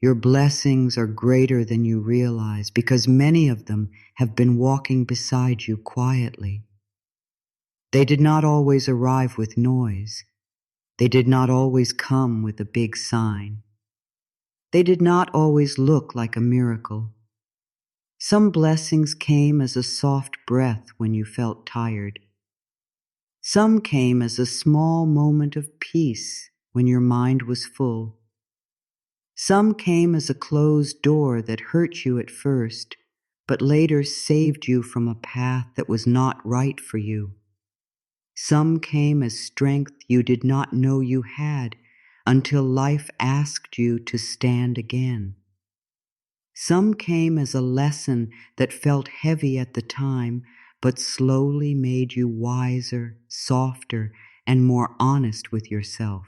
Your blessings are greater than you realize because many of them have been walking beside you quietly. They did not always arrive with noise. They did not always come with a big sign. They did not always look like a miracle. Some blessings came as a soft breath when you felt tired. Some came as a small moment of peace when your mind was full. Some came as a closed door that hurt you at first, but later saved you from a path that was not right for you. Some came as strength you did not know you had until life asked you to stand again. Some came as a lesson that felt heavy at the time, but slowly made you wiser, softer, and more honest with yourself.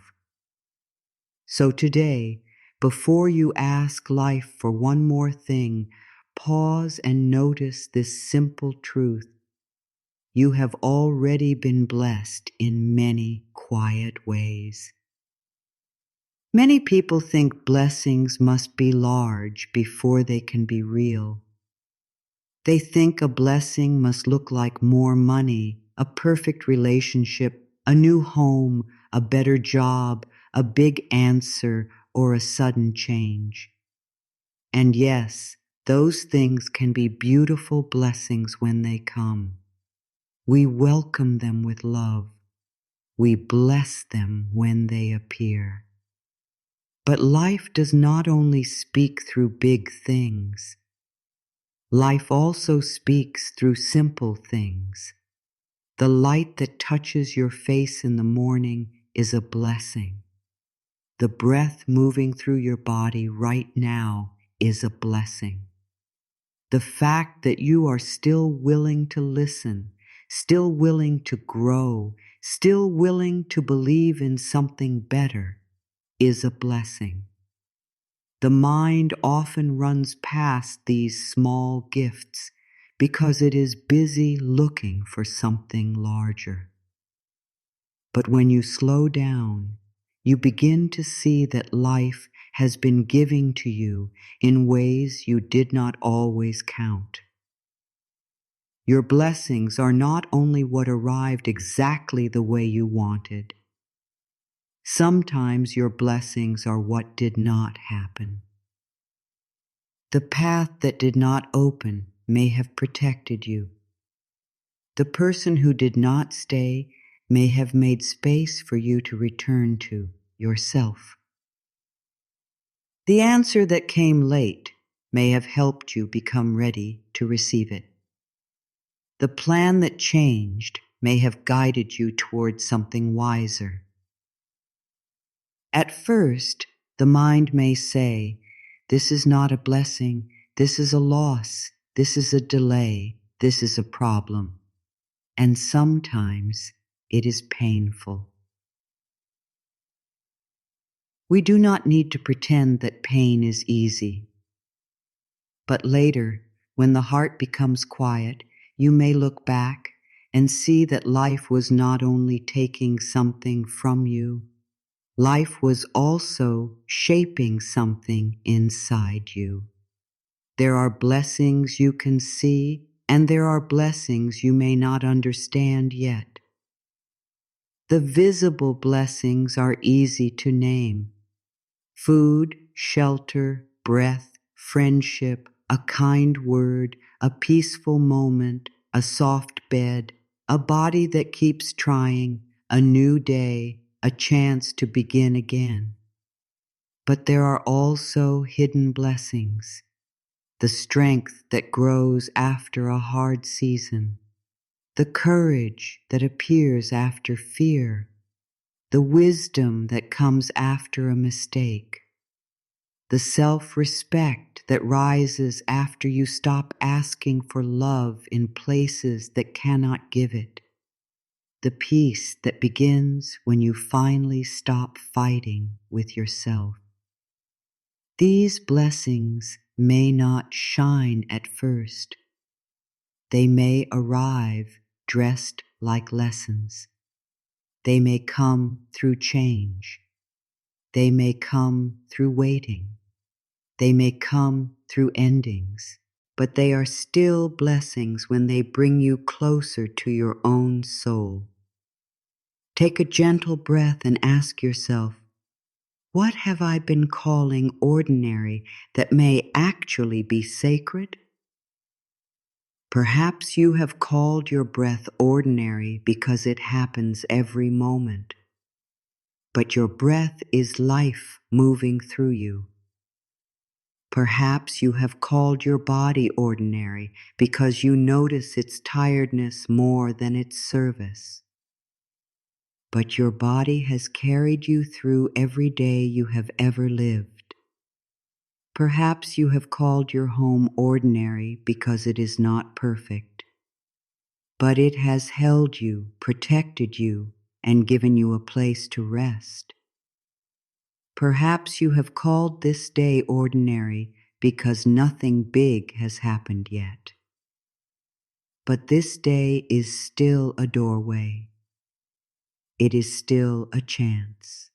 So today, before you ask life for one more thing, pause and notice this simple truth. You have already been blessed in many quiet ways. Many people think blessings must be large before they can be real. They think a blessing must look like more money, a perfect relationship, a new home, a better job, a big answer, or a sudden change. And yes, those things can be beautiful blessings when they come. We welcome them with love. We bless them when they appear. But life does not only speak through big things. Life also speaks through simple things. The light that touches your face in the morning is a blessing. The breath moving through your body right now is a blessing. The fact that you are still willing to listen, still willing to grow, still willing to believe in something better is a blessing. The mind often runs past these small gifts because it is busy looking for something larger. But when you slow down, you begin to see that life has been giving to you in ways you did not always count. Your blessings are not only what arrived exactly the way you wanted. Sometimes your blessings are what did not happen. The path that did not open may have protected you. The person who did not stay may have made space for you to return to yourself. The answer that came late may have helped you become ready to receive it. The plan that changed may have guided you towards something wiser. At first, the mind may say, "This is not a blessing, this is a loss, this is a delay, this is a problem." And sometimes it is painful. We do not need to pretend that pain is easy. But later, when the heart becomes quiet, you may look back and see that life was not only taking something from you, life was also shaping something inside you. There are blessings you can see, and there are blessings you may not understand yet. The visible blessings are easy to name. Food, shelter, breath, friendship, a kind word, a peaceful moment, a soft bed, a body that keeps trying, a new day, a chance to begin again. But there are also hidden blessings, the strength that grows after a hard season, the courage that appears after fear, the wisdom that comes after a mistake, the self-respect that rises after you stop asking for love in places that cannot give it, the peace that begins when you finally stop fighting with yourself. These blessings may not shine at first. They may arrive dressed like lessons. They may come through change. They may come through waiting. They may come through endings, but they are still blessings when they bring you closer to your own soul. Take a gentle breath and ask yourself, what have I been calling ordinary that may actually be sacred? Perhaps you have called your breath ordinary because it happens every moment. But your breath is life moving through you. Perhaps you have called your body ordinary because you notice its tiredness more than its service. But your body has carried you through every day you have ever lived. Perhaps you have called your home ordinary because it is not perfect. But it has held you, protected you, and given you a place to rest. Perhaps you have called this day ordinary because nothing big has happened yet. But this day is still a doorway. It is still a chance.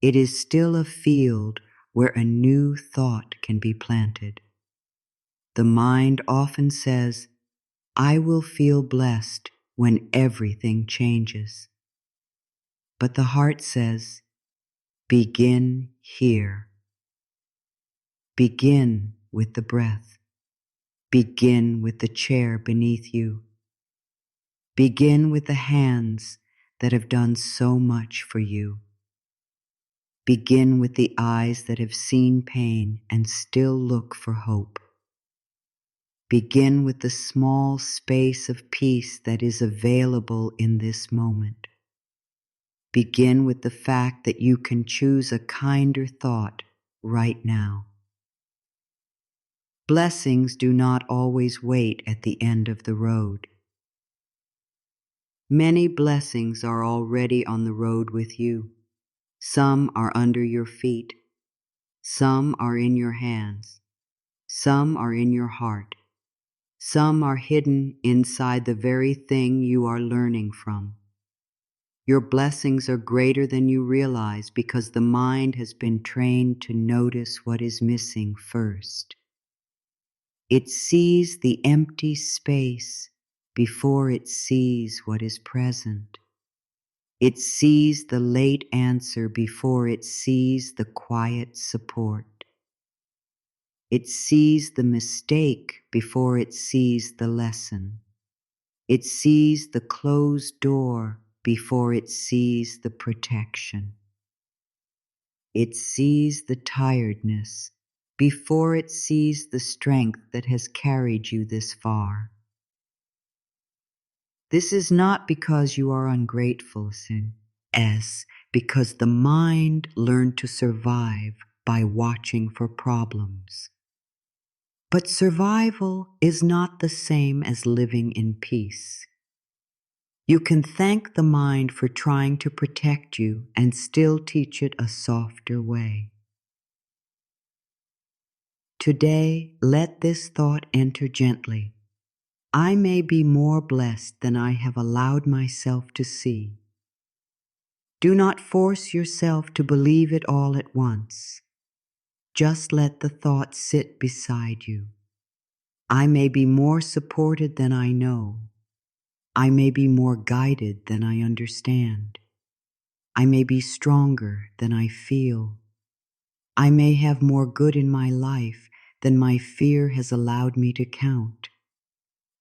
It is still a field where a new thought can be planted. The mind often says, I will feel blessed when everything changes. But the heart says, begin here. Begin with the breath. Begin with the chair beneath you. Begin with the hands that have done so much for you. Begin with the eyes that have seen pain and still look for hope. Begin with the small space of peace that is available in this moment. Begin with the fact that you can choose a kinder thought right now. Blessings do not always wait at the end of the road. Many blessings are already on the road with you. Some are under your feet. Some are in your hands. Some are in your heart. Some are hidden inside the very thing you are learning from. Your blessings are greater than you realize because the mind has been trained to notice what is missing first. It sees the empty space before it sees what is present. It sees the late answer before it sees the quiet support. It sees the mistake before it sees the lesson. It sees the closed door before it sees the protection. It sees the tiredness before it sees the strength that has carried you this far. This is not because you are ungrateful, as because the mind learned to survive by watching for problems. But survival is not the same as living in peace. You can thank the mind for trying to protect you and still teach it a softer way. Today, let this thought enter gently. I may be more blessed than I have allowed myself to see. Do not force yourself to believe it all at once. Just let the thought sit beside you. I may be more supported than I know. I may be more guided than I understand. I may be stronger than I feel. I may have more good in my life than my fear has allowed me to count.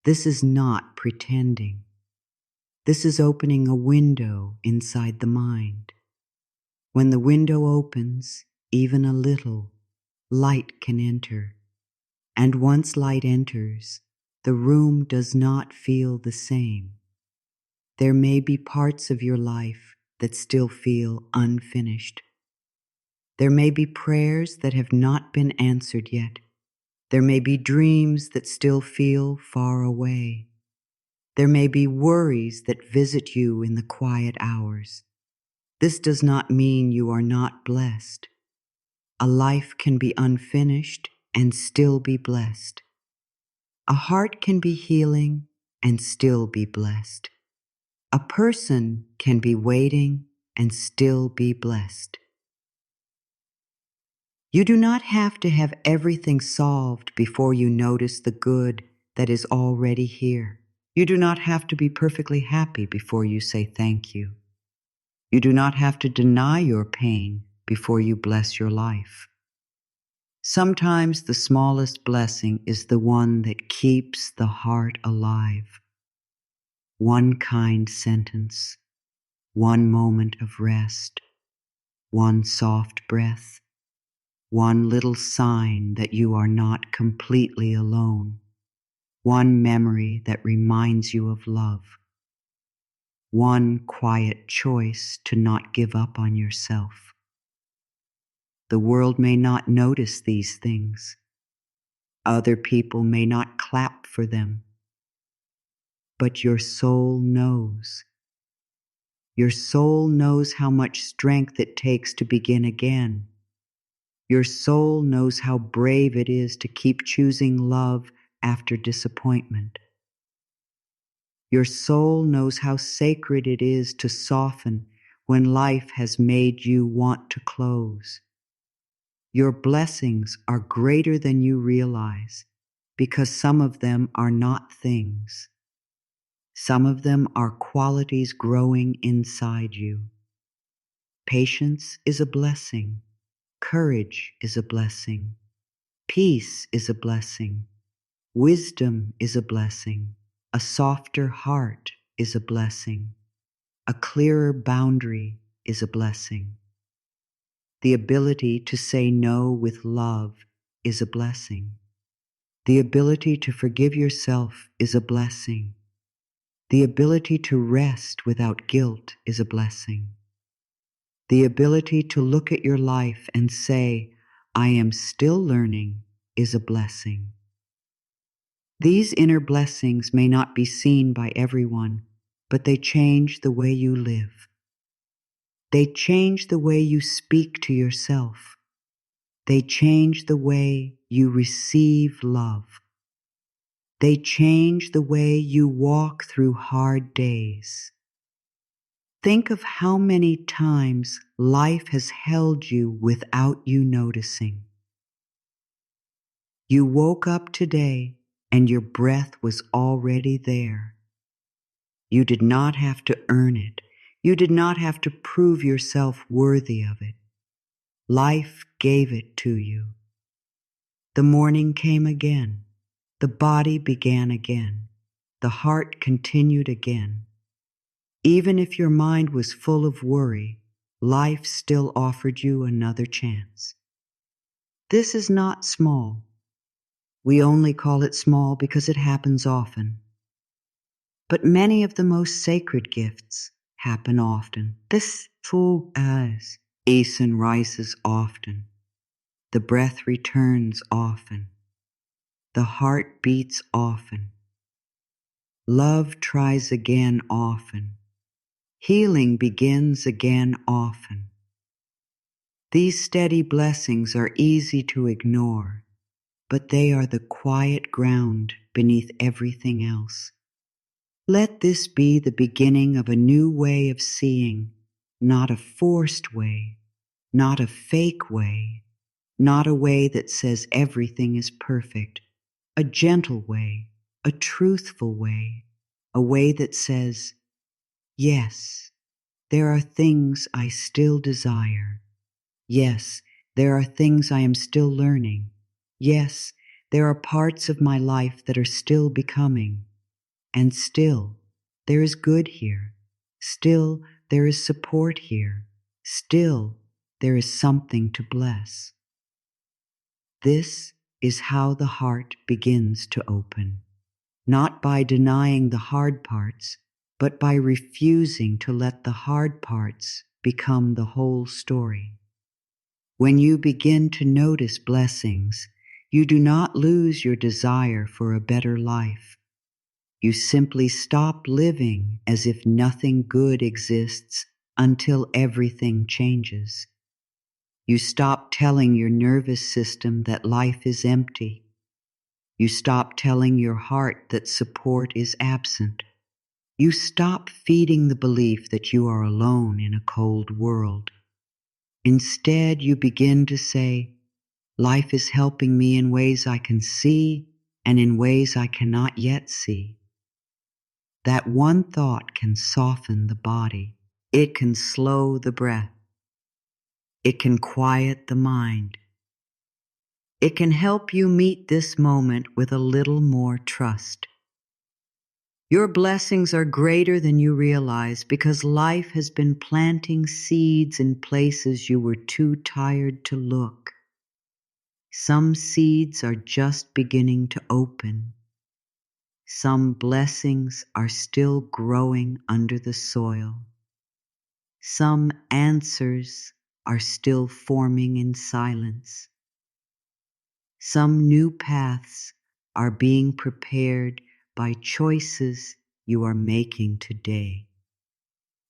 This is not pretending. This is opening a window inside the mind. When the window opens, even a little, light can enter. And once light enters, the room does not feel the same. There may be parts of your life that still feel unfinished. There may be prayers that have not been answered yet. There may be dreams that still feel far away. There may be worries that visit you in the quiet hours. This does not mean you are not blessed. A life can be unfinished and still be blessed. A heart can be healing and still be blessed. A person can be waiting and still be blessed. You do not have to have everything solved before you notice the good that is already here. You do not have to be perfectly happy before you say thank you. You do not have to deny your pain before you bless your life. Sometimes the smallest blessing is the one that keeps the heart alive. One kind sentence, one moment of rest, one soft breath, one little sign that you are not completely alone, one memory that reminds you of love, one quiet choice to not give up on yourself. The world may not notice these things. Other people may not clap for them. But your soul knows. Your soul knows how much strength it takes to begin again. Your soul knows how brave it is to keep choosing love after disappointment. Your soul knows how sacred it is to soften when life has made you want to close. Your blessings are greater than you realize because some of them are not things. Some of them are qualities growing inside you. Patience is a blessing. Courage is a blessing. Peace is a blessing. Wisdom is a blessing. A softer heart is a blessing. A clearer boundary is a blessing. The ability to say no with love is a blessing. The ability to forgive yourself is a blessing. The ability to rest without guilt is a blessing. The ability to look at your life and say, I am still learning, is a blessing. These inner blessings may not be seen by everyone, but they change the way you live. They change the way you speak to yourself. They change the way you receive love. They change the way you walk through hard days. Think of how many times life has held you without you noticing. You woke up today and your breath was already there. You did not have to earn it. You did not have to prove yourself worthy of it. Life gave it to you. The morning came again. The body began again. The heart continued again. Even if your mind was full of worry, life still offered you another chance. This is not small. We only call it small because it happens often. But many of the most sacred gifts happen often. This too as Aeson rises often. The breath returns often. The heart beats often. Love tries again often. Healing begins again often. These steady blessings are easy to ignore, but they are the quiet ground beneath everything else. Let this be the beginning of a new way of seeing, not a forced way, not a fake way, not a way that says everything is perfect, a gentle way, a truthful way, a way that says, yes, there are things I still desire. Yes, there are things I am still learning. Yes, there are parts of my life that are still becoming. And still, there is good here. Still, there is support here. Still, there is something to bless. This is how the heart begins to open, not by denying the hard parts, but by refusing to let the hard parts become the whole story. When you begin to notice blessings, you do not lose your desire for a better life. You simply stop living as if nothing good exists until everything changes. You stop telling your nervous system that life is empty. You stop telling your heart that support is absent. You stop feeding the belief that you are alone in a cold world. Instead, you begin to say, Life is helping me in ways I can see and in ways I cannot yet see. That one thought can soften the body. It can slow the breath. It can quiet the mind. It can help you meet this moment with a little more trust. Your blessings are greater than you realize because life has been planting seeds in places you were too tired to look. Some seeds are just beginning to open. Some blessings are still growing under the soil. Some answers are still forming in silence. Some new paths are being prepared by choices you are making today.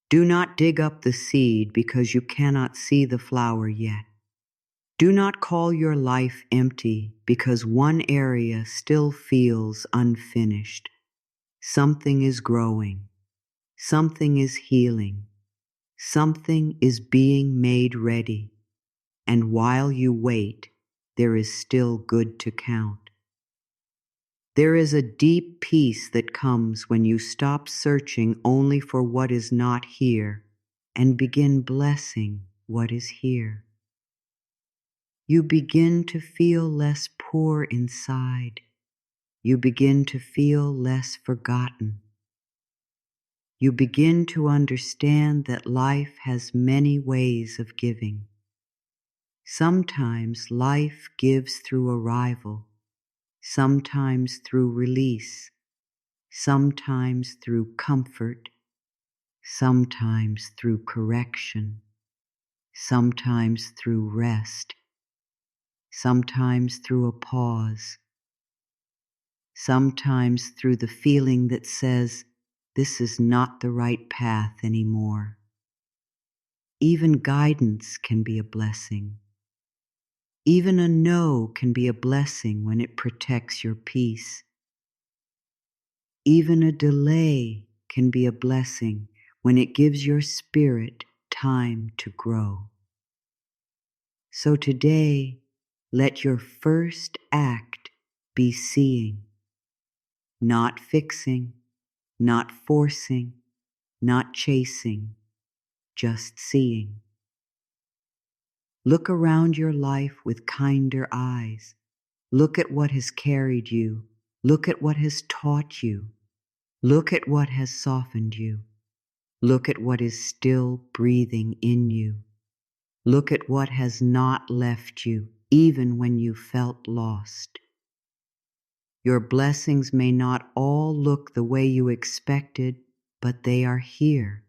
Do not dig up the seed because you cannot see the flower yet. Do not call your life empty because one area still feels unfinished. Something is growing. Something is healing. Something is being made ready. And while you wait, there is still good to count. There is a deep peace that comes when you stop searching only for what is not here and begin blessing what is here. You begin to feel less poor inside. You begin to feel less forgotten. You begin to understand that life has many ways of giving. Sometimes life gives through arrival, sometimes through release, sometimes through comfort, sometimes through correction, sometimes through rest, sometimes through a pause, sometimes through the feeling that says, this is not the right path anymore. Even guidance can be a blessing. Even a no can be a blessing when it protects your peace. Even a delay can be a blessing when it gives your spirit time to grow. So today, let your first act be seeing, not fixing, not forcing, not chasing, just seeing. Look around your life with kinder eyes. Look at what has carried you. Look at what has taught you. Look at what has softened you. Look at what is still breathing in you. Look at what has not left you, even when you felt lost. Your blessings may not all look the way you expected, but they are here.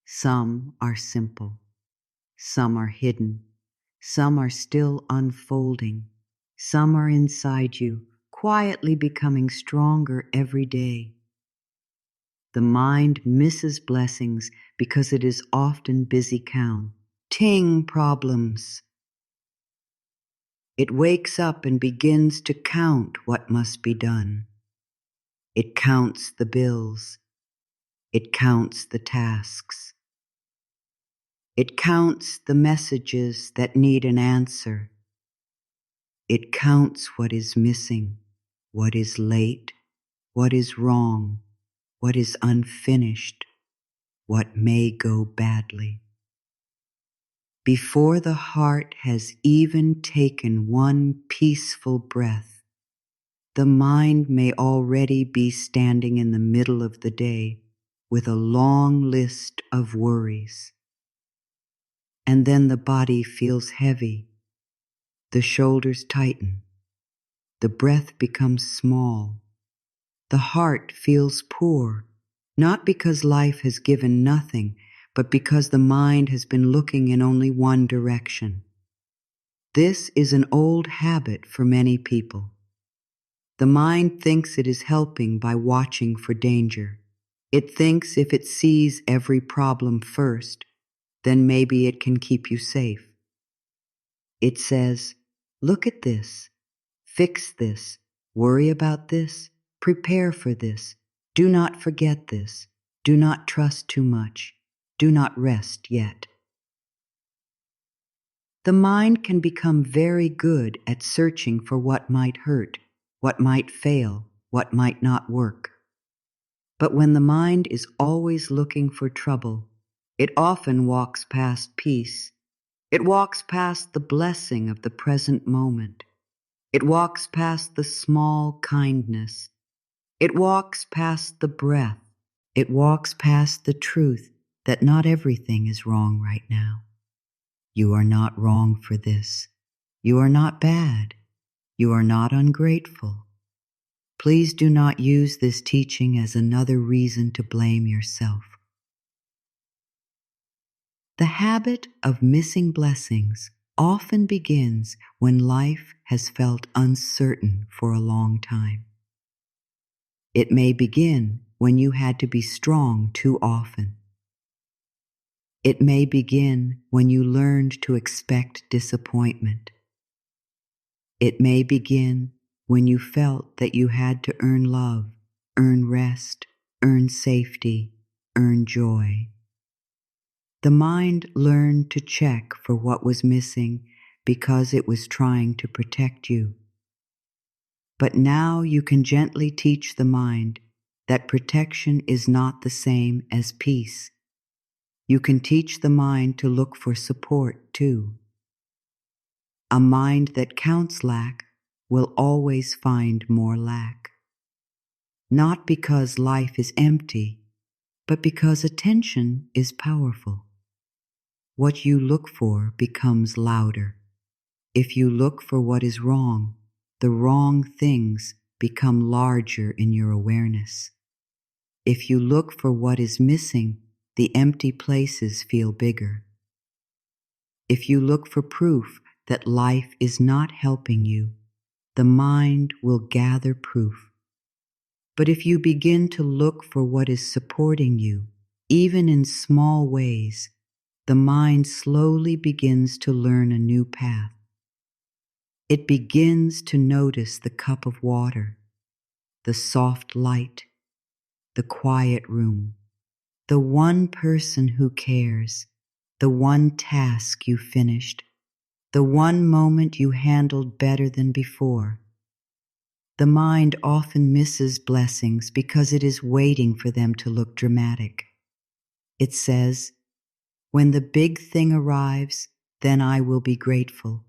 Some are simple. Some are hidden. Some are still unfolding. Some are inside you, quietly becoming stronger every day. The mind misses blessings because it is often busy counting problems. It wakes up and begins to count what must be done. It counts the bills. It counts the tasks. It counts the messages that need an answer. It counts what is missing, what is late, what is wrong, what is unfinished, what may go badly. Before the heart has even taken one peaceful breath, the mind may already be standing in the middle of the day with a long list of worries. And then the body feels heavy, the shoulders tighten, the breath becomes small, the heart feels poor, not because life has given nothing, but because the mind has been looking in only one direction. This is an old habit for many people. The mind thinks it is helping by watching for danger. It thinks if it sees every problem first, then maybe it can keep you safe. It says, look at this, fix this, worry about this, prepare for this, do not forget this, do not trust too much, do not rest yet. The mind can become very good at searching for what might hurt, what might fail, what might not work. But when the mind is always looking for trouble, it often walks past peace. It walks past the blessing of the present moment. It walks past the small kindness. It walks past the breath. It walks past the truth that not everything is wrong right now. You are not wrong for this. You are not bad. You are not ungrateful. Please do not use this teaching as another reason to blame yourself. The habit of missing blessings often begins when life has felt uncertain for a long time. It may begin when you had to be strong too often. It may begin when you learned to expect disappointment. It may begin when you felt that you had to earn love, earn rest, earn safety, earn joy. The mind learned to check for what was missing because it was trying to protect you. But now you can gently teach the mind that protection is not the same as peace. You can teach the mind to look for support too. A mind that counts lack will always find more lack. Not because life is empty, but because attention is powerful. What you look for becomes louder. If you look for what is wrong, the wrong things become larger in your awareness. If you look for what is missing, the empty places feel bigger. If you look for proof that life is not helping you, the mind will gather proof. But if you begin to look for what is supporting you, even in small ways, the mind slowly begins to learn a new path. It begins to notice the cup of water, the soft light, the quiet room, the one person who cares, the one task you finished, the one moment you handled better than before. The mind often misses blessings because it is waiting for them to look dramatic. It says, "When the big thing arrives, then I will be grateful.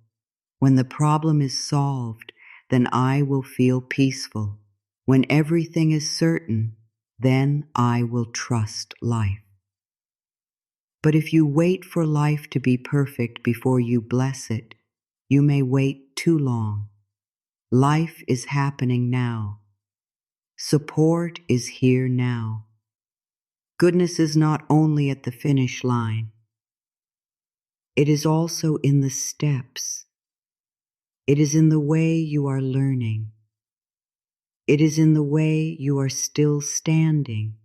When the problem is solved, then I will feel peaceful. When everything is certain, then I will trust life." But if you wait for life to be perfect before you bless it, you may wait too long. Life is happening now. Support is here now. Goodness is not only at the finish line. It is also in the steps. It is in the way you are learning. It is in the way you are still standing.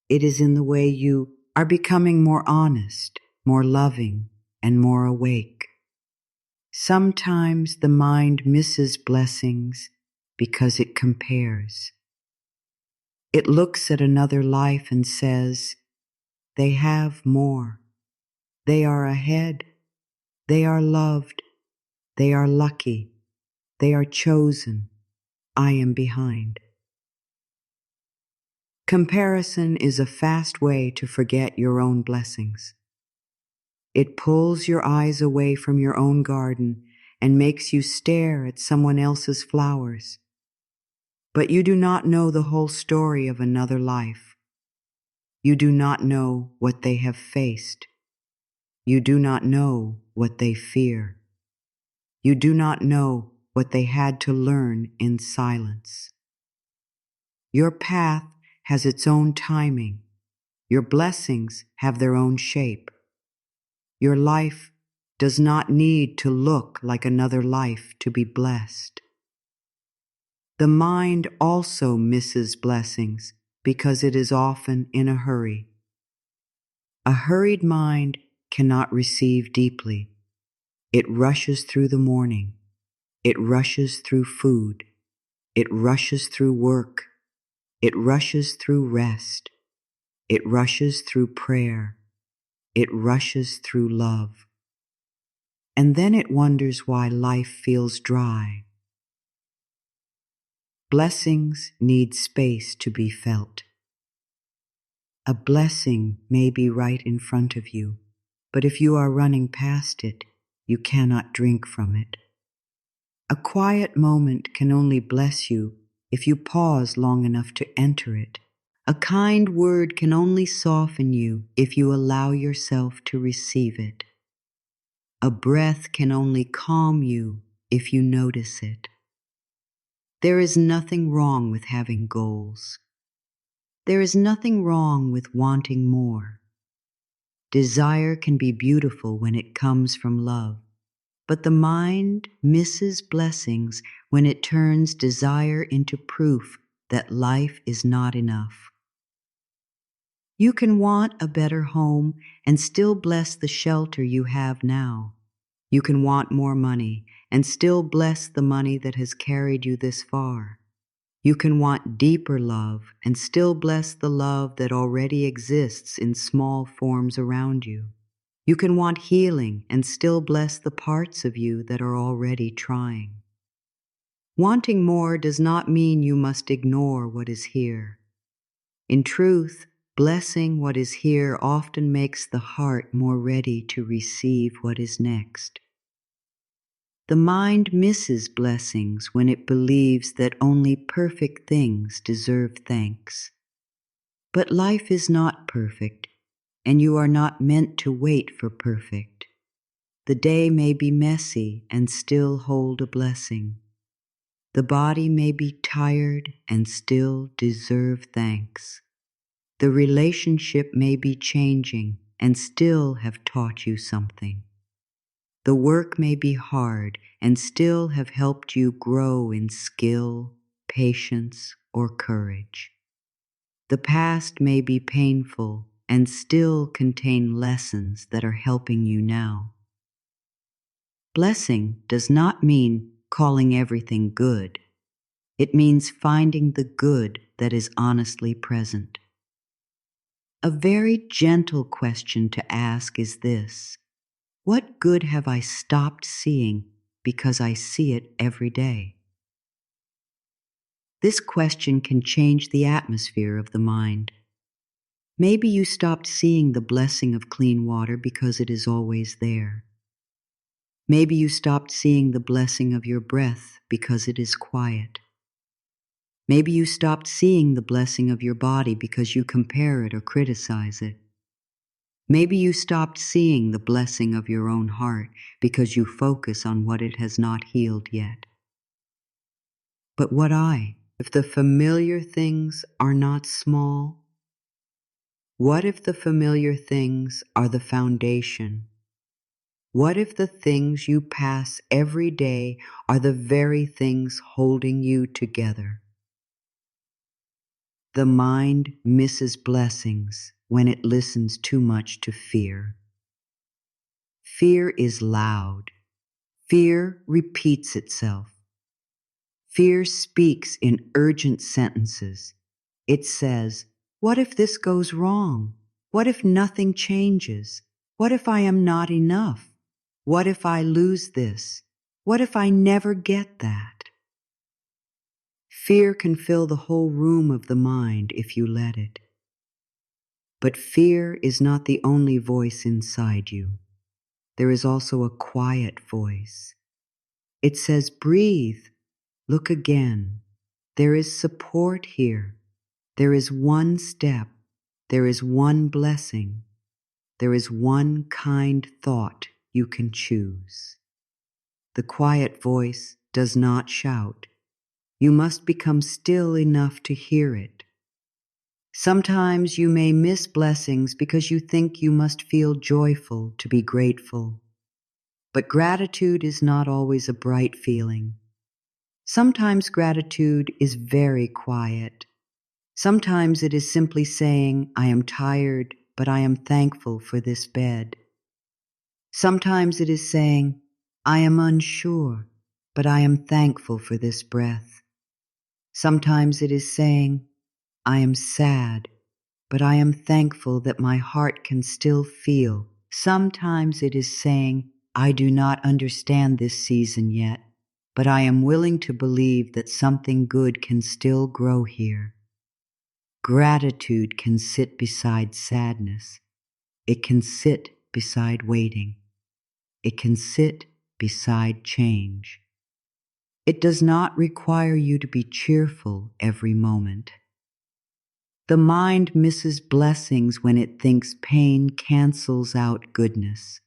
It is in the way you are becoming more honest, more loving, and more awake. Sometimes the mind misses blessings because it compares. It looks at another life and says, "They have more. They are ahead. They are loved. They are lucky. They are chosen. I am behind." Comparison is a fast way to forget your own blessings. It pulls your eyes away from your own garden and makes you stare at someone else's flowers. But you do not know the whole story of another life. You do not know what they have faced. You do not know what they fear. You do not know what they had to learn in silence. Your path has its own timing. Your blessings have their own shape. Your life does not need to look like another life to be blessed. The mind also misses blessings because it is often in a hurry. A hurried mind cannot receive deeply. It rushes through the morning. It rushes through food. It rushes through work. It rushes through rest. It rushes through prayer. It rushes through love. and then it wonders why life feels dry. Blessings need space to be felt. A blessing may be right in front of you, but if you are running past it, you cannot drink from it. A quiet moment can only bless you if you pause long enough to enter it. A kind word can only soften you if you allow yourself to receive it. A breath can only calm you if you notice it. There is nothing wrong with having goals. There is nothing wrong with wanting more. Desire can be beautiful when it comes from love, but the mind misses blessings when it turns desire into proof that life is not enough. You can want a better home and still bless the shelter you have now. You can want more money and still bless the money that has carried you this far. You can want deeper love and still bless the love that already exists in small forms around you. You can want healing and still bless the parts of you that are already trying. Wanting more does not mean you must ignore what is here. In truth, blessing what is here often makes the heart more ready to receive what is next. The mind misses blessings when it believes that only perfect things deserve thanks. But life is not perfect, and you are not meant to wait for perfect. The day may be messy and still hold a blessing. The body may be tired and still deserve thanks. The relationship may be changing and still have taught you something. The work may be hard and still have helped you grow in skill, patience, or courage. The past may be painful and still contain lessons that are helping you now. Blessing does not mean calling everything good. It means finding the good that is honestly present. A very gentle question to ask is this: what good have I stopped seeing because I see it every day? This question can change the atmosphere of the mind. Maybe you stopped seeing the blessing of clean water because it is always there. Maybe you stopped seeing the blessing of your breath because it is quiet. Maybe you stopped seeing the blessing of your body because you compare it or criticize it. Maybe you stopped seeing the blessing of your own heart because you focus on what it has not healed yet. But if the familiar things are not small? What if the familiar things are the foundation? What if the things you pass every day are the very things holding you together? The mind misses blessings when it listens too much to fear. Fear is loud. Fear repeats itself. Fear speaks in urgent sentences. It says, "What if this goes wrong? What if nothing changes? What if I am not enough? What if I lose this? What if I never get that?" Fear can fill the whole room of the mind if you let it. But fear is not the only voice inside you. There is also a quiet voice. It says, "Breathe. Look again. There is support here. There is one step. There is one blessing. There is one kind thought you can choose." The quiet voice does not shout. You must become still enough to hear it. Sometimes you may miss blessings because you think you must feel joyful to be grateful. But gratitude is not always a bright feeling. Sometimes gratitude is very quiet. Sometimes it is simply saying, "I am tired, but I am thankful for this bed." Sometimes it is saying, "I am unsure, but I am thankful for this breath." Sometimes it is saying, "I am sad, but I am thankful that my heart can still feel." Sometimes it is saying, I do not understand this season yet, but I am willing to believe that something good can still grow here. Gratitude can sit beside sadness. It can sit beside waiting. It can sit beside change. It does not require you to be cheerful every moment. The mind misses blessings when it thinks pain cancels out goodness.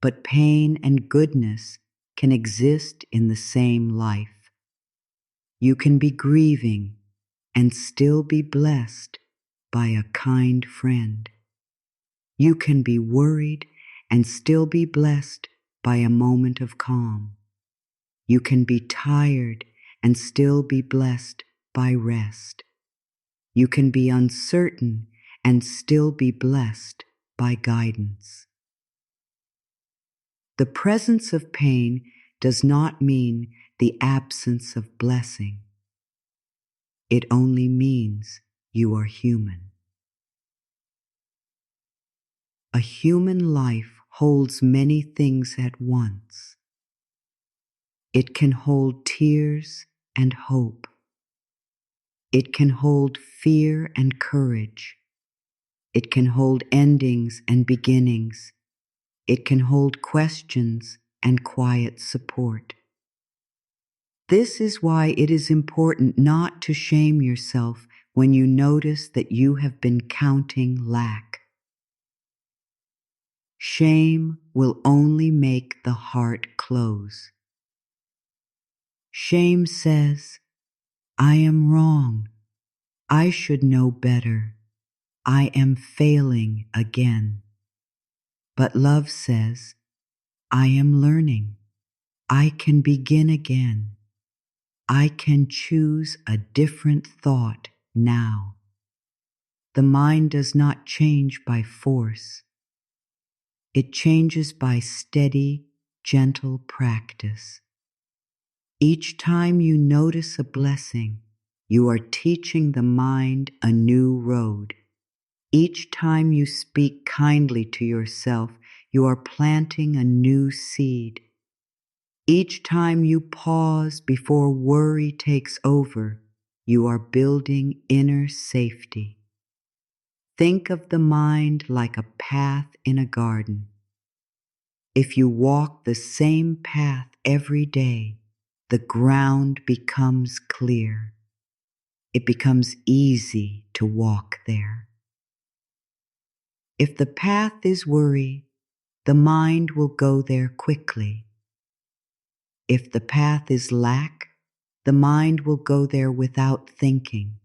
But pain and goodness can exist in the same life. You can be grieving and still be blessed by a kind friend. You can be worried and still be blessed by a moment of calm. You can be tired and still be blessed by rest. You can be uncertain and still be blessed by guidance. The presence of pain does not mean the absence of blessing. It only means you are human. A human life holds many things at once. It can hold tears and hope. It can hold fear and courage. It can hold endings and beginnings. It can hold questions and quiet support. This is why it is important not to shame yourself when you notice that you have been counting lack. Shame will only make the heart close. Shame says, I am wrong. I should know better. I am failing again. But love says, I am learning. I can begin again. I can choose a different thought now. The mind does not change by force. It changes by steady, gentle practice. Each time you notice a blessing, you are teaching the mind a new road. Each time you speak kindly to yourself, you are planting a new seed. Each time you pause before worry takes over, you are building inner safety. Think of the mind like a path in a garden. If you walk the same path every day, the ground becomes clear. It becomes easy to walk there. If the path is worry, the mind will go there quickly. If the path is lack, the mind will go there without thinking.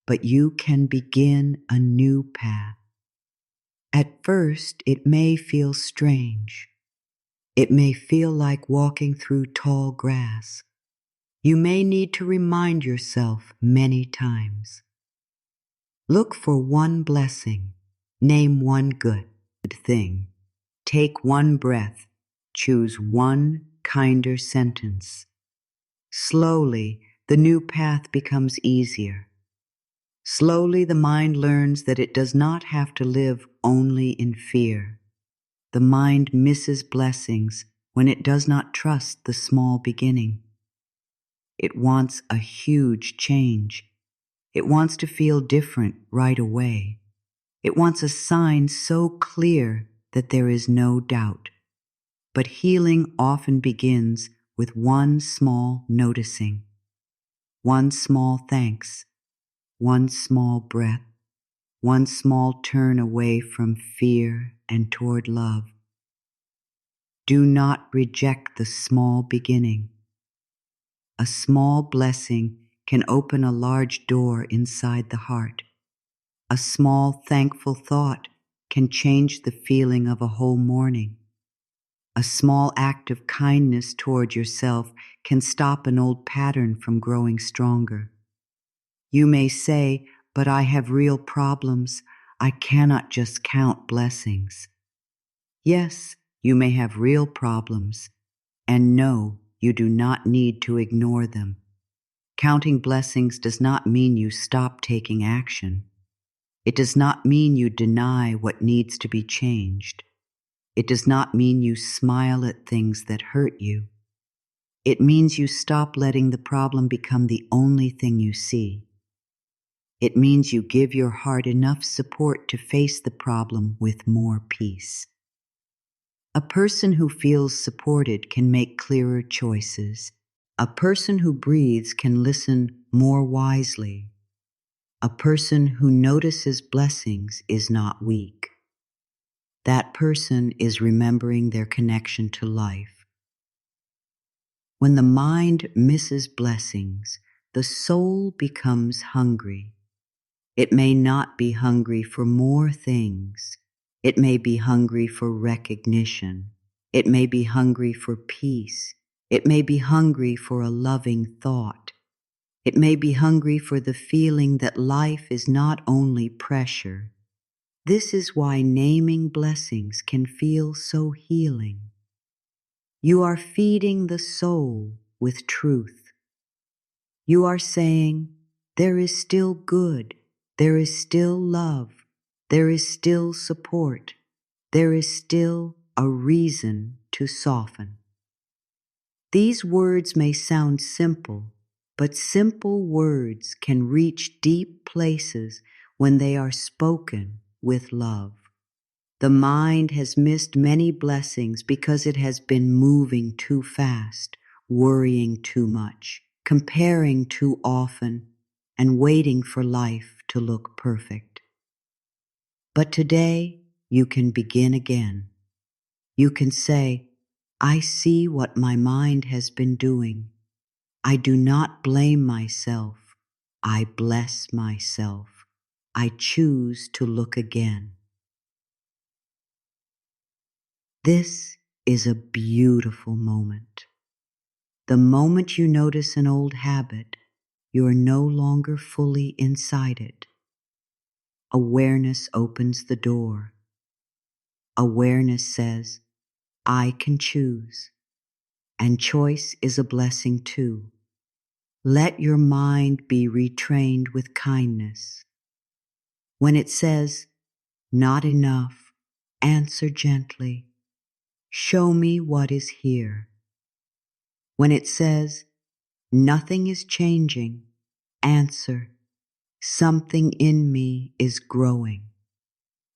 But you can begin a new path. At first, it may feel strange. It may feel like walking through tall grass. You may need to remind yourself many times. Look for one blessing. Name one good thing. Take one breath. Choose one kinder sentence. Slowly, the new path becomes easier. Slowly, the mind learns that it does not have to live only in fear. The mind misses blessings when it does not trust the small beginning. It wants a huge change. It wants to feel different right away. It wants a sign so clear that there is no doubt. But healing often begins with one small noticing, one small thanks, one small breath, one small turn away from fear and toward love. Do not reject the small beginning. A small blessing can open a large door inside the heart. A small thankful thought can change the feeling of a whole morning. A small act of kindness toward yourself can stop an old pattern from growing stronger. You may say, but I have real problems. I cannot just count blessings. Yes, you may have real problems, and no, you do not need to ignore them. Counting blessings does not mean you stop taking action. It does not mean you deny what needs to be changed. It does not mean you smile at things that hurt you. It means you stop letting the problem become the only thing you see. It means you give your heart enough support to face the problem with more peace. A person who feels supported can make clearer choices. A person who breathes can listen more wisely. A person who notices blessings is not weak. That person is remembering their connection to life. When the mind misses blessings, the soul becomes hungry. It may not be hungry for more things. It may be hungry for recognition. It may be hungry for peace. It may be hungry for a loving thought. It may be hungry for the feeling that life is not only pressure. This is why naming blessings can feel so healing. You are feeding the soul with truth. You are saying, there is still good, there is still love, there is still support, there is still a reason to soften. These words may sound simple, but simple words can reach deep places when they are spoken with love. The mind has missed many blessings because it has been moving too fast, worrying too much, comparing too often, and waiting for life to look perfect. But today, you can begin again. You can say, I see what my mind has been doing. I do not blame myself. I bless myself. I choose to look again. This is a beautiful moment. The moment you notice an old habit, you are no longer fully inside it. Awareness opens the door. Awareness says, I can choose. And choice is a blessing too. Let your mind be retrained with kindness. When it says, not enough, answer gently. Show me what is here. When it says, nothing is changing, answer, something in me is growing.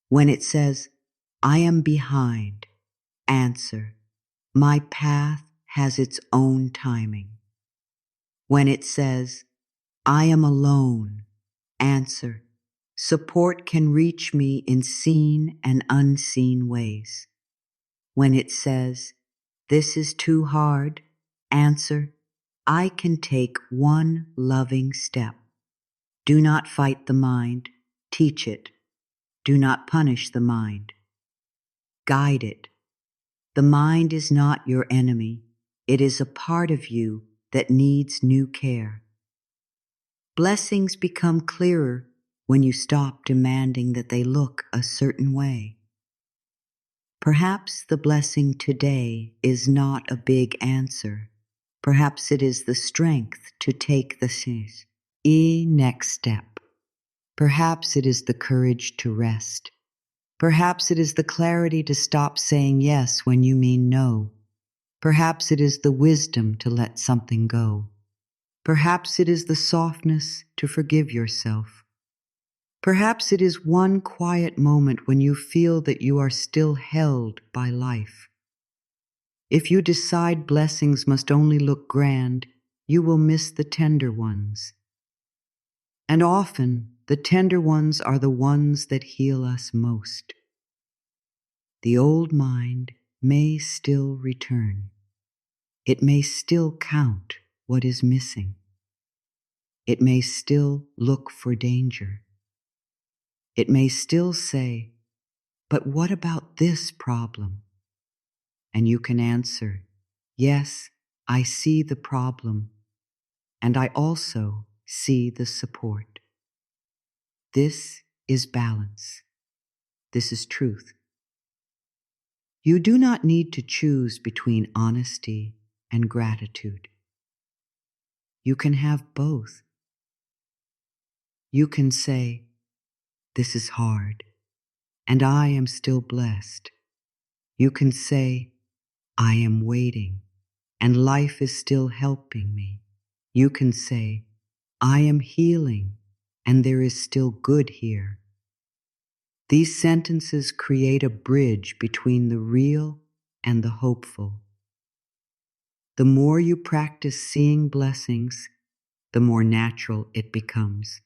When it says, I am behind, answer, my path has its own timing. When it says, I am alone, answer, support can reach me in seen and unseen ways. When it says, this is too hard, answer, I can take one loving step. Do not fight the mind, teach it. Do not punish the mind. Guide it. The mind is not your enemy. It is a part of you that needs new care. Blessings become clearer when you stop demanding that they look a certain way. Perhaps the blessing today is not a big answer. Perhaps it is the strength to take the next step. Perhaps it is the courage to rest. Perhaps it is the clarity to stop saying yes when you mean no. Perhaps it is the wisdom to let something go. Perhaps it is the softness to forgive yourself. Perhaps it is one quiet moment when you feel that you are still held by life. If you decide blessings must only look grand, you will miss the tender ones. And often, the tender ones are the ones that heal us most. The old mind may still return. It may still count what is missing. It may still look for danger. It may still say, but what about this problem? And you can answer, yes, I see the problem, and I also see the support. This is balance. This is truth. You do not need to choose between honesty and gratitude. You can have both. You can say, this is hard, and I am still blessed. You can say, I am waiting, and life is still helping me. You can say, I am healing, and there is still good here. These sentences create a bridge between the real and the hopeful. The more you practice seeing blessings, the more natural it becomes.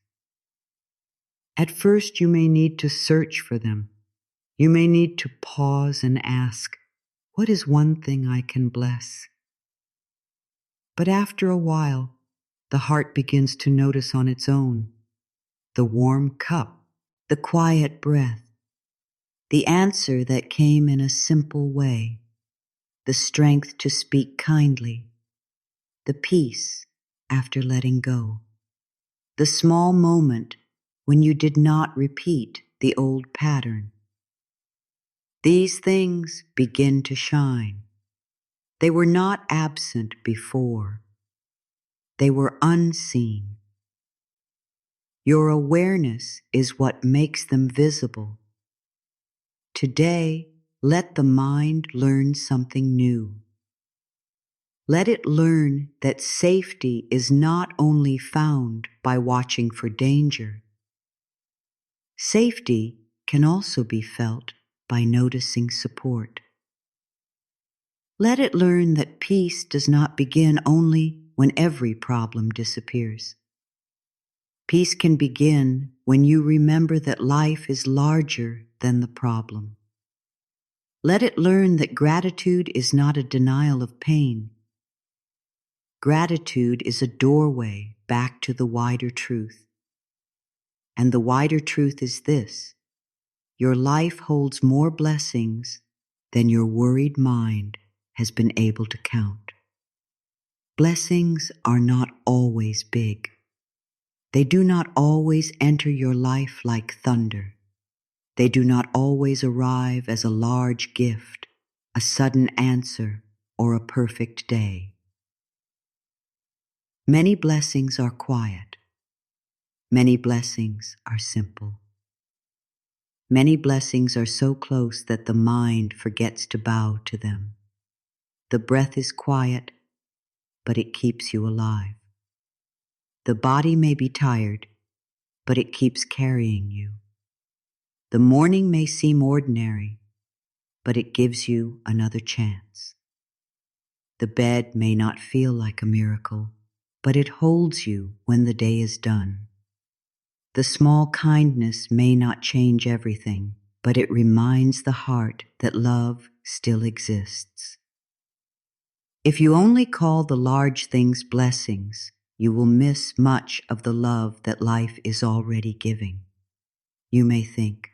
At first, you may need to search for them. You may need to pause and ask, what is one thing I can bless? But after a while, the heart begins to notice on its own the warm cup, the quiet breath, the answer that came in a simple way, the strength to speak kindly, the peace after letting go, the small moment when you did not repeat the old pattern. These things begin to shine. They were not absent before. They were unseen. Your awareness is what makes them visible. Today, let the mind learn something new. Let it learn that safety is not only found by watching for danger. Safety can also be felt by noticing support. Let it learn that peace does not begin only when every problem disappears. Peace can begin when you remember that life is larger than the problem. Let it learn that gratitude is not a denial of pain. Gratitude is a doorway back to the wider truth. And the wider truth is this: your life holds more blessings than your worried mind has been able to count. Blessings are not always big. They do not always enter your life like thunder. They do not always arrive as a large gift, a sudden answer, or a perfect day. Many blessings are quiet. Many blessings are simple. Many blessings are so close that the mind forgets to bow to them. The breath is quiet, but it keeps you alive. The body may be tired, but it keeps carrying you. The morning may seem ordinary, but it gives you another chance. The bed may not feel like a miracle, but it holds you when the day is done. The small kindness may not change everything, but it reminds the heart that love still exists. If you only call the large things blessings, you will miss much of the love that life is already giving. You may think,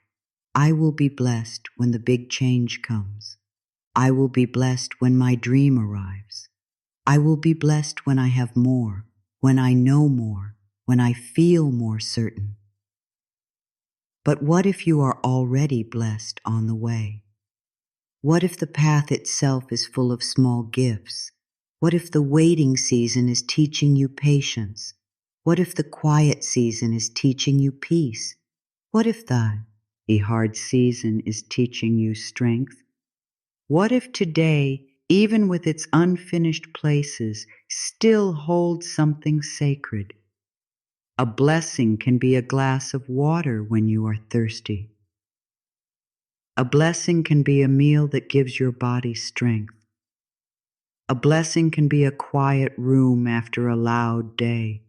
I will be blessed when the big change comes. I will be blessed when my dream arrives. I will be blessed when I have more, when I know more, when I feel more certain. But what if you are already blessed on the way? What if the path itself is full of small gifts? What if the waiting season is teaching you patience? What if the quiet season is teaching you peace? What if the hard season is teaching you strength? What if today, even with its unfinished places, still holds something sacred? A blessing can be a glass of water when you are thirsty. A blessing can be a meal that gives your body strength. A blessing can be a quiet room after a loud day.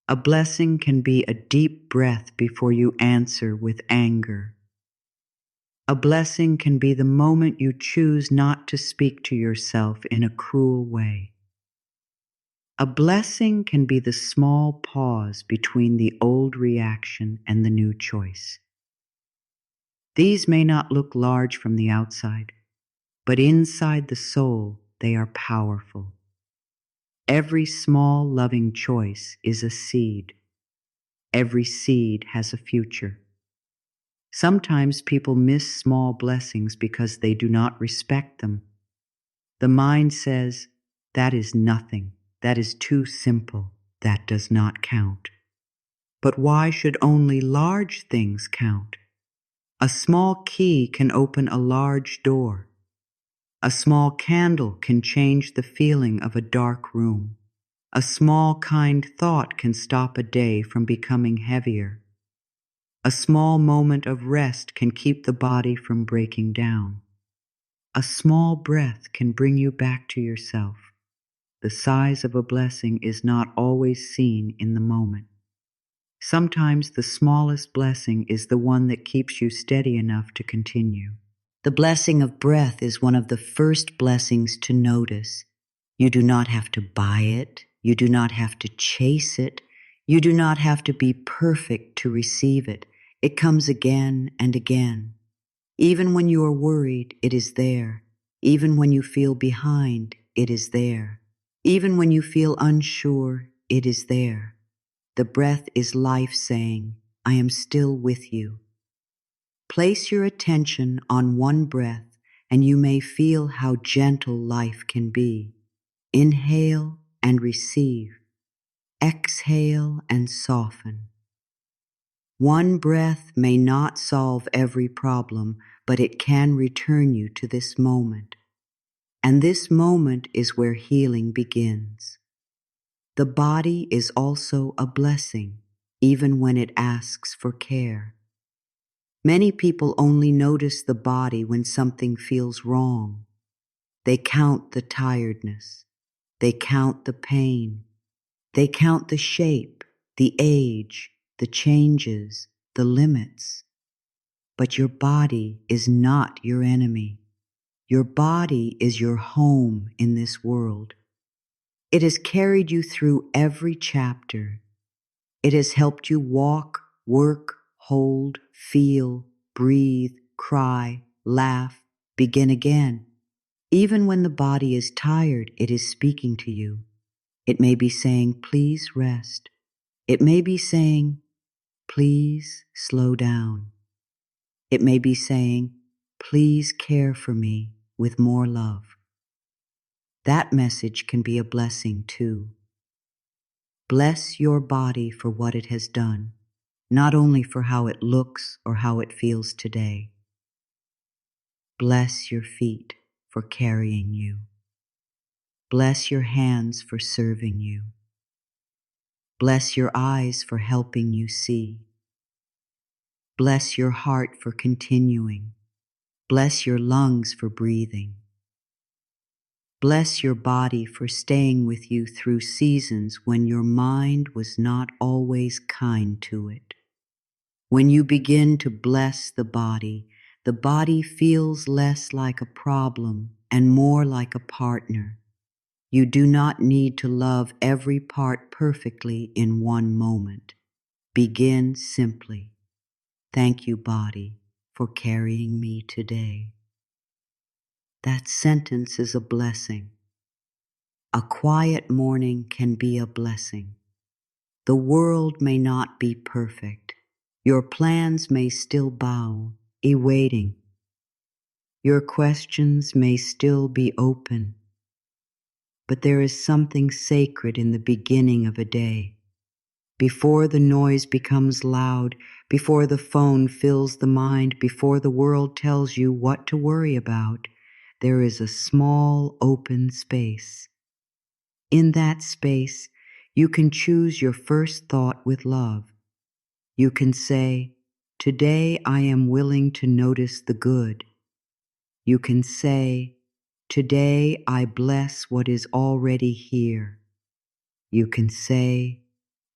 A blessing can be a deep breath before you answer with anger. A blessing can be the moment you choose not to speak to yourself in a cruel way. A blessing can be the small pause between the old reaction and the new choice. These may not look large from the outside, but inside the soul they are powerful. Every small loving choice is a seed. Every seed has a future. Sometimes people miss small blessings because they do not respect them. The mind says, that is nothing, that is too simple, that does not count. But why should only large things count? A small key can open a large door. A small candle can change the feeling of a dark room. A small kind thought can stop a day from becoming heavier. A small moment of rest can keep the body from breaking down. A small breath can bring you back to yourself. The size of a blessing is not always seen in the moment. Sometimes the smallest blessing is the one that keeps you steady enough to continue. The blessing of breath is one of the first blessings to notice. You do not have to buy it. You do not have to chase it. You do not have to be perfect to receive it. It comes again and again. Even when you are worried, it is there. Even when you feel behind, it is there. Even when you feel unsure, it is there. The breath is life saying, I am still with you. Place your attention on one breath, and you may feel how gentle life can be. Inhale and receive. Exhale and soften. One breath may not solve every problem, but it can return you to this moment. And this moment is where healing begins. The body is also a blessing, even when it asks for care. Many people only notice the body when something feels wrong. They count the tiredness. They count the pain. They count the shape, the age, the changes, the limits. But your body is not your enemy. Your body is your home in this world. It has carried you through every chapter. It has helped you walk, work, hold, feel, breathe, cry, laugh, begin again. Even when the body is tired, it is speaking to you. It may be saying, please rest. It may be saying, please slow down. It may be saying, please care for me with more love. That message can be a blessing too. Bless your body for what it has done, not only for how it looks or how it feels today. Bless your feet for carrying you. Bless your hands for serving you. Bless your eyes for helping you see. Bless your heart for continuing. Bless your lungs for breathing. Bless your body for staying with you through seasons when your mind was not always kind to it. When you begin to bless the body feels less like a problem and more like a partner. You do not need to love every part perfectly in one moment. Begin simply. Thank you, body, for carrying me today. That sentence is a blessing. A quiet morning can be a blessing. The world may not be perfect. Your plans may still bow, awaiting. Your questions may still be open. But there is something sacred in the beginning of a day. Before the noise becomes loud, before the phone fills the mind, before the world tells you what to worry about, there is a small open space. In that space, you can choose your first thought with love. You can say, today I am willing to notice the good. You can say, today I bless what is already here. You can say,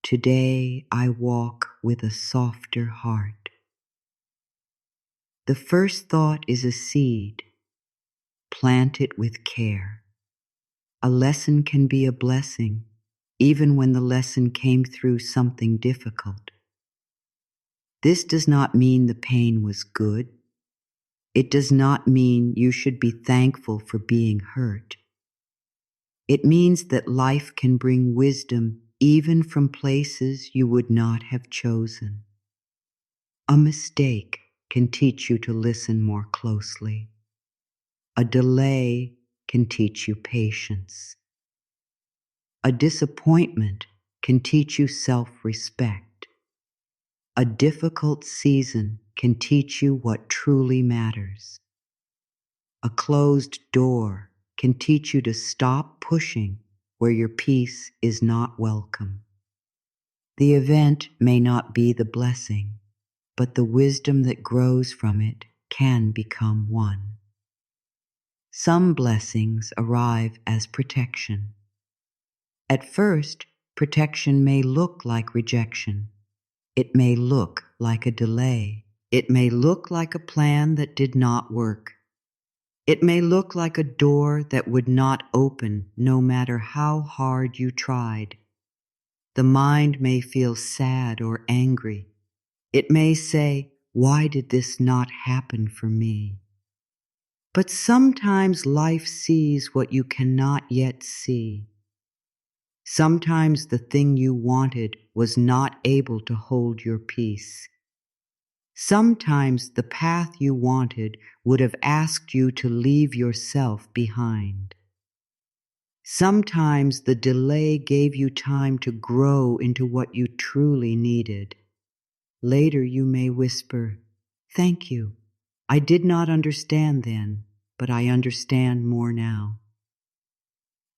today I walk with a softer heart. The first thought is a seed. Plant it with care. A lesson can be a blessing, even when the lesson came through something difficult. This does not mean the pain was good. It does not mean you should be thankful for being hurt. It means that life can bring wisdom even from places you would not have chosen. A mistake can teach you to listen more closely. A delay can teach you patience. A disappointment can teach you self-respect. A difficult season can teach you what truly matters. A closed door can teach you to stop pushing where your peace is not welcome. The event may not be the blessing, but the wisdom that grows from it can become one. Some blessings arrive as protection. At first, protection may look like rejection. It may look like a delay. It may look like a plan that did not work. It may look like a door that would not open no matter how hard you tried. The mind may feel sad or angry. It may say, "Why did this not happen for me?" But sometimes life sees what you cannot yet see. Sometimes the thing you wanted was not able to hold your peace. Sometimes the path you wanted would have asked you to leave yourself behind. Sometimes the delay gave you time to grow into what you truly needed. Later you may whisper, "Thank you. I did not understand then, but I understand more now."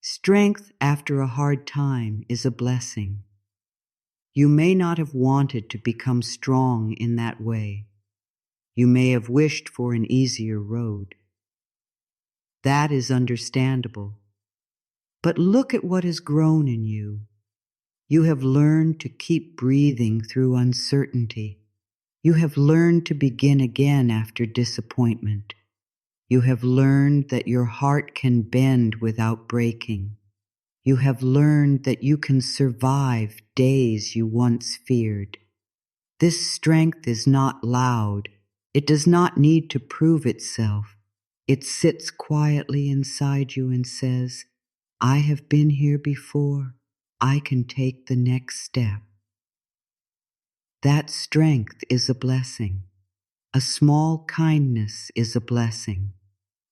Strength after a hard time is a blessing. You may not have wanted to become strong in that way. You may have wished for an easier road. That is understandable. But look at what has grown in you. You have learned to keep breathing through uncertainty. You have learned to begin again after disappointment. You have learned that your heart can bend without breaking. You have learned that you can survive days you once feared. This strength is not loud. It does not need to prove itself. It sits quietly inside you and says, "I have been here before. I can take the next step." That strength is a blessing. A small kindness is a blessing.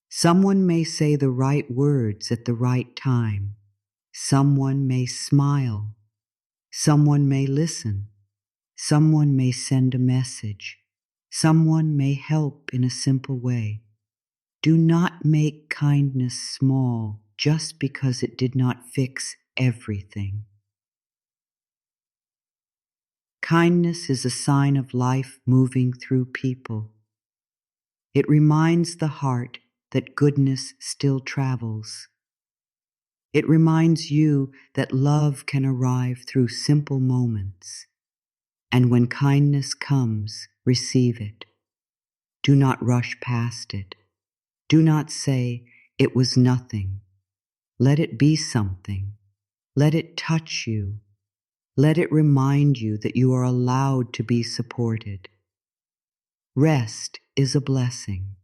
Someone may say the right words at the right time. Someone may smile. Someone may listen. Someone may send a message. Someone may help in a simple way. Do not make kindness small just because it did not fix everything. Kindness is a sign of life moving through people. It reminds the heart that goodness still travels. It reminds you that love can arrive through simple moments. And when kindness comes, receive it. Do not rush past it. Do not say, "It was nothing." Let it be something. Let it touch you. Let it remind you that you are allowed to be supported. Rest is a blessing.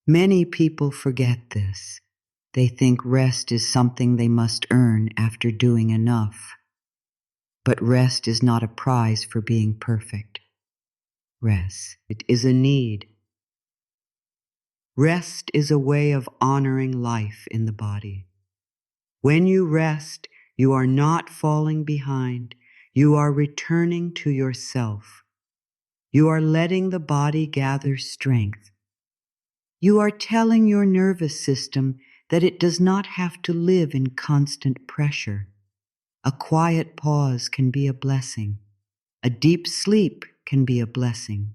Many people forget this. They think rest is something they must earn after doing enough. But rest is not a prize for being perfect. Rest, it is a need. Rest is a way of honoring life in the body. When you rest, you are not falling behind. You are returning to yourself. You are letting the body gather strength. You are telling your nervous system that it does not have to live in constant pressure. A quiet pause can be a blessing. A deep sleep can be a blessing.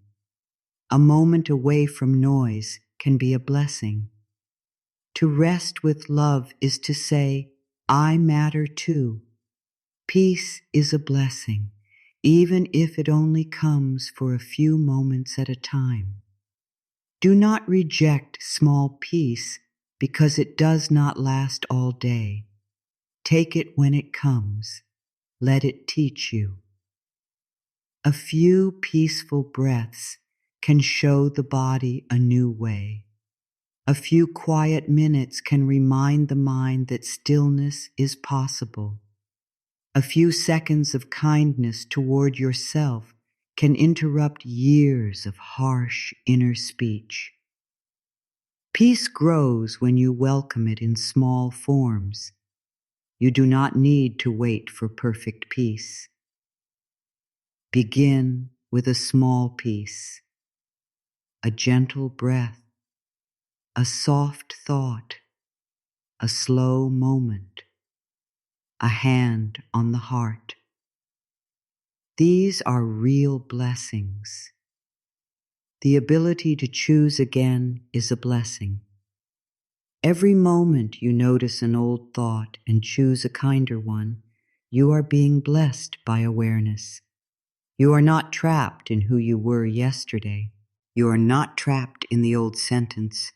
A moment away from noise can be a blessing. To rest with love is to say, "I matter too." Peace is a blessing, even if it only comes for a few moments at a time. Do not reject small peace because it does not last all day. Take it when it comes. Let it teach you. A few peaceful breaths can show the body a new way. A few quiet minutes can remind the mind that stillness is possible. A few seconds of kindness toward yourself can interrupt years of harsh inner speech. Peace grows when you welcome it in small forms. You do not need to wait for perfect peace. Begin with a small peace, a gentle breath, a soft thought, a slow moment, a hand on the heart. These are real blessings. The ability to choose again is a blessing. Every moment you notice an old thought and choose a kinder one, you are being blessed by awareness. You are not trapped in who you were yesterday. You are not trapped in the old sentence.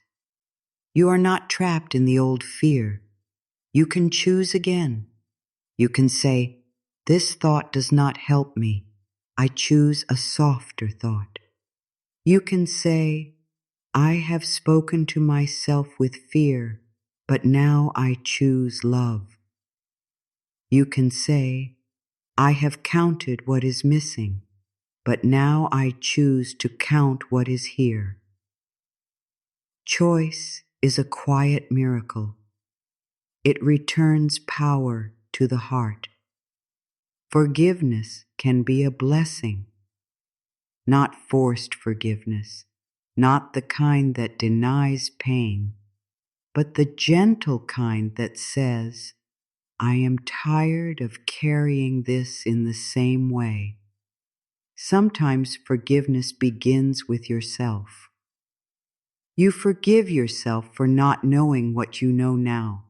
You are not trapped in the old fear. You can choose again. You can say, "This thought does not help me. I choose a softer thought." You can say, "I have spoken to myself with fear, but now I choose love." You can say, "I have counted what is missing, but now I choose to count what is here." Choice is a quiet miracle. It returns power to the heart. Forgiveness can be a blessing, not forced forgiveness, not the kind that denies pain, but the gentle kind that says, "I am tired of carrying this in the same way." Sometimes forgiveness begins with yourself. You forgive yourself for not knowing what you know now.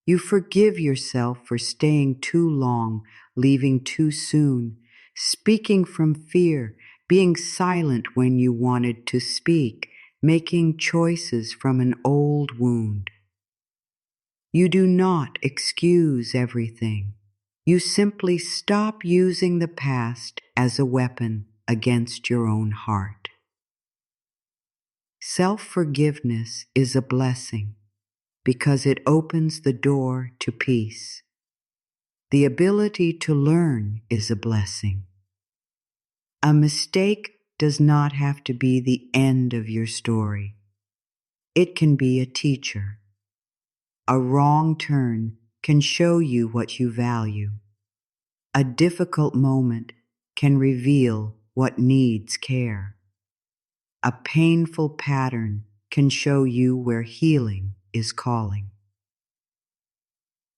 You forgive yourself for staying too long, leaving too soon, speaking from fear, being silent when you wanted to speak, making choices from an old wound. You do not excuse everything. You simply stop using the past as a weapon against your own heart. Self-forgiveness is a blessing because it opens the door to peace. The ability to learn is a blessing. A mistake does not have to be the end of your story. It can be a teacher. A wrong turn can show you what you value. A difficult moment can reveal what needs care. A painful pattern can show you where healing is calling.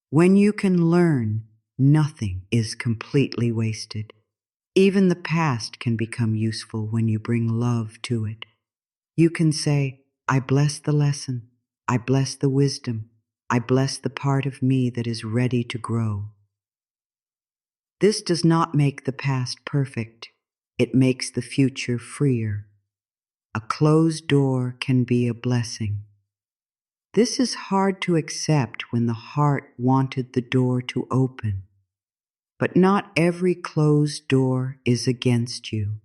When you can learn, nothing is completely wasted. Even the past can become useful when you bring love to it. You can say, "I bless the lesson. I bless the wisdom. I bless the part of me that is ready to grow." This does not make the past perfect. It makes the future freer. A closed door can be a blessing. This is hard to accept when the heart wanted the door to open. But not every closed door is against you.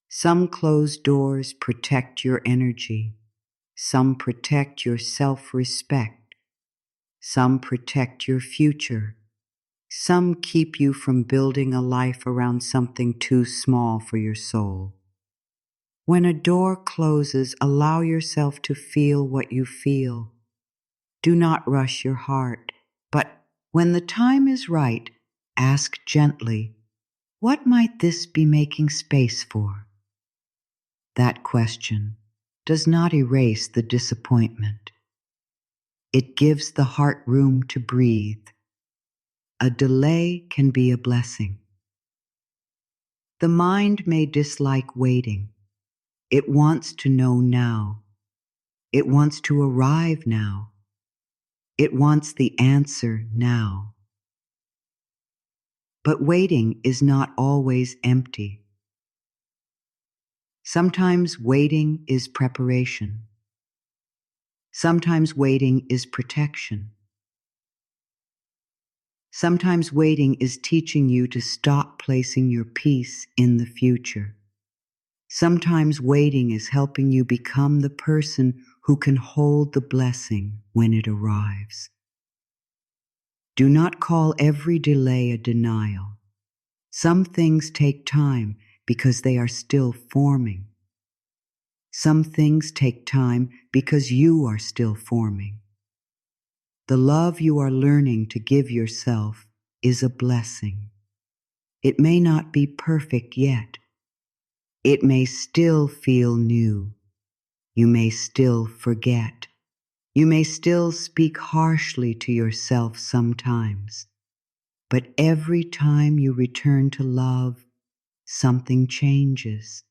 Some closed doors protect your energy. Some protect your self-respect. Some protect your future. Some keep you from building a life around something too small for your soul. When a door closes, allow yourself to feel what you feel. Do not rush your heart, but when the time is right, ask gently, "What might this be making space for?" That question does not erase the disappointment. It gives the heart room to breathe. A delay can be a blessing. The mind may dislike waiting. It wants to know now. It wants to arrive now. It wants the answer now. But waiting is not always empty. Sometimes waiting is preparation. Sometimes waiting is protection. Sometimes waiting is teaching you to stop placing your peace in the future. Sometimes waiting is helping you become the person who can hold the blessing when it arrives. Do not call every delay a denial. Some things take time because they are still forming. Some things take time because you are still forming. The love you are learning to give yourself is a blessing. It may not be perfect yet. It may still feel new. You may still forget. You may still speak harshly to yourself sometimes. But every time you return to love, something changes.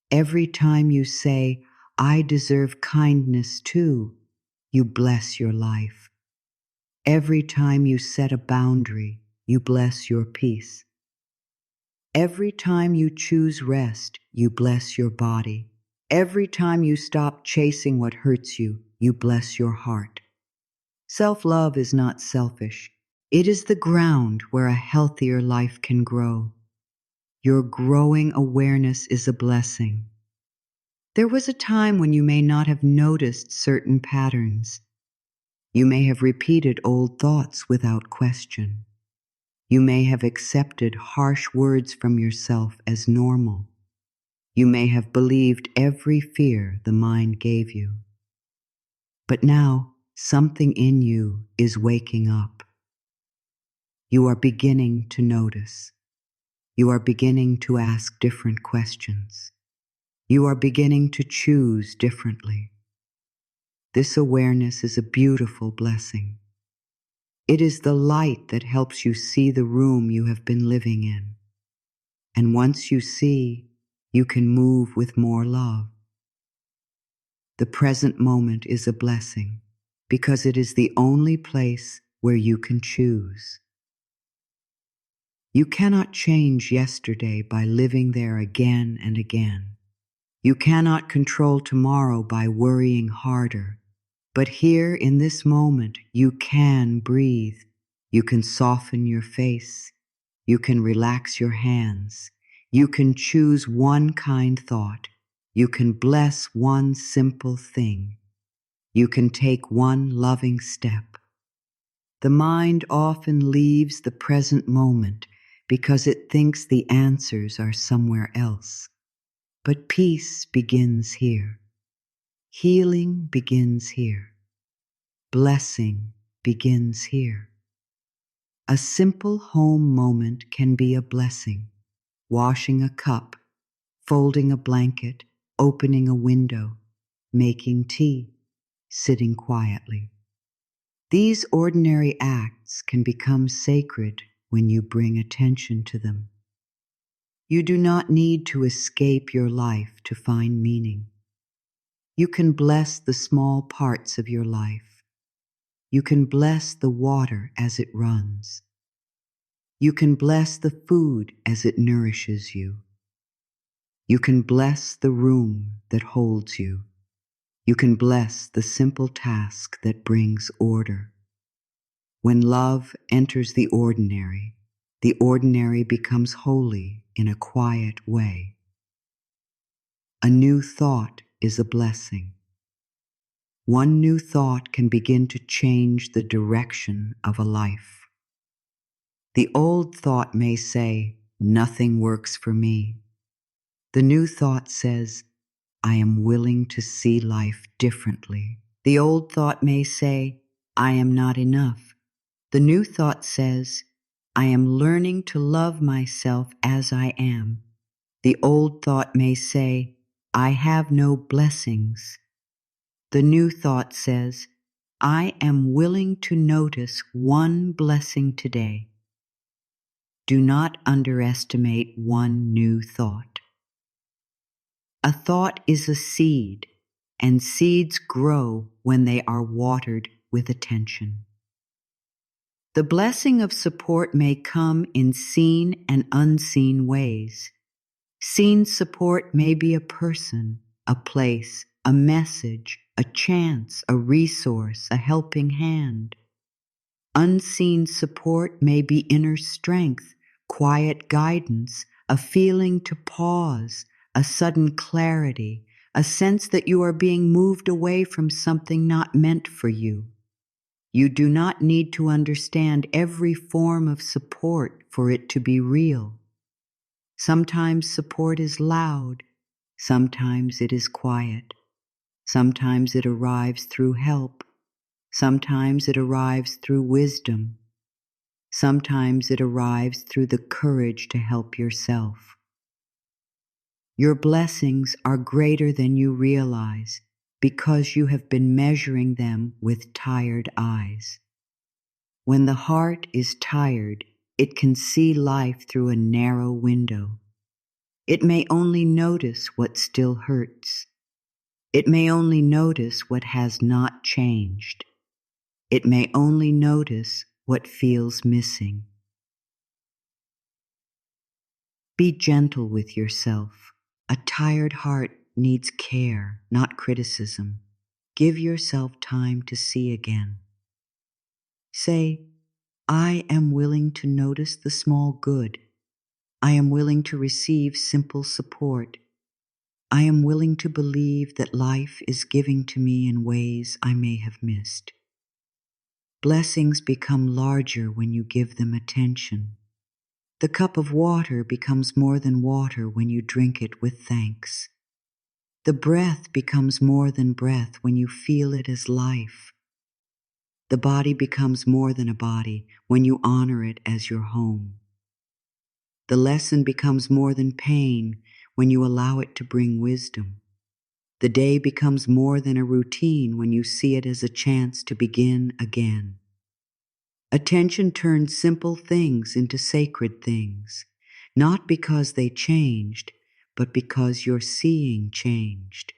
Every time you say, I deserve kindness too, you bless your life. Every time you set a boundary, you bless your peace. Every time you choose rest, you bless your body. Every time you stop chasing what hurts you, you bless your heart. Self-love is not selfish. It is the ground where a healthier life can grow. Your growing awareness is a blessing. There was a time when you may not have noticed certain patterns. You may have repeated old thoughts without question. You may have accepted harsh words from yourself as normal. You may have believed every fear the mind gave you. But now, something in you is waking up. You are beginning to notice. You are beginning to ask different questions. You are beginning to choose differently. This awareness is a beautiful blessing. It is the light that helps you see the room you have been living in. And once you see, you can move with more love. The present moment is a blessing because it is the only place where you can choose. You cannot change yesterday by living there again and again. You cannot control tomorrow by worrying harder. But here in this moment, you can breathe. You can soften your face. You can relax your hands. You can choose one kind thought. You can bless one simple thing. You can take one loving step. The mind often leaves the present moment because it thinks the answers are somewhere else. But peace begins here. Healing begins here. Blessing begins here. A simple home moment can be a blessing. Washing a cup, folding a blanket, opening a window, making tea, sitting quietly. These ordinary acts can become sacred when you bring attention to them. You do not need to escape your life to find meaning. You can bless the small parts of your life. You can bless the water as it runs. You can bless the food as it nourishes you. You can bless the room that holds you. You can bless the simple task that brings order. When love enters the ordinary becomes holy in a quiet way. A new thought is a blessing. One new thought can begin to change the direction of a life. The old thought may say, nothing works for me. The new thought says, I am willing to see life differently. The old thought may say, I am not enough. The new thought says, I am learning to love myself as I am. The old thought may say, I have no blessings. The new thought says, I am willing to notice one blessing today. Do not underestimate one new thought. A thought is a seed, and seeds grow when they are watered with attention. The blessing of support may come in seen and unseen ways. Seen support may be a person, a place, a message, a chance, a resource, a helping hand. Unseen support may be inner strength, quiet guidance, a feeling to pause, a sudden clarity, a sense that you are being moved away from something not meant for you. You do not need to understand every form of support for it to be real. Sometimes support is loud, sometimes it is quiet. Sometimes it arrives through help, sometimes it arrives through wisdom. Sometimes it arrives through the courage to help yourself. Your blessings are greater than you realize because you have been measuring them with tired eyes. When the heart is tired, it can see life through a narrow window. It may only notice what still hurts. It may only notice what has not changed. It may only notice what feels missing. Be gentle with yourself. A tired heart needs care, not criticism. Give yourself time to see again. Say, I am willing to notice the small good. I am willing to receive simple support. I am willing to believe that life is giving to me in ways I may have missed. Blessings become larger when you give them attention. The cup of water becomes more than water when you drink it with thanks. The breath becomes more than breath when you feel it as life. The body becomes more than a body when you honor it as your home. The lesson becomes more than pain when you allow it to bring wisdom. The day becomes more than a routine when you see it as a chance to begin again. Attention turns simple things into sacred things, not because they changed, but because your seeing changed.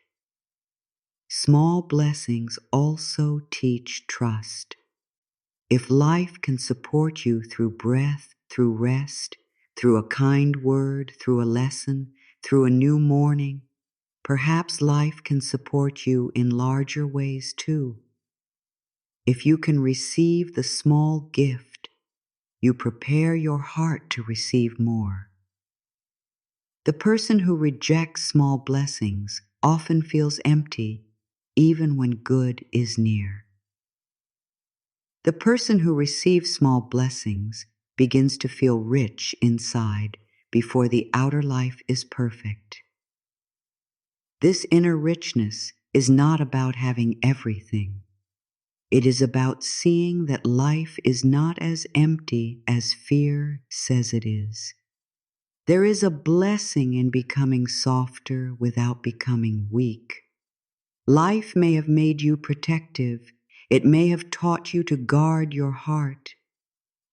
Small blessings also teach trust. If life can support you through breath, through rest, through a kind word, through a lesson, through a new morning, perhaps life can support you in larger ways too. If you can receive the small gift, you prepare your heart to receive more. The person who rejects small blessings often feels empty, even when good is near. The person who receives small blessings begins to feel rich inside before the outer life is perfect. This inner richness is not about having everything. It is about seeing that life is not as empty as fear says it is. There is a blessing in becoming softer without becoming weak. Life may have made you protective. It may have taught you to guard your heart.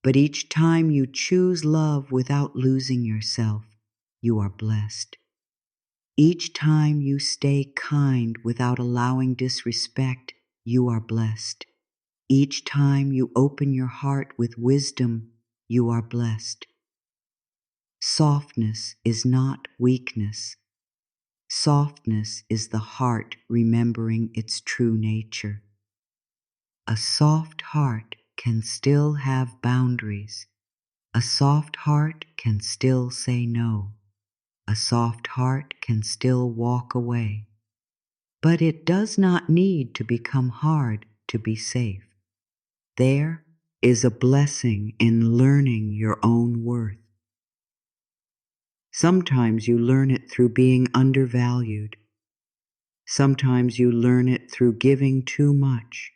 But each time you choose love without losing yourself, you are blessed. Each time you stay kind without allowing disrespect, you are blessed. Each time you open your heart with wisdom, you are blessed. Softness is not weakness. Softness is the heart remembering its true nature. A soft heart can still have boundaries. A soft heart can still say no. A soft heart can still walk away. But it does not need to become hard to be safe. There is a blessing in learning your own worth. Sometimes you learn it through being undervalued. Sometimes you learn it through giving too much.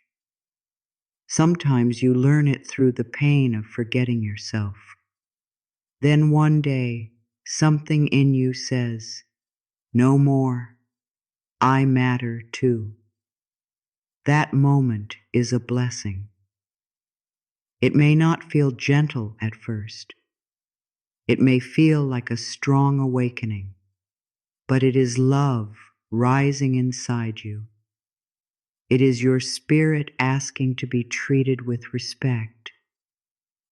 Sometimes you learn it through the pain of forgetting yourself. Then one day, something in you says, "No more. I matter too." That moment is a blessing. It may not feel gentle at first. It may feel like a strong awakening, but it is love rising inside you. It is your spirit asking to be treated with respect.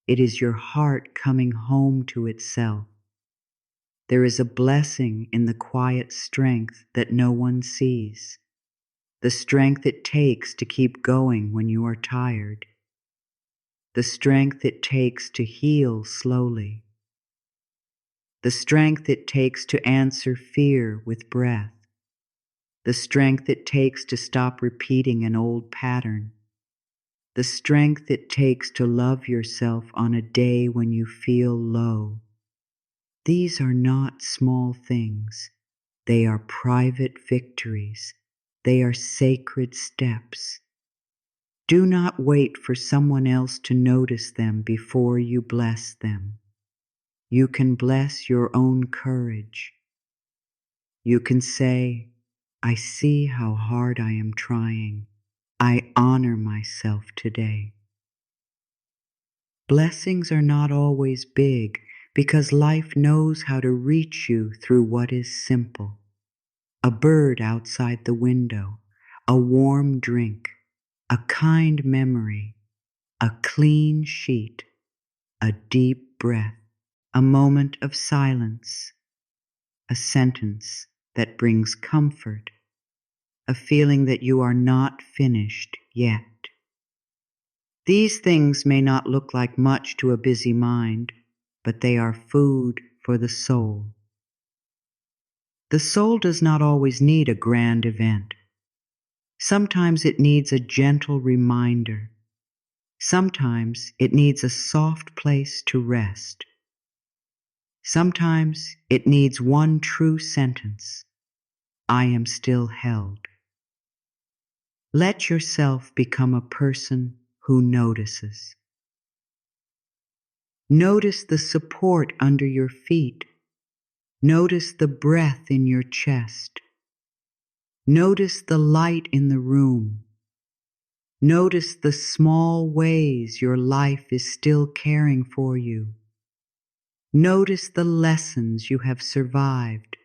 It is your heart coming home to itself. There is a blessing in the quiet strength that no one sees, the strength it takes to keep going when you are tired, the strength it takes to heal slowly, the strength it takes to answer fear with breath, the strength it takes to stop repeating an old pattern, the strength it takes to love yourself on a day when you feel low. These are not small things. They are private victories. They are sacred steps. Do not wait for someone else to notice them before you bless them. You can bless your own courage. You can say, I see how hard I am trying. I honor myself today. Blessings are not always big because life knows how to reach you through what is simple. A bird outside the window, a warm drink, a kind memory, a clean sheet, a deep breath, a moment of silence, a sentence that brings comfort, a feeling that you are not finished yet. These things may not look like much to a busy mind, but they are food for the soul. The soul does not always need a grand event. Sometimes it needs a gentle reminder. Sometimes it needs a soft place to rest. Sometimes it needs one true sentence, I am still held. Let yourself become a person who notices. Notice the support under your feet. Notice the breath in your chest. Notice the light in the room. Notice the small ways your life is still caring for you. Notice the lessons you have survived.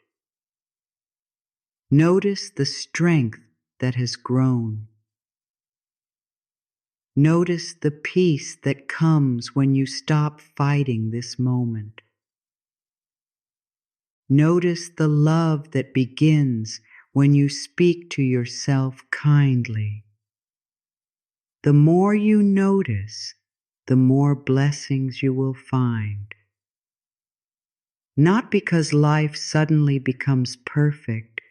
Notice the strength that has grown. Notice the peace that comes when you stop fighting this moment. Notice the love that begins when you speak to yourself kindly. The more you notice, the more blessings you will find. Not because life suddenly becomes perfect,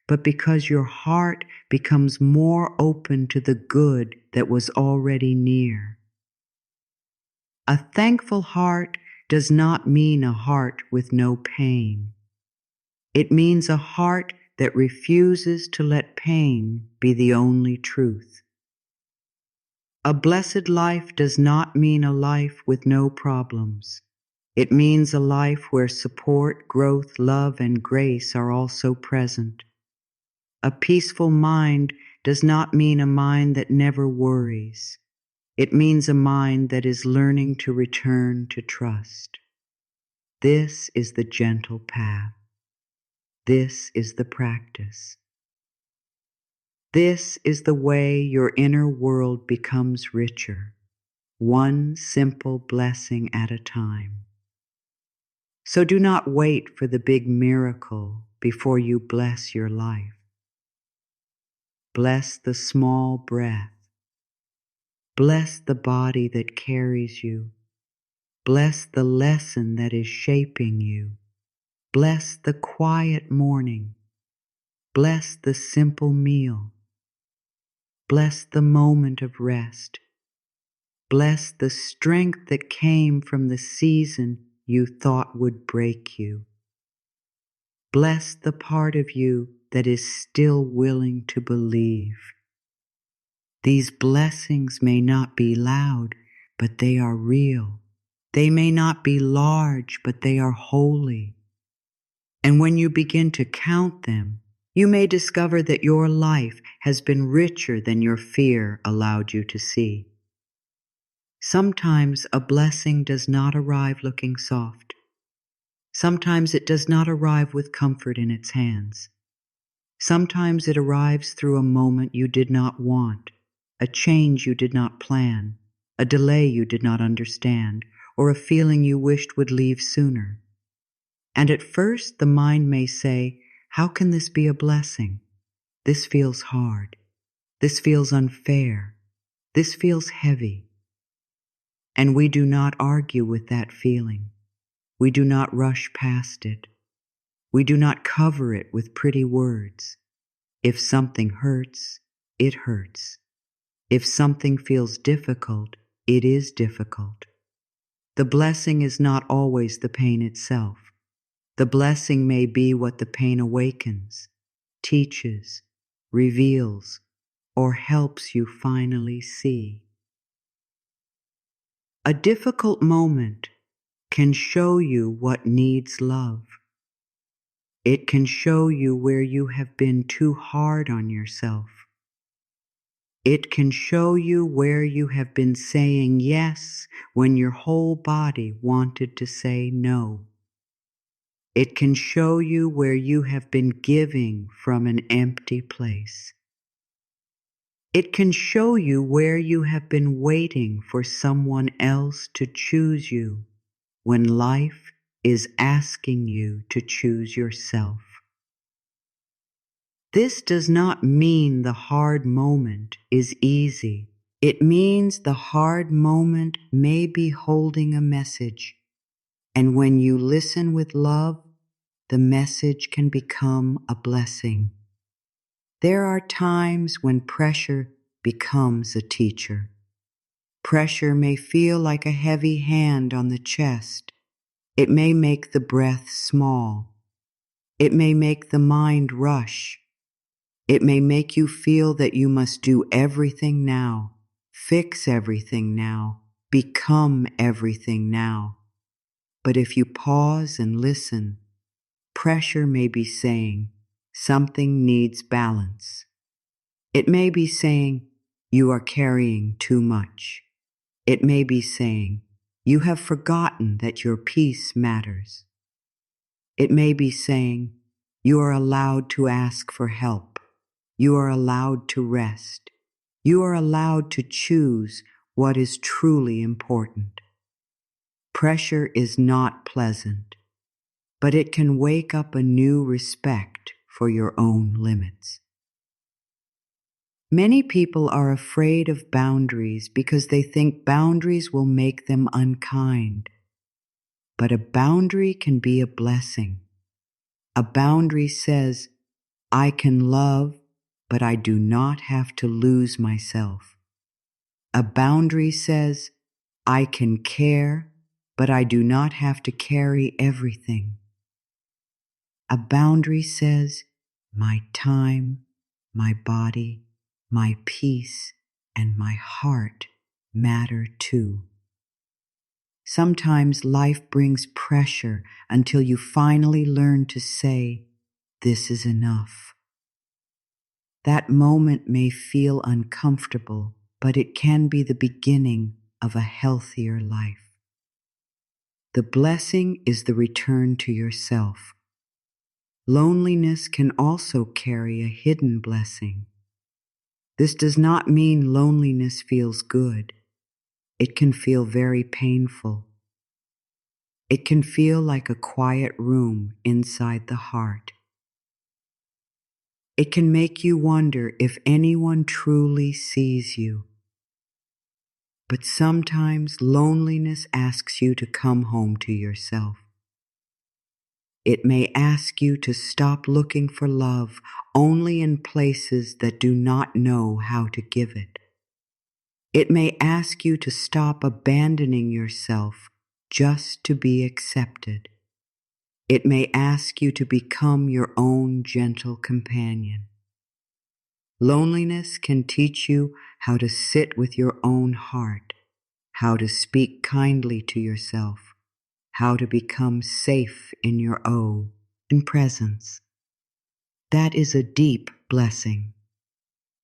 but because your heart becomes more open to the good that was already near. A thankful heart does not mean a heart with no pain. It means a heart that refuses to let pain be the only truth. A blessed life does not mean a life with no problems. It means a life where support, growth, love, and grace are also present. A peaceful mind does not mean a mind that never worries. It means a mind that is learning to return to trust. This is the gentle path. This is the practice. This is the way your inner world becomes richer, one simple blessing at a time. So do not wait for the big miracle before you bless your life. Bless the small breath. Bless the body that carries you. Bless the lesson that is shaping you. Bless the quiet morning. Bless the simple meal. Bless the moment of rest. Bless the strength that came from the season you thought would break you. Bless the part of you that is still willing to believe. These blessings may not be loud, but they are real. They may not be large, but they are holy. And when you begin to count them, you may discover that your life has been richer than your fear allowed you to see. Sometimes a blessing does not arrive looking soft. Sometimes it does not arrive with comfort in its hands. Sometimes it arrives through a moment you did not want, a change you did not plan, a delay you did not understand, or a feeling you wished would leave sooner. And at first the mind may say, how can this be a blessing? This feels hard. This feels unfair. This feels heavy. And we do not argue with that feeling. We do not rush past it. We do not cover it with pretty words. If something hurts, it hurts. If something feels difficult, it is difficult. The blessing is not always the pain itself. The blessing may be what the pain awakens, teaches, reveals, or helps you finally see. A difficult moment can show you what needs love. It can show you where you have been too hard on yourself. It can show you where you have been saying yes when your whole body wanted to say no. It can show you where you have been giving from an empty place. It can show you where you have been waiting for someone else to choose you when life is asking you to choose yourself. This does not mean the hard moment is easy. It means the hard moment may be holding a message, and when you listen with love, the message can become a blessing. There are times when pressure becomes a teacher. Pressure may feel like a heavy hand on the chest. It may make the breath small. It may make the mind rush. It may make you feel that you must do everything now, fix everything now, become everything now. But if you pause and listen, pressure may be saying something needs balance. It may be saying you are carrying too much. It may be saying you have forgotten that your peace matters. It may be saying you are allowed to ask for help. You are allowed to rest. You are allowed to choose what is truly important. Pressure is not pleasant, but it can wake up a new respect for your own limits. Many people are afraid of boundaries because they think boundaries will make them unkind. But a boundary can be a blessing. A boundary says, I can love, but I do not have to lose myself. A boundary says, I can care, but I do not have to carry everything. A boundary says, my time, my body, my peace, and my heart matter too. Sometimes life brings pressure until you finally learn to say, this is enough. That moment may feel uncomfortable, but it can be the beginning of a healthier life. The blessing is the return to yourself. Loneliness can also carry a hidden blessing. This does not mean loneliness feels good. It can feel very painful. It can feel like a quiet room inside the heart. It can make you wonder if anyone truly sees you. But sometimes loneliness asks you to come home to yourself. It may ask you to stop looking for love only in places that do not know how to give it. It may ask you to stop abandoning yourself just to be accepted. It may ask you to become your own gentle companion. Loneliness can teach you how to sit with your own heart, how to speak kindly to yourself, how to become safe in your own presence. That is a deep blessing.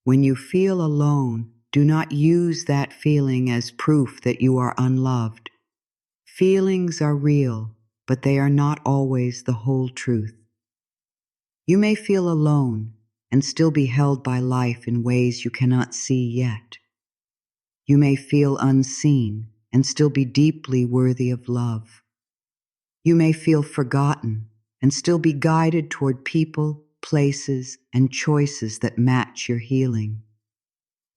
When you feel alone, do not use that feeling as proof that you are unloved. Feelings are real, but they are not always the whole truth. You may feel alone and still be held by life in ways you cannot see yet. You may feel unseen and still be deeply worthy of love. You may feel forgotten and still be guided toward people, places, and choices that match your healing.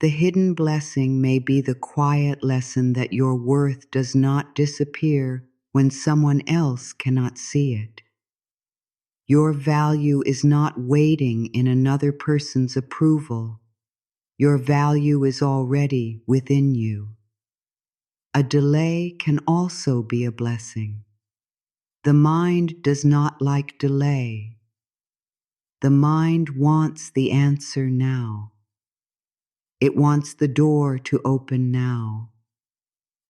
The hidden blessing may be the quiet lesson that your worth does not disappear when someone else cannot see it. Your value is not waiting in another person's approval. Your value is already within you. A delay can also be a blessing. The mind does not like delay. The mind wants the answer now. It wants the door to open now.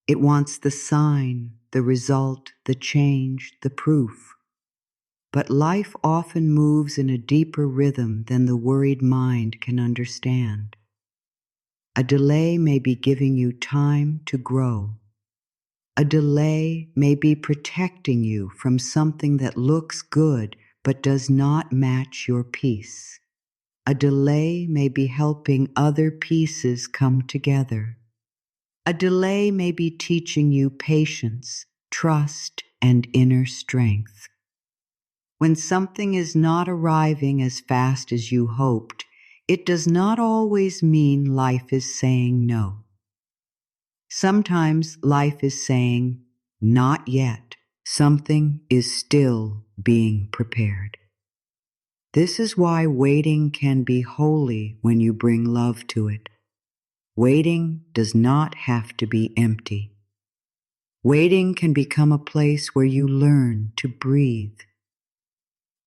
It wants the sign, the result, the change, the proof. But life often moves in a deeper rhythm than the worried mind can understand. A delay may be giving you time to grow. A delay may be protecting you from something that looks good but does not match your peace. A delay may be helping other pieces come together. A delay may be teaching you patience, trust, and inner strength. When something is not arriving as fast as you hoped, it does not always mean life is saying no. Sometimes life is saying, not yet. Something is still being prepared. This is why waiting can be holy when you bring love to it. Waiting does not have to be empty. Waiting can become a place where you learn to breathe.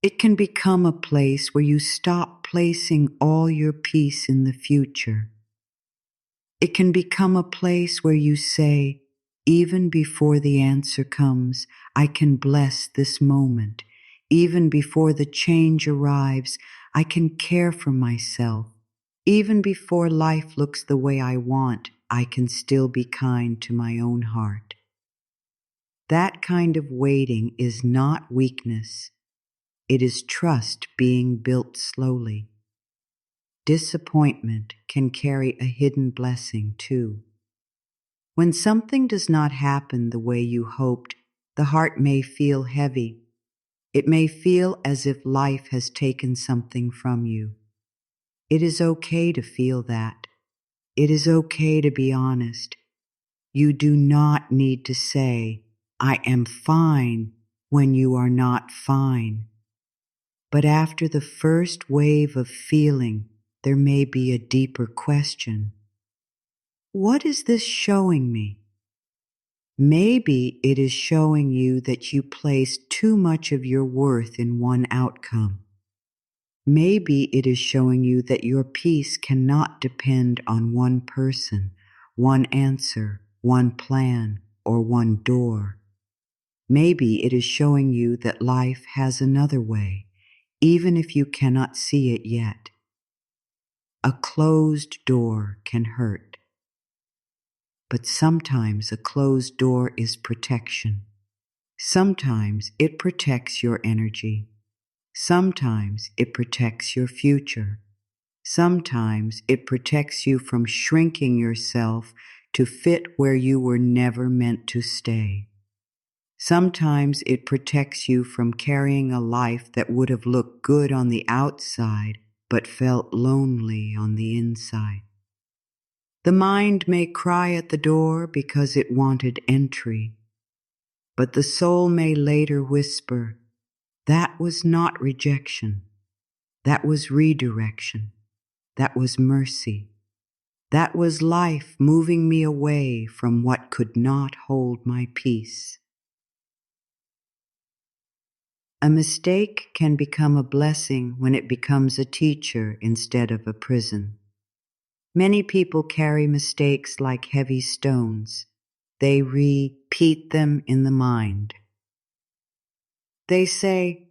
It can become a place where you stop placing all your peace in the future. It can become a place where you say, even before the answer comes, I can bless this moment. Even before the change arrives, I can care for myself. Even before life looks the way I want, I can still be kind to my own heart. That kind of waiting is not weakness. It is trust being built slowly. Disappointment can carry a hidden blessing too. When something does not happen the way you hoped, the heart may feel heavy. It may feel as if life has taken something from you. It is okay to feel that. It is okay to be honest. You do not need to say, I am fine, when you are not fine. But after the first wave of feeling, there may be a deeper question. What is this showing me? Maybe it is showing you that you place too much of your worth in one outcome. Maybe it is showing you that your peace cannot depend on one person, one answer, one plan, or one door. Maybe it is showing you that life has another way, even if you cannot see it yet. A closed door can hurt. But sometimes a closed door is protection. Sometimes it protects your energy. Sometimes it protects your future. Sometimes it protects you from shrinking yourself to fit where you were never meant to stay. Sometimes it protects you from carrying a life that would have looked good on the outside but felt lonely on the inside. The mind may cry at the door because it wanted entry, but the soul may later whisper, that was not rejection, that was redirection, that was mercy, that was life moving me away from what could not hold my peace. A mistake can become a blessing when it becomes a teacher instead of a prison. Many people carry mistakes like heavy stones. They repeat them in the mind. They say,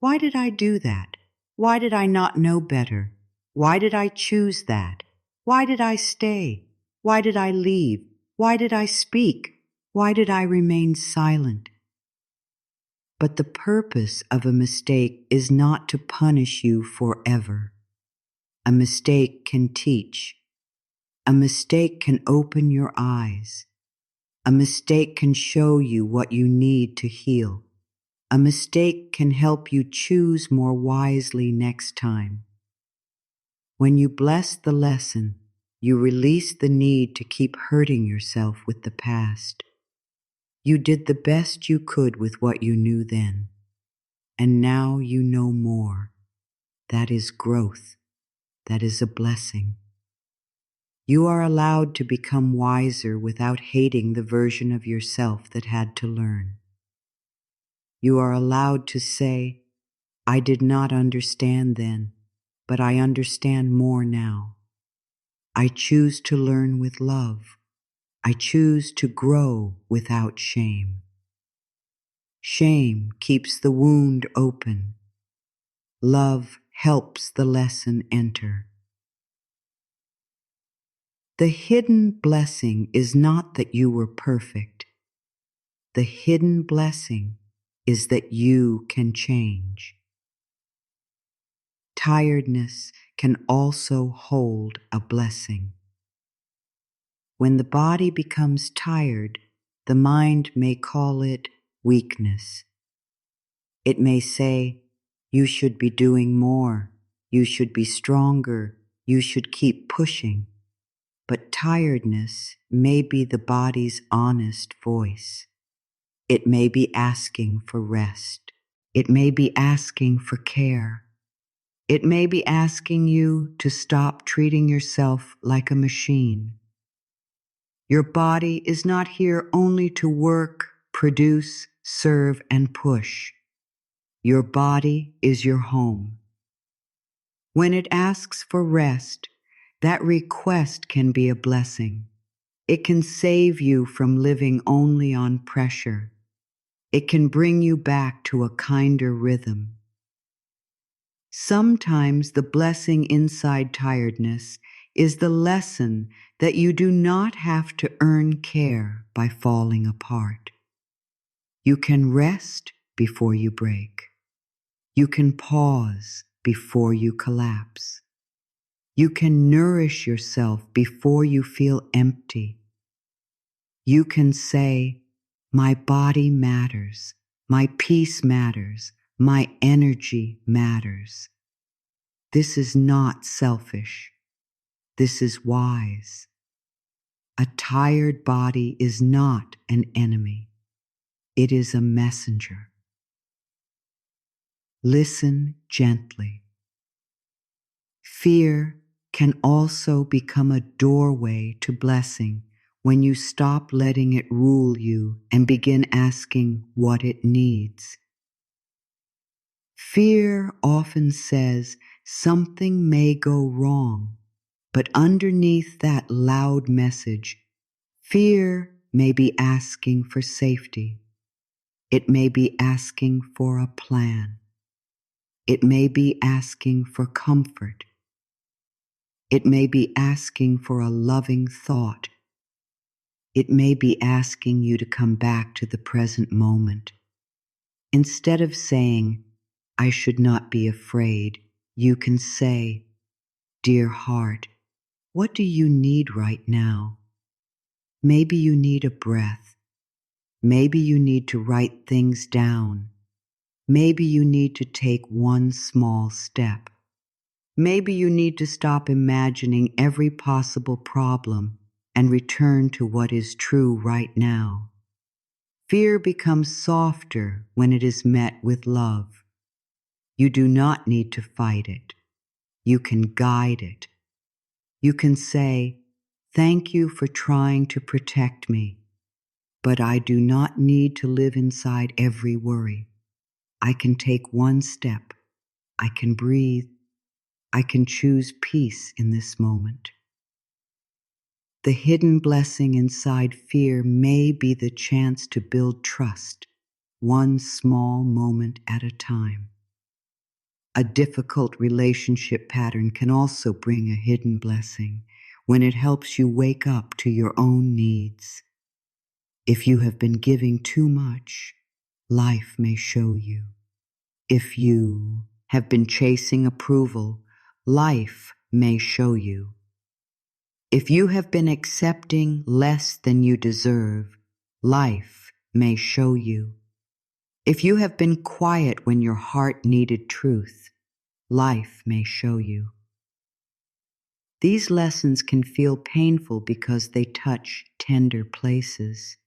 why did I do that? Why did I not know better? Why did I choose that? Why did I stay? Why did I leave? Why did I speak? Why did I remain silent? But the purpose of a mistake is not to punish you forever. A mistake can teach. A mistake can open your eyes. A mistake can show you what you need to heal. A mistake can help you choose more wisely next time. When you bless the lesson, you release the need to keep hurting yourself with the past. You did the best you could with what you knew then, and now you know more. That is growth. That is a blessing. You are allowed to become wiser without hating the version of yourself that had to learn. You are allowed to say, I did not understand then, but I understand more now. I choose to learn with love. I choose to grow without shame. Shame keeps the wound open. Love helps the lesson enter. The hidden blessing is not that you were perfect. The hidden blessing is that you can change. Tiredness can also hold a blessing. When the body becomes tired, the mind may call it weakness. It may say, you should be doing more, you should be stronger, you should keep pushing. But tiredness may be the body's honest voice. It may be asking for rest. It may be asking for care. It may be asking you to stop treating yourself like a machine. Your body is not here only to work, produce, serve, and push. Your body is your home. When it asks for rest, that request can be a blessing. It can save you from living only on pressure. It can bring you back to a kinder rhythm. Sometimes the blessing inside tiredness is the lesson that you do not have to earn care by falling apart. You can rest before you break. You can pause before you collapse. You can nourish yourself before you feel empty. You can say, my body matters, my peace matters, my energy matters. This is not selfish. This is wise. A tired body is not an enemy. It is a messenger. Listen gently. Fear can also become a doorway to blessing when you stop letting it rule you and begin asking what it needs. Fear often says something may go wrong, but underneath that loud message, fear may be asking for safety. It may be asking for a plan. It may be asking for comfort. It may be asking for a loving thought. It may be asking you to come back to the present moment. Instead of saying, I should not be afraid, you can say, dear heart, what do you need right now? Maybe you need a breath. Maybe you need to write things down. Maybe you need to take one small step. Maybe you need to stop imagining every possible problem and return to what is true right now. Fear becomes softer when it is met with love. You do not need to fight it. You can guide it. You can say, thank you for trying to protect me, but I do not need to live inside every worry. I can take one step. I can breathe. I can choose peace in this moment. The hidden blessing inside fear may be the chance to build trust, one small moment at a time. A difficult relationship pattern can also bring a hidden blessing when it helps you wake up to your own needs. If you have been giving too much, life may show you. If you have been chasing approval, life may show you. If you have been accepting less than you deserve, life may show you. If you have been quiet when your heart needed truth, life may show you. These lessons can feel painful because they touch tender places,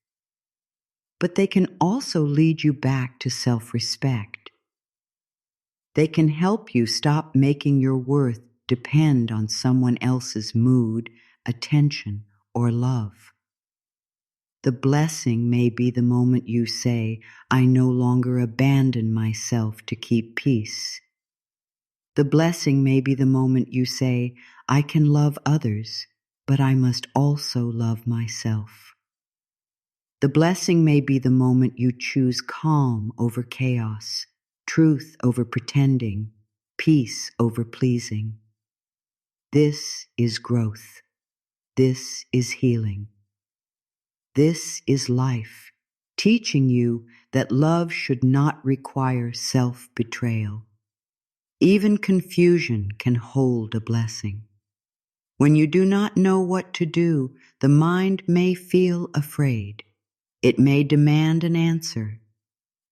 but they can also lead you back to self-respect. They can help you stop making your worth depend on someone else's mood, attention, or love. The blessing may be the moment you say, I no longer abandon myself to keep peace. The blessing may be the moment you say, I can love others, but I must also love myself. The blessing may be the moment you choose calm over chaos, truth over pretending, peace over pleasing. This is growth. This is healing. This is life, teaching you that love should not require self-betrayal. Even confusion can hold a blessing. When you do not know what to do, the mind may feel afraid. It may demand an answer,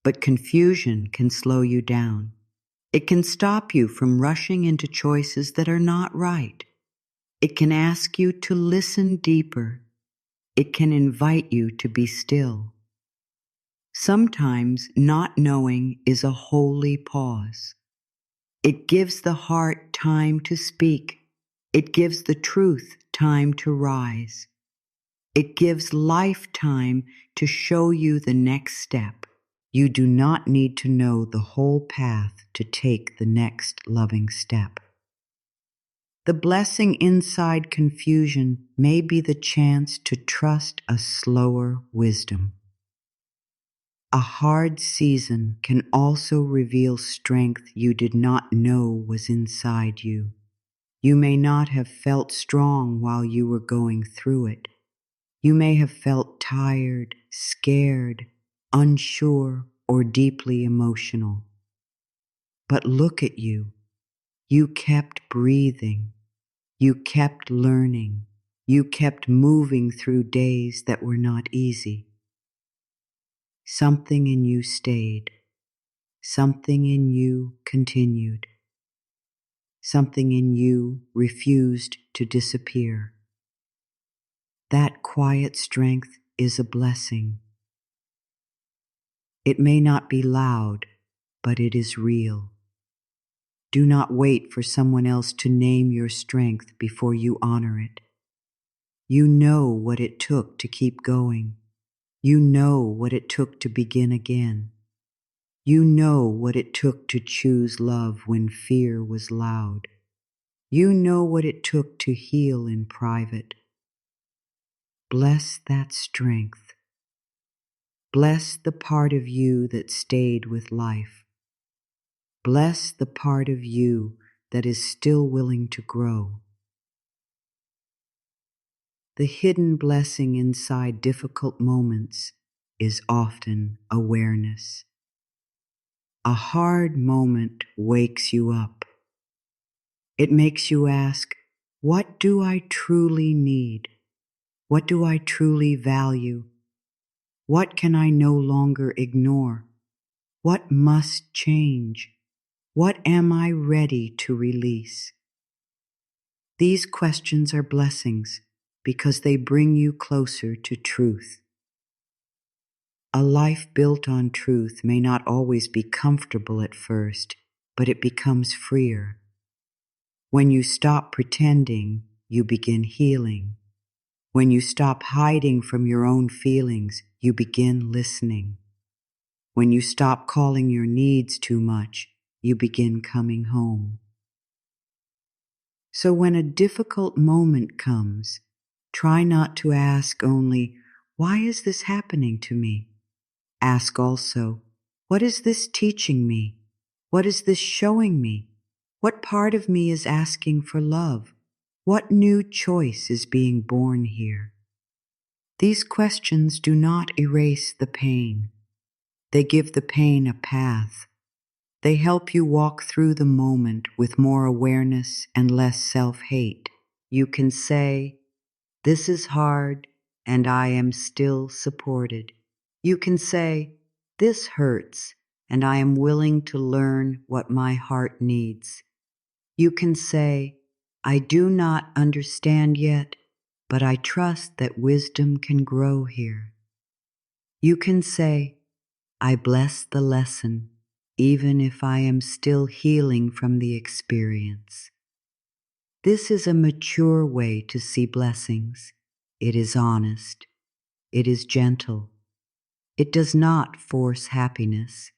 but confusion can slow you down. It can stop you from rushing into choices that are not right. It can ask you to listen deeper. It can invite you to be still. Sometimes not knowing is a holy pause. It gives the heart time to speak. It gives the truth time to rise. It gives life time to show you the next step. You do not need to know the whole path to take the next loving step. The blessing inside confusion may be the chance to trust a slower wisdom. A hard season can also reveal strength you did not know was inside you. You may not have felt strong while you were going through it. You may have felt tired, scared, unsure, or deeply emotional. But look at you. You kept breathing. You kept learning. You kept moving through days that were not easy. Something in you stayed. Something in you continued. Something in you refused to disappear. That quiet strength is a blessing. It may not be loud, but it is real. Do not wait for someone else to name your strength before you honor it. You know what it took to keep going. You know what it took to begin again. You know what it took to choose love when fear was loud. You know what it took to heal in private. Bless that strength. Bless the part of you that stayed with life. Bless the part of you that is still willing to grow. The hidden blessing inside difficult moments is often awareness. A hard moment wakes you up. It makes you ask, what do I truly need? What do I truly value? What can I no longer ignore? What must change? What am I ready to release? These questions are blessings because they bring you closer to truth. A life built on truth may not always be comfortable at first, but it becomes freer. When you stop pretending, you begin healing. When you stop hiding from your own feelings, you begin listening. When you stop calling your needs too much, you begin coming home. So when a difficult moment comes, try not to ask only, why is this happening to me? Ask also, what is this teaching me? What is this showing me? What part of me is asking for love? What new choice is being born here? These questions do not erase the pain. They give the pain a path. They help you walk through the moment with more awareness and less self-hate. You can say, this is hard and I am still supported. You can say, this hurts and I am willing to learn what my heart needs. You can say, I do not understand yet, but I trust that wisdom can grow here. You can say, I bless the lesson, even if I am still healing from the experience. This is a mature way to see blessings. It is honest. It is gentle. It does not force happiness.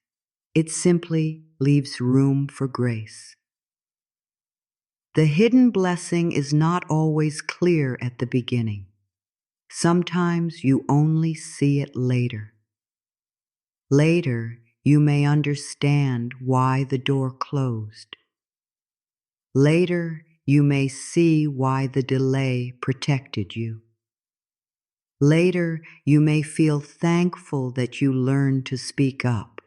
It simply leaves room for grace. The hidden blessing is not always clear at the beginning. Sometimes you only see it later. Later, you may understand why the door closed. Later, you may see why the delay protected you. Later, you may feel thankful that you learned to speak up.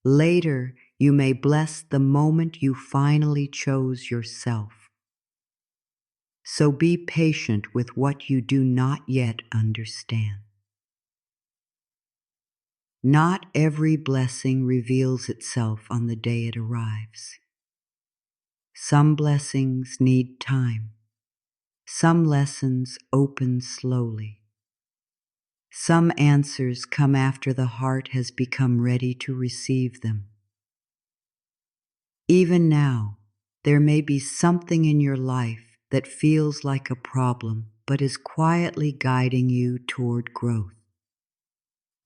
Later, you may bless the moment you finally chose yourself. So be patient with what you do not yet understand. Not every blessing reveals itself on the day it arrives. Some blessings need time. Some lessons open slowly. Some answers come after the heart has become ready to receive them. Even now, there may be something in your life that feels like a problem, but is quietly guiding you toward growth.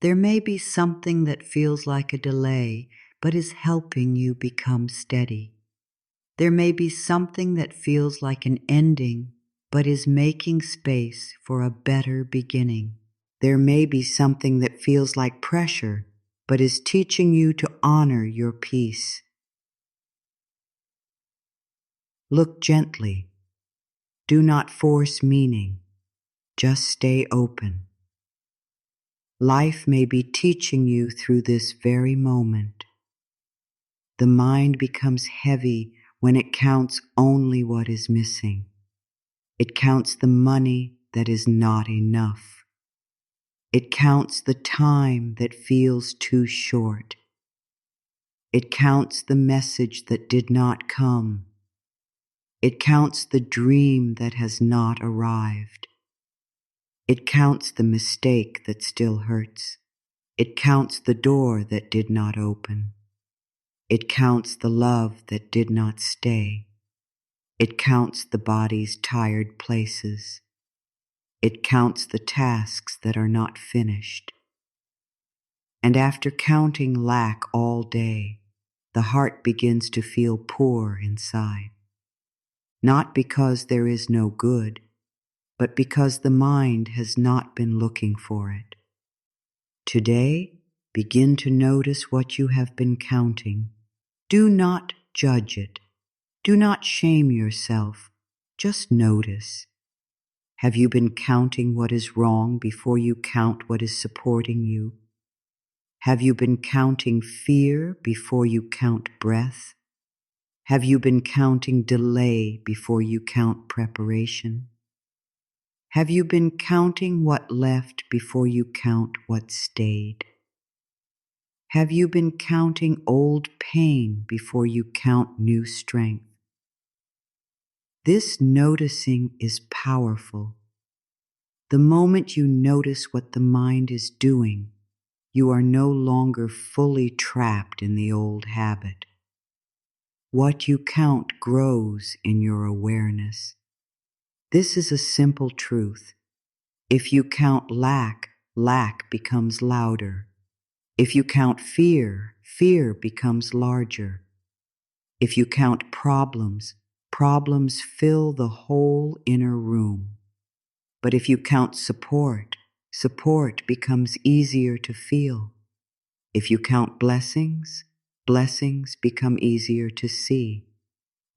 There may be something that feels like a delay, but is helping you become steady. There may be something that feels like an ending, but is making space for a better beginning. There may be something that feels like pressure, but is teaching you to honor your peace. Look gently. Do not force meaning. Just stay open. Life may be teaching you through this very moment. The mind becomes heavy when it counts only what is missing. It counts the money that is not enough. It counts the time that feels too short. It counts the message that did not come. It counts the dream that has not arrived. It counts the mistake that still hurts. It counts the door that did not open. It counts the love that did not stay. It counts the body's tired places. It counts the tasks that are not finished. And after counting lack all day, the heart begins to feel poor inside. Not because there is no good, but because the mind has not been looking for it. Today, begin to notice what you have been counting. Do not judge it. Do not shame yourself. Just notice. Have you been counting what is wrong before you count what is supporting you? Have you been counting fear before you count breath? Have you been counting delay before you count preparation? Have you been counting what left before you count what stayed? Have you been counting old pain before you count new strength? This noticing is powerful. The moment you notice what the mind is doing, you are no longer fully trapped in the old habit. What you count grows in your awareness. This is a simple truth. If you count lack, lack becomes louder. If you count fear, fear becomes larger. If you count problems, problems fill the whole inner room. But if you count support, support becomes easier to feel. If you count blessings, blessings become easier to see.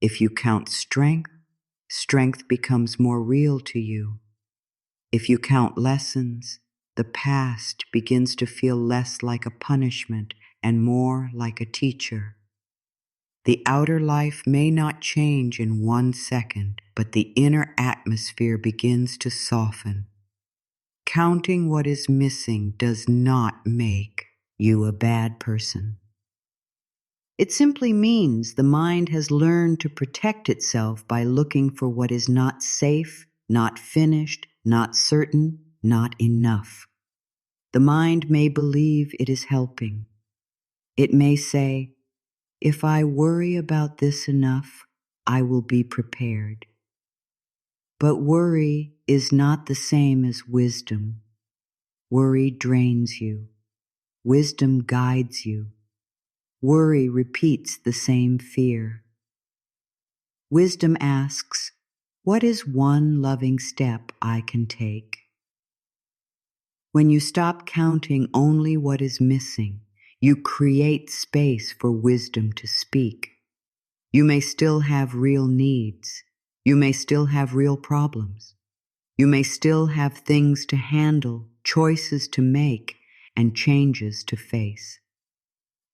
If you count strength, strength becomes more real to you. If you count lessons, the past begins to feel less like a punishment and more like a teacher. The outer life may not change in 1 second, but the inner atmosphere begins to soften. Counting what is missing does not make you a bad person. It simply means the mind has learned to protect itself by looking for what is not safe, not finished, not certain, not enough. The mind may believe it is helping. It may say, if I worry about this enough, I will be prepared. But worry is not the same as wisdom. Worry drains you. Wisdom guides you. Worry repeats the same fear. Wisdom asks, what is one loving step I can take? When you stop counting only what is missing, you create space for wisdom to speak. You may still have real needs. You may still have real problems. You may still have things to handle, choices to make, and changes to face.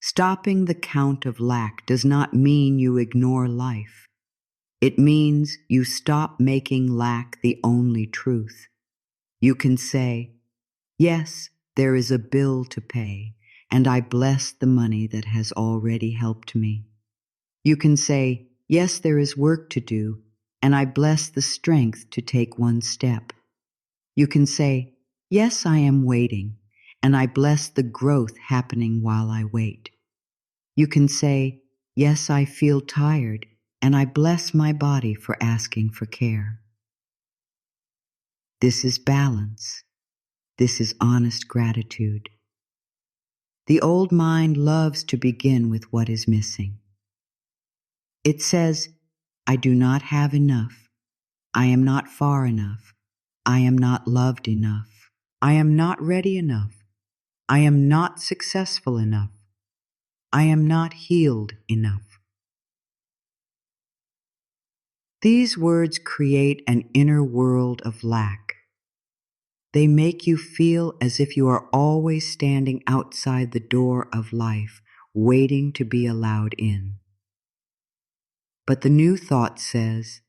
Stopping the count of lack does not mean you ignore life. It means you stop making lack the only truth. You can say, yes, there is a bill to pay, and I bless the money that has already helped me. You can say, yes, there is work to do, and I bless the strength to take one step. You can say, yes, I am waiting, and I bless the growth happening while I wait. You can say, yes, I feel tired, and I bless my body for asking for care. This is balance. This is honest gratitude. The old mind loves to begin with what is missing. It says, I do not have enough. I am not far enough. I am not loved enough. I am not ready enough. I am not successful enough. I am not healed enough. These words create an inner world of lack. They make you feel as if you are always standing outside the door of life, waiting to be allowed in. But the new thought says,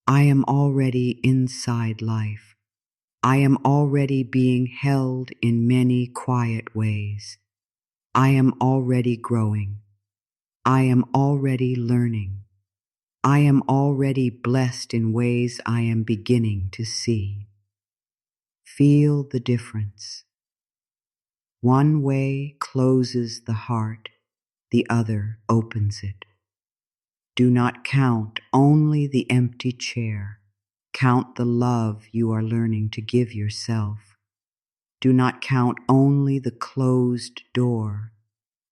I am already inside life. I am already being held in many quiet ways. I am already growing. I am already learning. I am already blessed in ways I am beginning to see. Feel the difference. One way closes the heart, the other opens it. Do not count only the empty chair. Count the love you are learning to give yourself. Do not count only the closed door.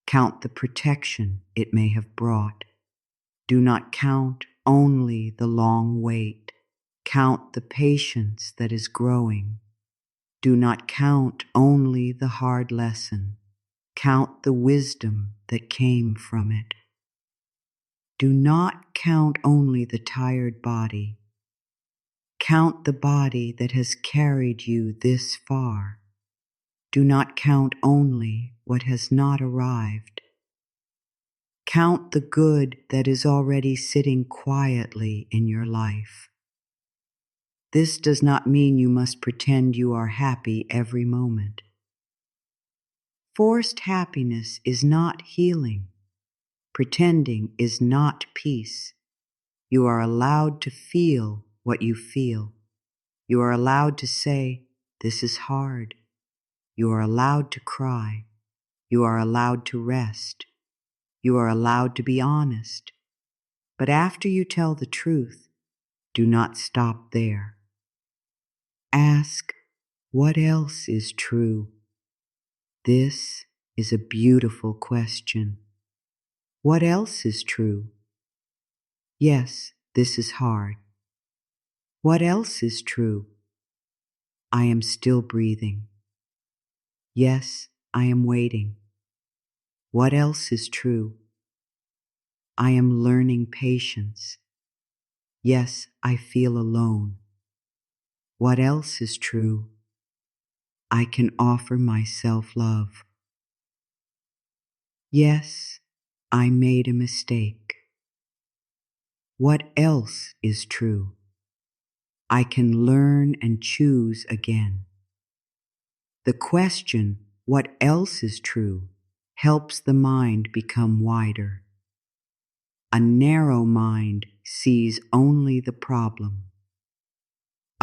Count the protection it may have brought. Do not count only the long wait. Count the patience that is growing. Do not count only the hard lesson. Count the wisdom that came from it. Do not count only the tired body. Count the body that has carried you this far. Do not count only what has not arrived. Count the good that is already sitting quietly in your life. This does not mean you must pretend you are happy every moment. Forced happiness is not healing. Pretending is not peace. You are allowed to feel what you feel. You are allowed to say, this is hard. You are allowed to cry. You are allowed to rest. You are allowed to be honest. But after you tell the truth, do not stop there. Ask, what else is true? This is a beautiful question. What else is true? Yes, this is hard. What else is true? I am still breathing. Yes, I am waiting. What else is true? I am learning patience. Yes, I feel alone. What else is true? I can offer myself love. Yes, I made a mistake. What else is true? I can learn and choose again. The question, what else is true, helps the mind become wider. A narrow mind sees only the problem.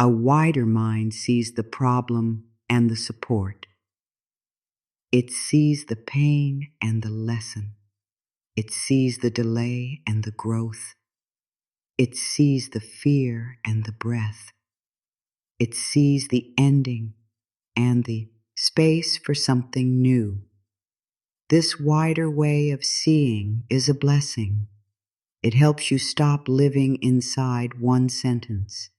A wider mind sees the problem and the support. It sees the pain and the lesson. It sees the delay and the growth. It sees the fear and the breath. It sees the ending and the space for something new. This wider way of seeing is a blessing. It helps you stop living inside one sentence.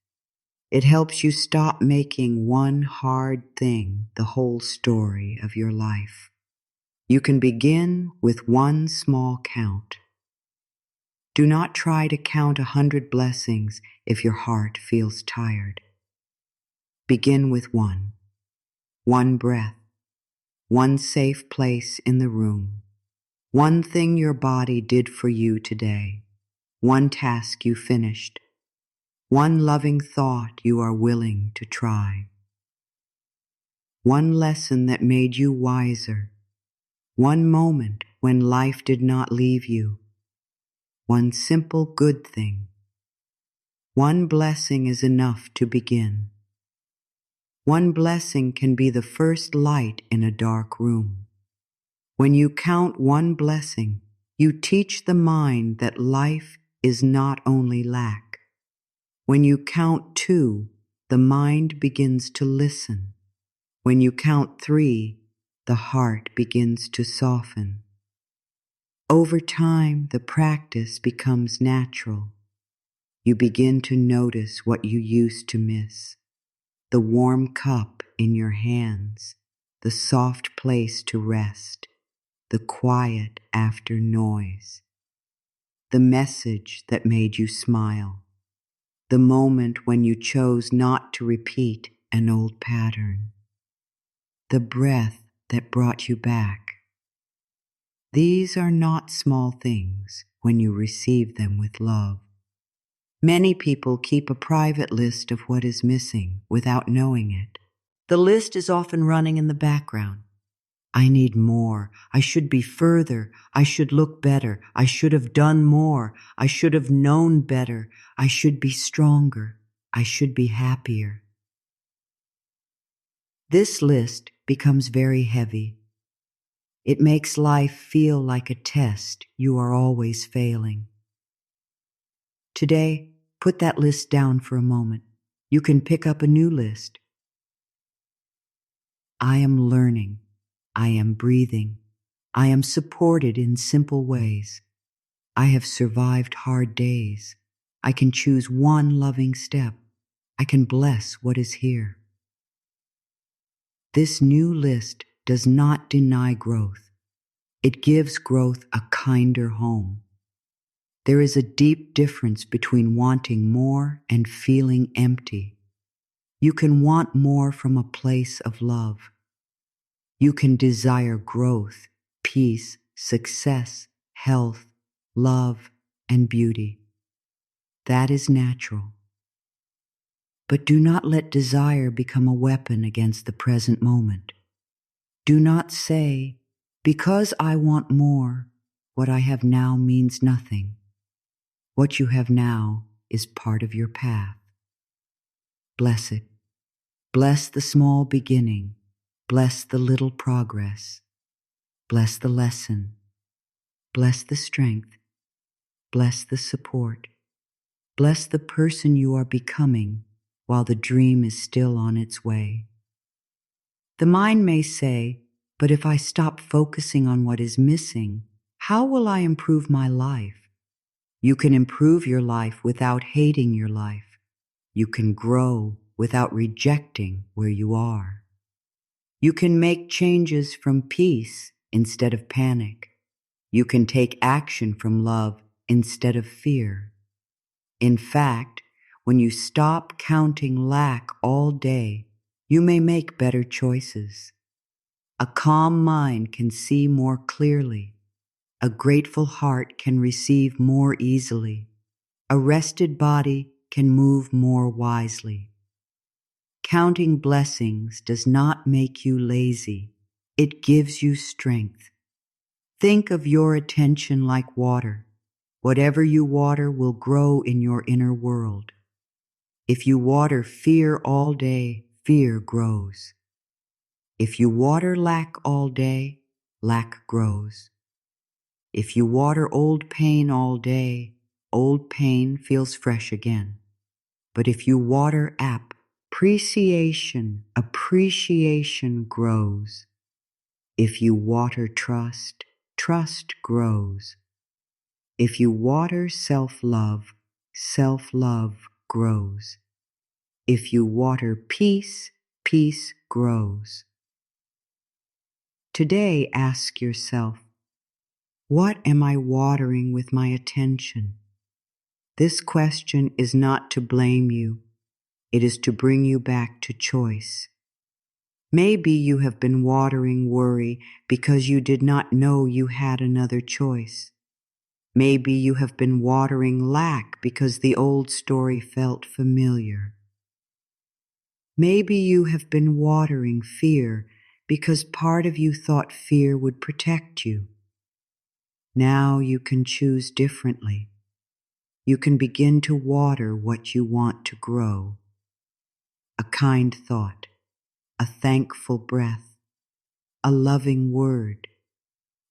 It helps you stop making one hard thing the whole story of your life. You can begin with one small count. Do not try to count 100 blessings if your heart feels tired. Begin with one breath, one safe place in the room, one thing your body did for you today, one task you finished, one loving thought you are willing to try, one lesson that made you wiser, one moment when life did not leave you, one simple good thing. One blessing is enough to begin. One blessing can be the first light in a dark room. When you count one blessing, you teach the mind that life is not only lack. When you count 2, the mind begins to listen. When you count 3, the heart begins to soften. Over time, the practice becomes natural. You begin to notice what you used to miss. The warm cup in your hands, the soft place to rest, the quiet after noise, the message that made you smile, the moment when you chose not to repeat an old pattern, the breath that brought you back. These are not small things when you receive them with love. Many people keep a private list of what is missing without knowing it. The list is often running in the background. I need more. I should be further. I should look better. I should have done more. I should have known better. I should be stronger. I should be happier. This list becomes very heavy. It makes life feel like a test you are always failing. Today, put that list down for a moment. You can pick up a new list. I am learning. I am breathing. I am supported in simple ways. I have survived hard days. I can choose one loving step. I can bless what is here. This new list does not deny growth. It gives growth a kinder home. There is a deep difference between wanting more and feeling empty. You can want more from a place of love. You can desire growth, peace, success, health, love, and beauty. That is natural. But do not let desire become a weapon against the present moment. Do not say, because I want more, what I have now means nothing. What you have now is part of your path. Bless it. Bless the small beginning. Bless the little progress. Bless the lesson. Bless the strength. Bless the support. Bless the person you are becoming while the dream is still on its way. The mind may say, but if I stop focusing on what is missing, how will I improve my life? You can improve your life without hating your life. You can grow without rejecting where you are. You can make changes from peace instead of panic. You can take action from love instead of fear. In fact, when you stop counting lack all day, you may make better choices. A calm mind can see more clearly. A grateful heart can receive more easily. A rested body can move more wisely. Counting blessings does not make you lazy. It gives you strength. Think of your attention like water. Whatever you water will grow in your inner world. If you water fear all day, fear grows. If you water lack all day, lack grows. If you water old pain all day, old pain feels fresh again. But if you water appreciation, appreciation grows. If you water trust, trust grows. If you water self-love, self-love grows. If you water peace, peace grows. Today, ask yourself, what am I watering with my attention? This question is not to blame you. It is to bring you back to choice. Maybe you have been watering worry because you did not know you had another choice. Maybe you have been watering lack because the old story felt familiar. Maybe you have been watering fear because part of you thought fear would protect you. Now you can choose differently. You can begin to water what you want to grow. A kind thought, a thankful breath, a loving word,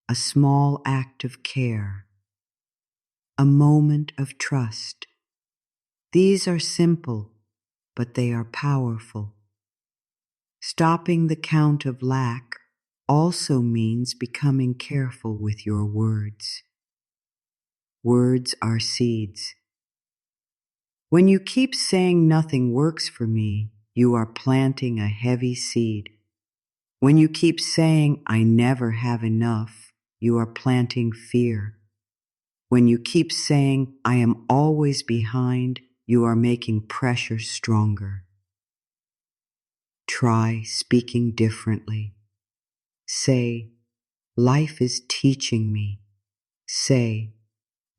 a small act of care, a moment of trust. These are simple, but they are powerful. Stopping the count of lack also means becoming careful with your words. Words are seeds. When you keep saying nothing works for me, you are planting a heavy seed. When you keep saying I never have enough, you are planting fear. When you keep saying I am always behind, you are making pressure stronger. Try speaking differently. Say, life is teaching me. Say,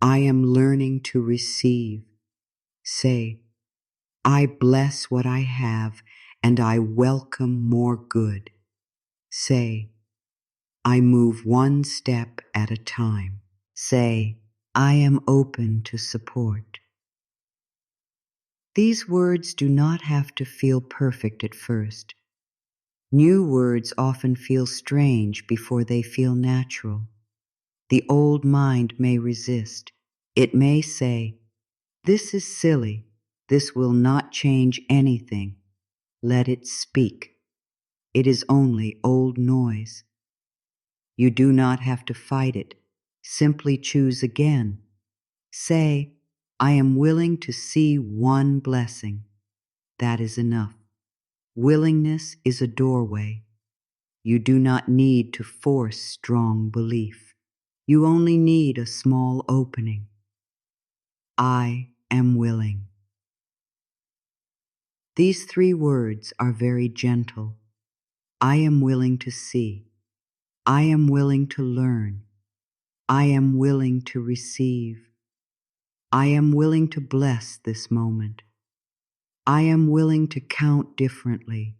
I am learning to receive. Say, I bless what I have and I welcome more good. Say, I move one step at a time. Say, I am open to support. These words do not have to feel perfect at first. New words often feel strange before they feel natural. The old mind may resist. It may say, this is silly. This will not change anything. Let it speak. It is only old noise. You do not have to fight it. Simply choose again. Say, I am willing to see one blessing. That is enough. Willingness is a doorway. You do not need to force strong belief. You only need a small opening. I am willing. These 3 words are very gentle. I am willing to see. I am willing to learn. I am willing to receive. I am willing to bless this moment. I am willing to count differently.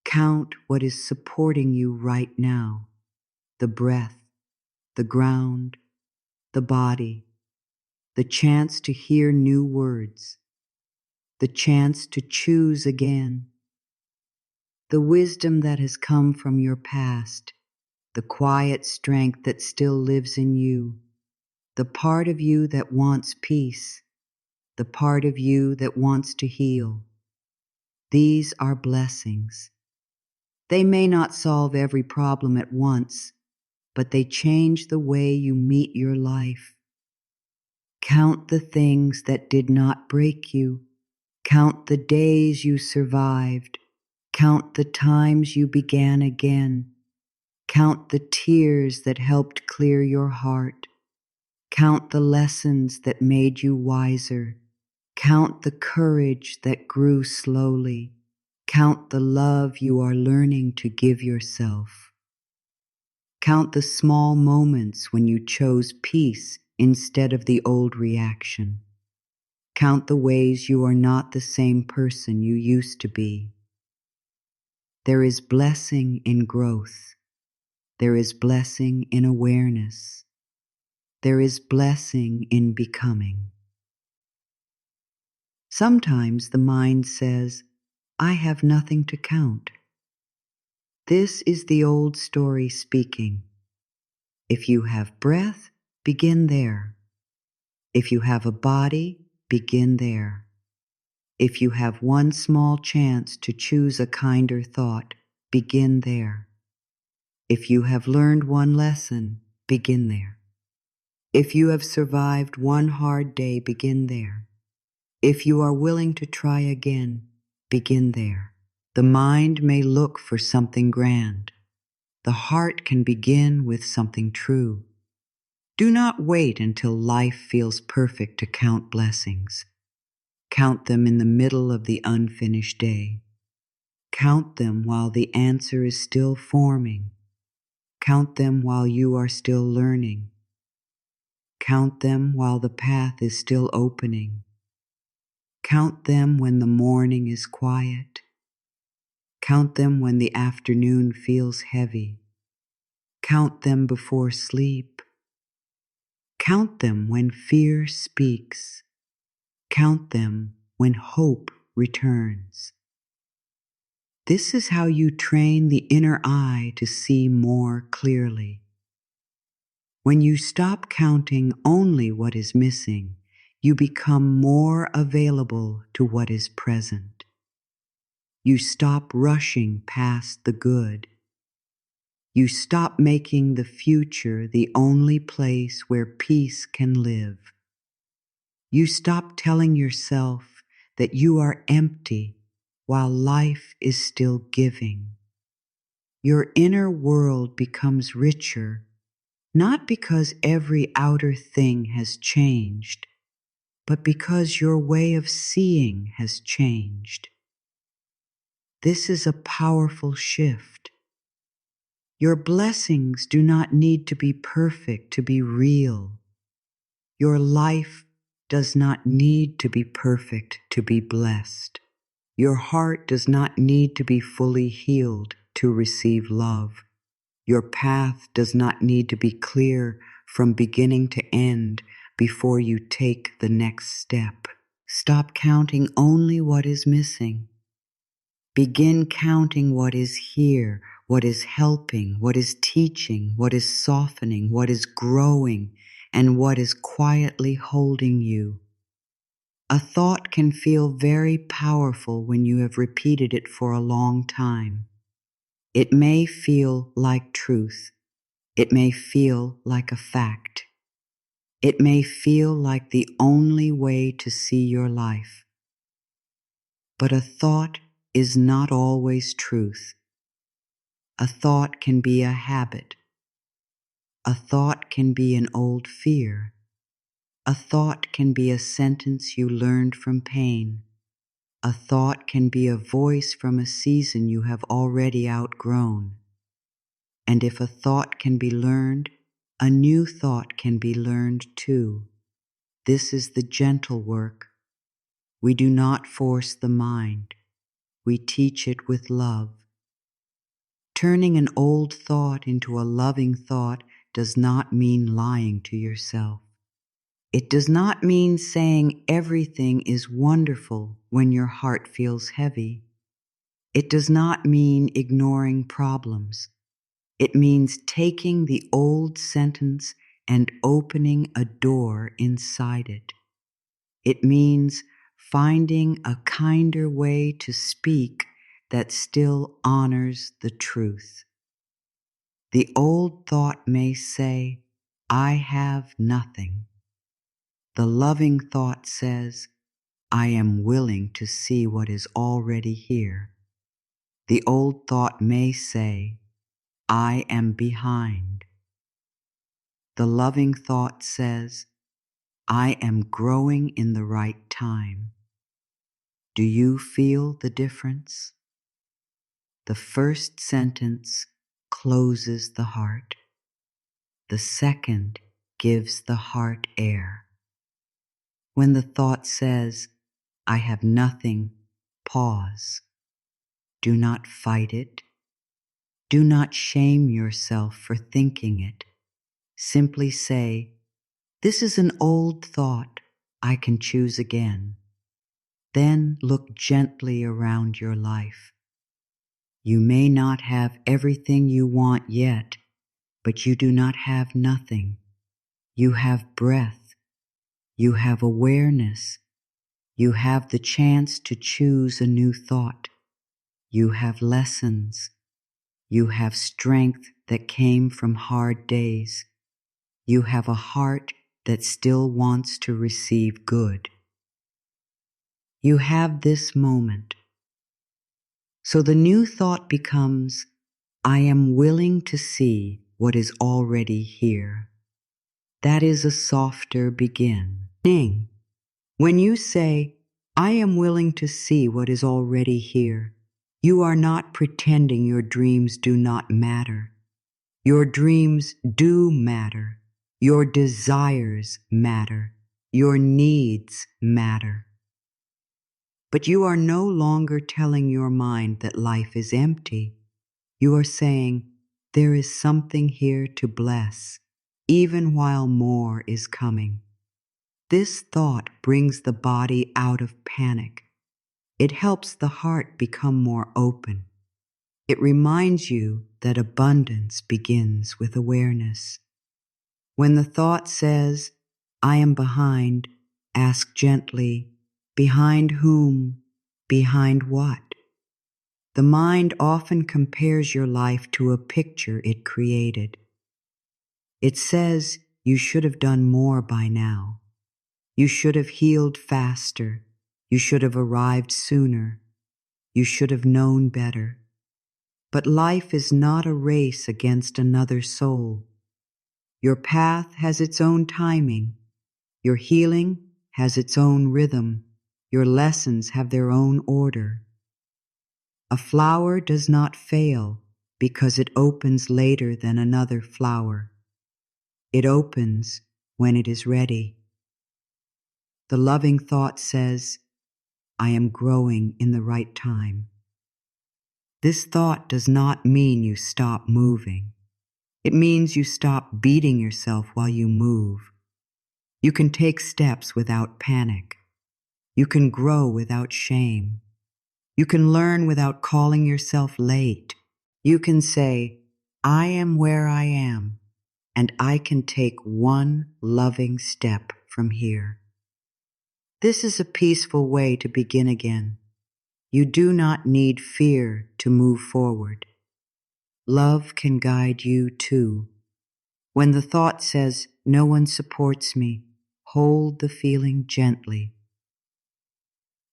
Count what is supporting you right now. The breath, the ground, the body, the chance to hear new words, the chance to choose again, the wisdom that has come from your past, the quiet strength that still lives in you, the part of you that wants peace, the part of you that wants to heal. These are blessings. They may not solve every problem at once, but they change the way you meet your life. Count the things that did not break you. Count the days you survived. Count the times you began again. Count the tears that helped clear your heart. Count the lessons that made you wiser. Count the courage that grew slowly. Count the love you are learning to give yourself. Count the small moments when you chose peace instead of the old reaction. Count the ways you are not the same person you used to be. There is blessing in growth. There is blessing in awareness. There is blessing in becoming. Sometimes the mind says, I have nothing to count. This is the old story speaking. If you have breath, begin there. If you have a body, begin there. If you have one small chance to choose a kinder thought, begin there. If you have learned one lesson, begin there. If you have survived one hard day, begin there. If you are willing to try again, begin there. The mind may look for something grand. The heart can begin with something true. Do not wait until life feels perfect to count blessings. Count them in the middle of the unfinished day. Count them while the answer is still forming. Count them while you are still learning. Count them while the path is still opening. Count them when the morning is quiet. Count them when the afternoon feels heavy. Count them before sleep. Count them when fear speaks. Count them when hope returns. This is how you train the inner eye to see more clearly. When you stop counting only what is missing, you become more available to what is present. You stop rushing past the good. You stop making the future the only place where peace can live. You stop telling yourself that you are empty while life is still giving. Your inner world becomes richer, not because every outer thing has changed, but because your way of seeing has changed. This is a powerful shift. Your blessings do not need to be perfect to be real. Your life does not need to be perfect to be blessed. Your heart does not need to be fully healed to receive love. Your path does not need to be clear from beginning to end before you take the next step. Stop counting only what is missing. Begin counting what is here, what is helping, what is teaching, what is softening, what is growing, and what is quietly holding you. A thought can feel very powerful when you have repeated it for a long time. It may feel like truth. It may feel like a fact. It may feel like the only way to see your life. But a thought is not always truth. A thought can be a habit. A thought can be an old fear. A thought can be a sentence you learned from pain. A thought can be a voice from a season you have already outgrown. And if a thought can be learned, a new thought can be learned too. This is the gentle work. We do not force the mind. We teach it with love. Turning an old thought into a loving thought does not mean lying to yourself. It does not mean saying everything is wonderful when your heart feels heavy. It does not mean ignoring problems. It means taking the old sentence and opening a door inside it. It means finding a kinder way to speak that still honors the truth. The old thought may say, I have nothing. The loving thought says, I am willing to see what is already here. The old thought may say, I am behind. The loving thought says, I am growing in the right time. Do you feel the difference? The first sentence closes the heart. The second gives the heart air. When the thought says, I have nothing, pause. Do not fight it. Do not shame yourself for thinking it. Simply say, this is an old thought. I can choose again. Then look gently around your life. You may not have everything you want yet, but you do not have nothing. You have breath. You have awareness. You have the chance to choose a new thought. You have lessons. You have strength that came from hard days. You have a heart that still wants to receive good. You have this moment. So the new thought becomes, I am willing to see what is already here. That is a softer beginning. When you say, I am willing to see what is already here, you are not pretending your dreams do not matter. Your dreams do matter. Your desires matter. Your needs matter. But you are no longer telling your mind that life is empty. You are saying, there is something here to bless, even while more is coming. This thought brings the body out of panic. It helps the heart become more open. It reminds you that abundance begins with awareness. When the thought says, I am behind, ask gently, behind whom? Behind what? The mind often compares your life to a picture it created. It says you should have done more by now. You should have healed faster. You should have arrived sooner. You should have known better. But life is not a race against another soul. Your path has its own timing. Your healing has its own rhythm. Your lessons have their own order. A flower does not fail because it opens later than another flower. It opens when it is ready. The loving thought says, I am growing in the right time. This thought does not mean you stop moving. It means you stop beating yourself while you move. You can take steps without panic. You can grow without shame. You can learn without calling yourself late. You can say, I am where I am, and I can take one loving step from here. This is a peaceful way to begin again. You do not need fear to move forward. Love can guide you too. When the thought says, no one supports me, hold the feeling gently.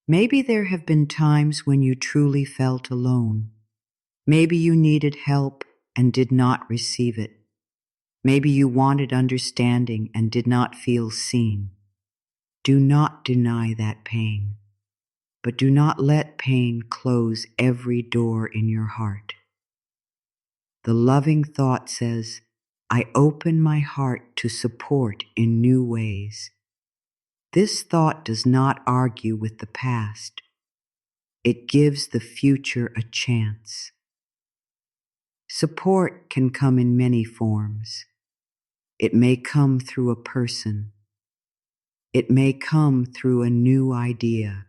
Maybe there have been times when you truly felt alone. Maybe you needed help and did not receive it. Maybe you wanted understanding and did not feel seen. Do not deny that pain, but do not let pain close every door in your heart. The loving thought says, I open my heart to support in new ways. This thought does not argue with the past. It gives the future a chance. Support can come in many forms. It may come through a person. It may come through a new idea.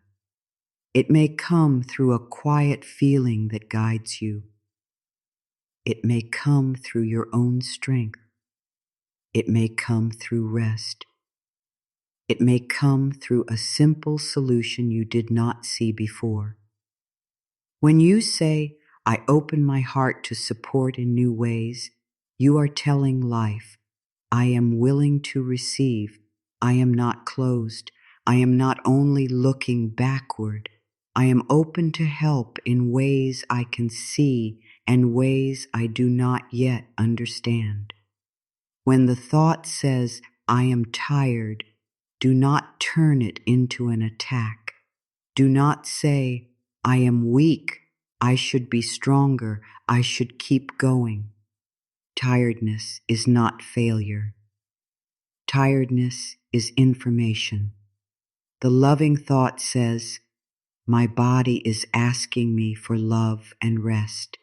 It may come through a quiet feeling that guides you. It may come through your own strength. It may come through rest. It may come through a simple solution you did not see before. When you say, I open my heart to support in new ways, you are telling life, I am willing to receive. I am not closed. I am not only looking backward. I am open to help in ways I can see and ways I do not yet understand. When the thought says, I am tired, do not turn it into an attack. Do not say, I am weak. I should be stronger. I should keep going. Tiredness is not failure. Tiredness is information. The loving thought says, my body is asking me for love and rest.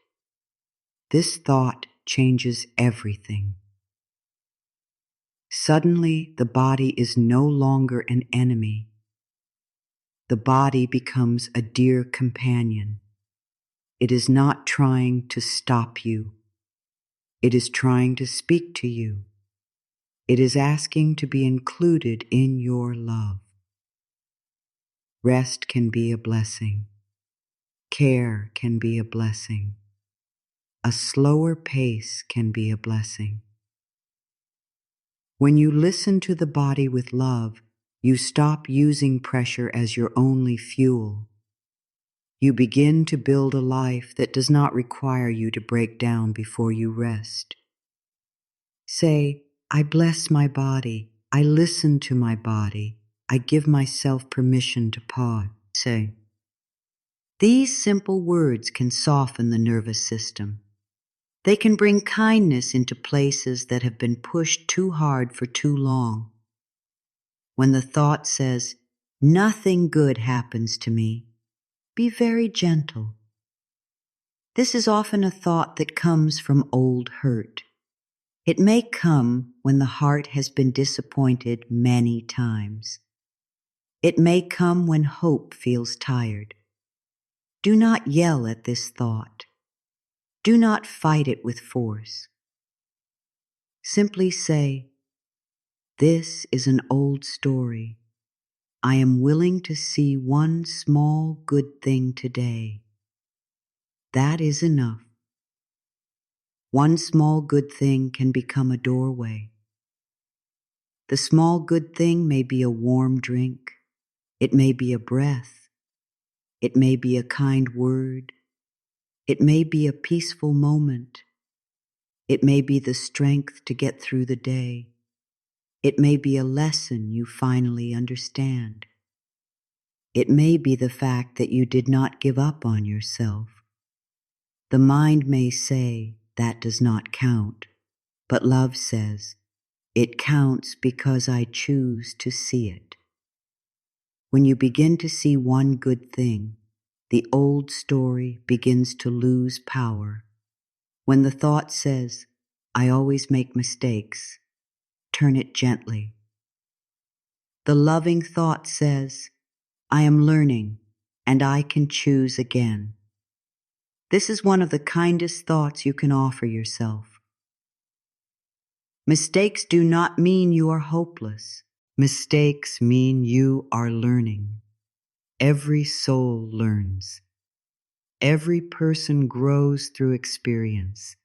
This thought changes everything. Suddenly, the body is no longer an enemy. The body becomes a dear companion. It is not trying to stop you. It is trying to speak to you. It is asking to be included in your love. Rest can be a blessing. Care can be a blessing. A slower pace can be a blessing. When you listen to the body with love, you stop using pressure as your only fuel. You begin to build a life that does not require you to break down before you rest. Say, I bless my body. I listen to my body. I give myself permission to pause. Say, these simple words can soften the nervous system. They can bring kindness into places that have been pushed too hard for too long. When the thought says, nothing good happens to me, be very gentle. This is often a thought that comes from old hurt. It may come when the heart has been disappointed many times. It may come when hope feels tired. Do not yell at this thought. Do not fight it with force. Simply say, this is an old story. I am willing to see one small good thing today. That is enough. One small good thing can become a doorway. The small good thing may be a warm drink. It may be a breath. It may be a kind word. It may be a peaceful moment. It may be the strength to get through the day. It may be a lesson you finally understand. It may be the fact that you did not give up on yourself. The mind may say that does not count, but love says, it counts because I choose to see it. When you begin to see one good thing, the old story begins to lose power. When the thought says, I always make mistakes, turn it gently. The loving thought says, I am learning and I can choose again. This is one of the kindest thoughts you can offer yourself. Mistakes do not mean you are hopeless. Mistakes mean you are learning. Every soul learns. Every person grows through experience.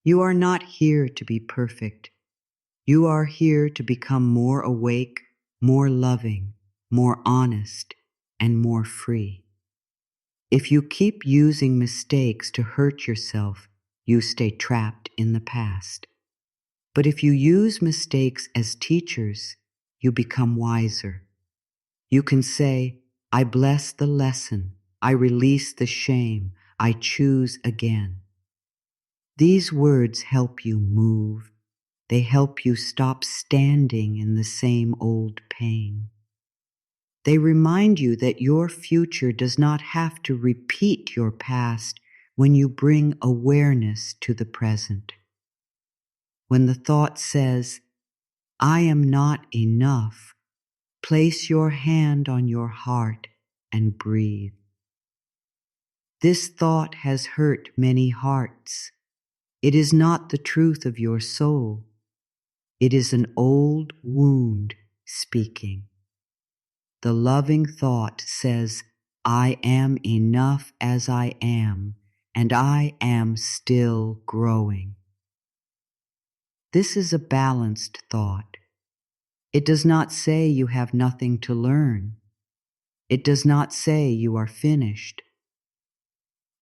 You are not here to be perfect. You are here to become more awake, more loving, more honest, and more free. If you keep using mistakes to hurt yourself, you stay trapped in the past. But if you use mistakes as teachers, you become wiser. You can say, I bless the lesson, I release the shame, I choose again. These words help you move. They help you stop standing in the same old pain. They remind you that your future does not have to repeat your past when you bring awareness to the present. When the thought says, I am not enough, place your hand on your heart and breathe. This thought has hurt many hearts. It is not the truth of your soul. It is an old wound speaking. The loving thought says, I am enough as I am, and I am still growing. This is a balanced thought. It does not say you have nothing to learn. It does not say you are finished.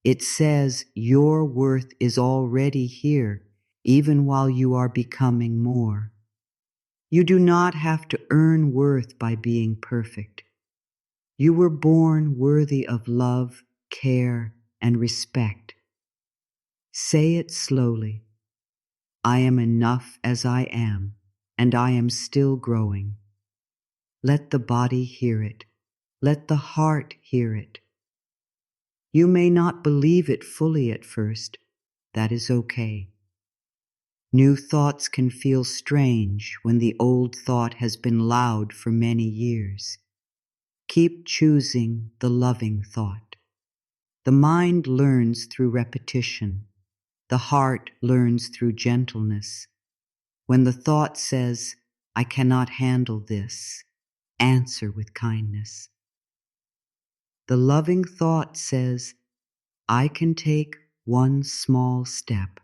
It says your worth is already here, even while you are becoming more. You do not have to earn worth by being perfect. You were born worthy of love, care, and respect. Say it slowly. I am enough as I am, and I am still growing. Let the body hear it. Let the heart hear it. You may not believe it fully at first. That is okay. New thoughts can feel strange when the old thought has been loud for many years. Keep choosing the loving thought. The mind learns through repetition. The heart learns through gentleness. When the thought says, I cannot handle this, answer with kindness. The loving thought says, I can take one small step.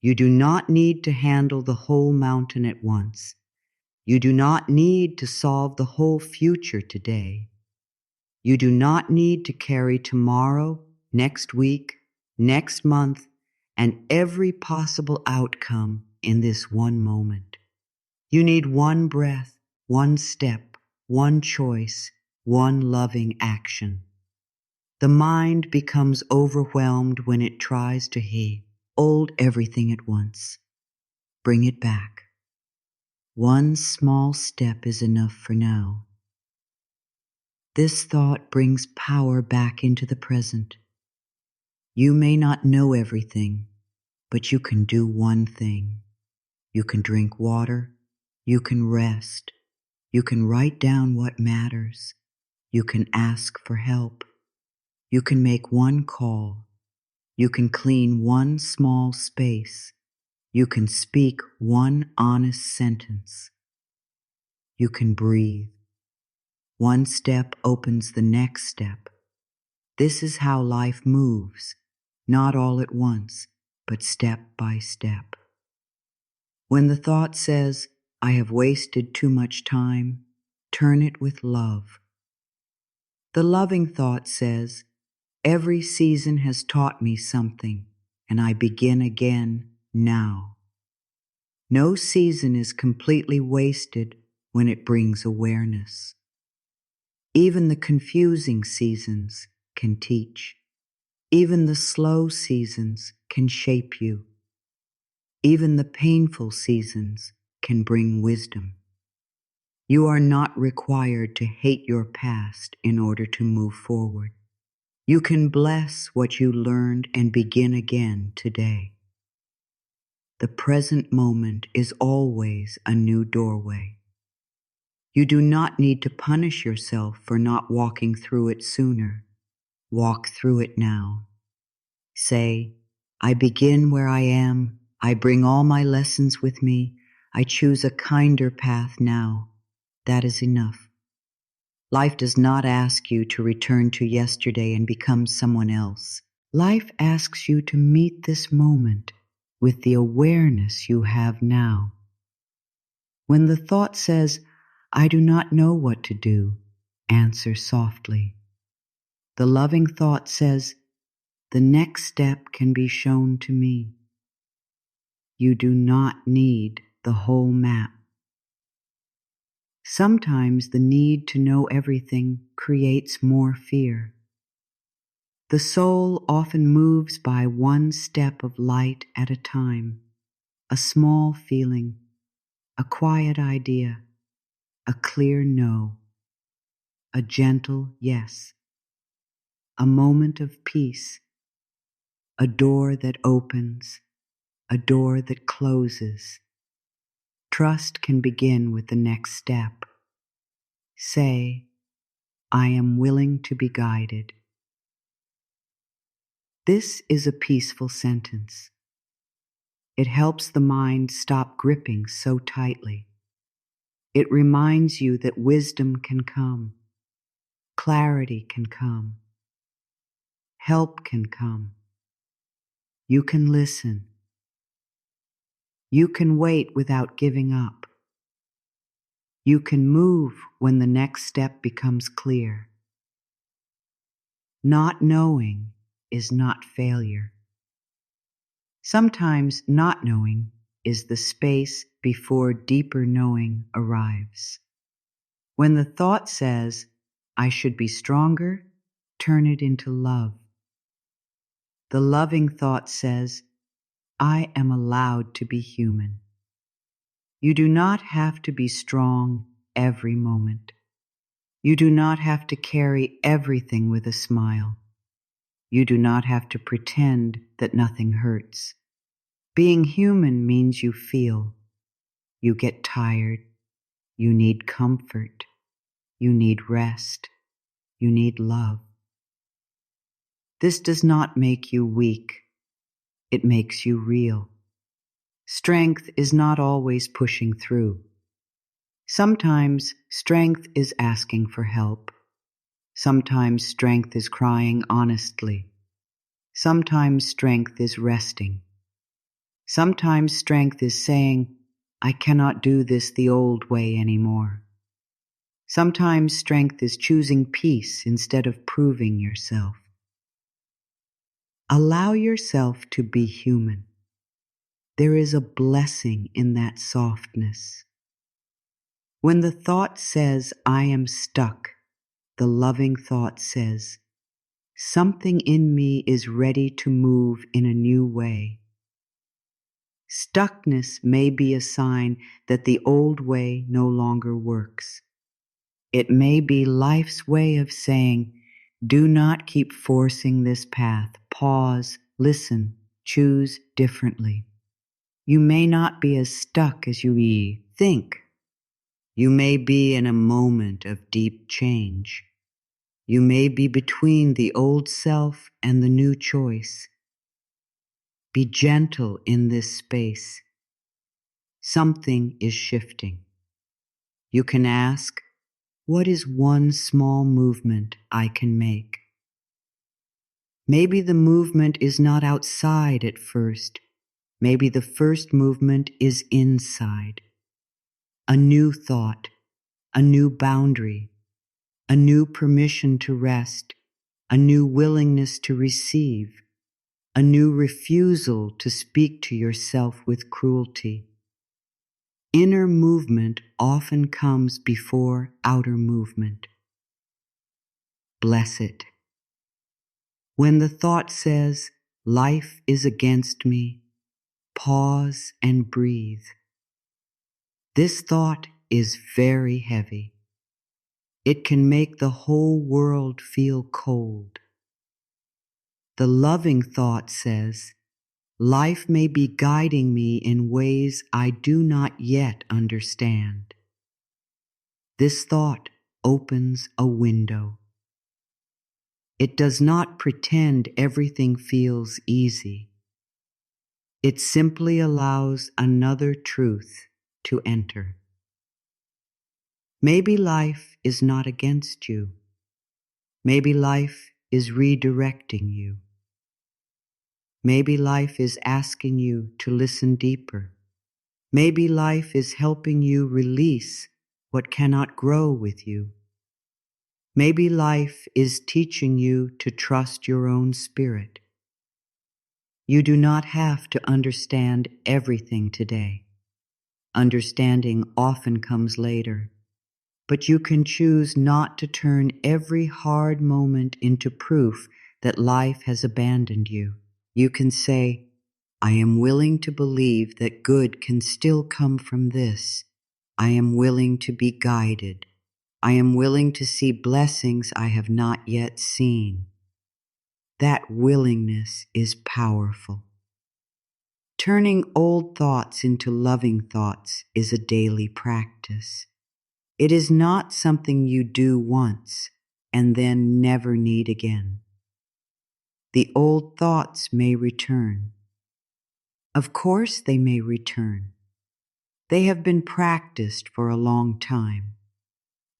You do not need to handle the whole mountain at once. You do not need to solve the whole future today. You do not need to carry tomorrow, next week, next month, and every possible outcome in this one moment. You need one breath, one step, one choice, one loving action. The mind becomes overwhelmed when it tries to hold everything at once. Bring it back. One small step is enough for now. This thought brings power back into the present. You may not know everything, but you can do one thing. You can drink water. You can rest. You can write down what matters. You can ask for help. You can make one call. You can clean one small space. You can speak one honest sentence. You can breathe. One step opens the next step. This is how life moves, not all at once, but step by step. When the thought says, I have wasted too much time, turn it with love. The loving thought says, every season has taught me something, and I begin again now. No season is completely wasted when it brings awareness. Even the confusing seasons can teach. Even the slow seasons can shape you. Even the painful seasons can bring wisdom. You are not required to hate your past in order to move forward. You can bless what you learned and begin again today. The present moment is always a new doorway. You do not need to punish yourself for not walking through it sooner. Walk through it now. Say, I begin where I am. I bring all my lessons with me. I choose a kinder path now. That is enough. Life does not ask you to return to yesterday and become someone else. Life asks you to meet this moment with the awareness you have now. When the thought says, I do not know what to do, answer softly. The loving thought says, the next step can be shown to me. You do not need the whole map. Sometimes the need to know everything creates more fear. The soul often moves by one step of light at a time, a small feeling, a quiet idea, a clear no, a gentle yes, a moment of peace, a door that opens, a door that closes. Trust can begin with the next step. Say, I am willing to be guided. This is a peaceful sentence. It helps the mind stop gripping so tightly. It reminds you that wisdom can come, clarity can come, help can come. You can listen. You can wait without giving up. You can move when the next step becomes clear. Not knowing is not failure. Sometimes not knowing is the space before deeper knowing arrives. When the thought says, I should be stronger, turn it into love. The loving thought says, I am allowed to be human. You do not have to be strong every moment. You do not have to carry everything with a smile. You do not have to pretend that nothing hurts. Being human means you feel. You get tired. You need comfort. You need rest. You need love. This does not make you weak. It makes you real. Strength is not always pushing through. Sometimes strength is asking for help. Sometimes strength is crying honestly. Sometimes strength is resting. Sometimes strength is saying, I cannot do this the old way anymore. Sometimes strength is choosing peace instead of proving yourself. Allow yourself to be human. There is a blessing in that softness. When the thought says, I am stuck, the loving thought says, something in me is ready to move in a new way. Stuckness may be a sign that the old way no longer works. It may be life's way of saying, do not keep forcing this path. Pause, listen, choose differently. You may not be as stuck as you think. You may be in a moment of deep change. You may be between the old self and the new choice. Be gentle in this space. Something is shifting. You can ask, what is one small movement I can make? Maybe the movement is not outside at first. Maybe the first movement is inside. A new thought, a new boundary, a new permission to rest, a new willingness to receive, a new refusal to speak to yourself with cruelty. Inner movement often comes before outer movement. Bless it. When the thought says, life is against me, pause and breathe. This thought is very heavy. It can make the whole world feel cold. The loving thought says, life may be guiding me in ways I do not yet understand. This thought opens a window. It does not pretend everything feels easy. It simply allows another truth to enter. Maybe life is not against you. Maybe life is redirecting you. Maybe life is asking you to listen deeper. Maybe life is helping you release what cannot grow with you. Maybe life is teaching you to trust your own spirit. You do not have to understand everything today. Understanding often comes later. But you can choose not to turn every hard moment into proof that life has abandoned you. You can say, I am willing to believe that good can still come from this. I am willing to be guided. I am willing to see blessings I have not yet seen. That willingness is powerful. Turning old thoughts into loving thoughts is a daily practice. It is not something you do once and then never need again. The old thoughts may return. Of course they may return. They have been practiced for a long time.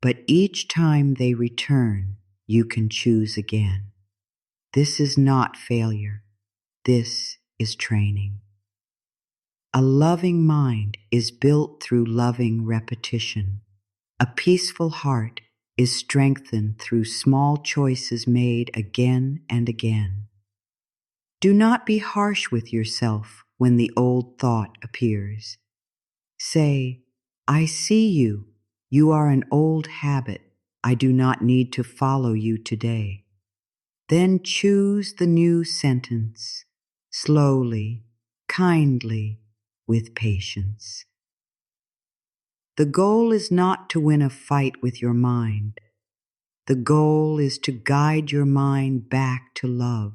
But each time they return, you can choose again. This is not failure. This is training. A loving mind is built through loving repetition. A peaceful heart is strengthened through small choices made again and again. Do not be harsh with yourself when the old thought appears. Say, I see you. You are an old habit. I do not need to follow you today. Then choose the new sentence, slowly, kindly, with patience. The goal is not to win a fight with your mind. The goal is to guide your mind back to love.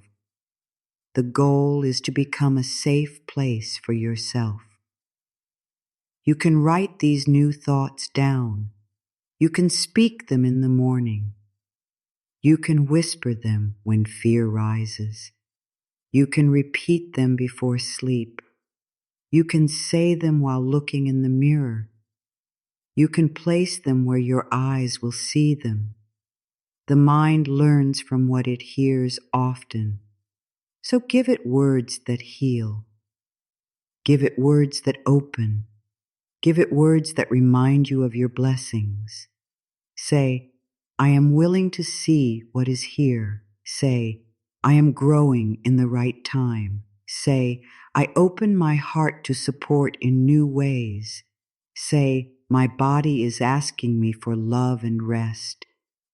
The goal is to become a safe place for yourself. You can write these new thoughts down. You can speak them in the morning. You can whisper them when fear rises. You can repeat them before sleep. You can say them while looking in the mirror. You can place them where your eyes will see them. The mind learns from what it hears often. So give it words that heal. Give it words that open. Give it words that remind you of your blessings. Say, I am willing to see what is here. Say, I am growing in the right time. Say, I open my heart to support in new ways. Say, my body is asking me for love and rest.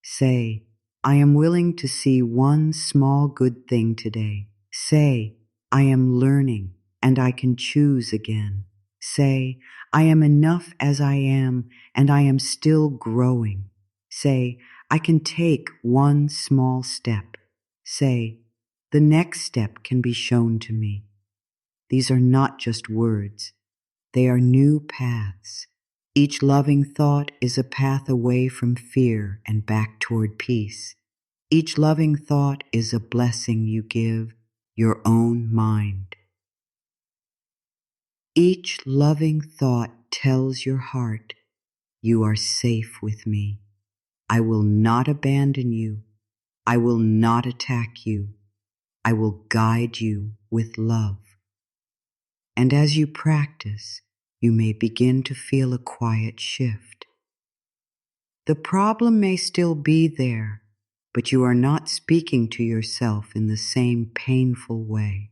Say, I am willing to see one small good thing today. Say, I am learning and I can choose again. Say, I am enough as I am and I am still growing. Say, I can take one small step. Say, the next step can be shown to me. These are not just words. They are new paths. Each loving thought is a path away from fear and back toward peace. Each loving thought is a blessing you give your own mind. Each loving thought tells your heart, you are safe with me. I will not abandon you. I will not attack you. I will guide you with love. And as you practice, you may begin to feel a quiet shift. The problem may still be there, but you are not speaking to yourself in the same painful way.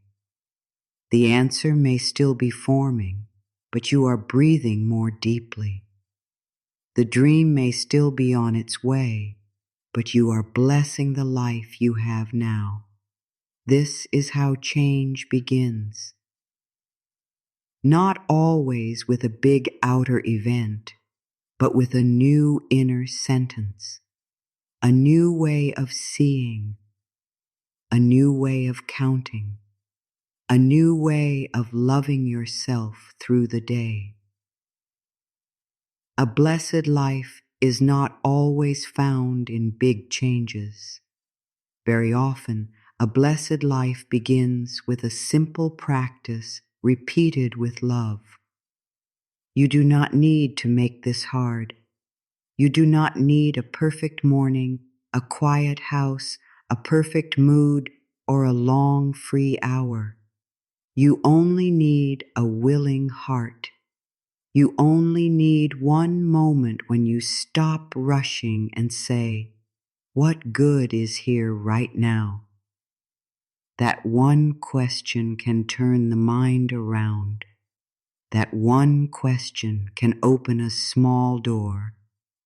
The answer may still be forming, but you are breathing more deeply. The dream may still be on its way, but you are blessing the life you have now. This is how change begins. Not always with a big outer event, but with a new inner sentence, a new way of seeing, a new way of counting, a new way of loving yourself through the day. A blessed life is not always found in big changes. Very often, a blessed life begins with a simple practice repeated with love. You do not need to make this hard. You do not need a perfect morning, a quiet house, a perfect mood, or a long free hour. You only need a willing heart. You only need one moment when you stop rushing and say, what good is here right now? That one question can turn the mind around. That one question can open a small door.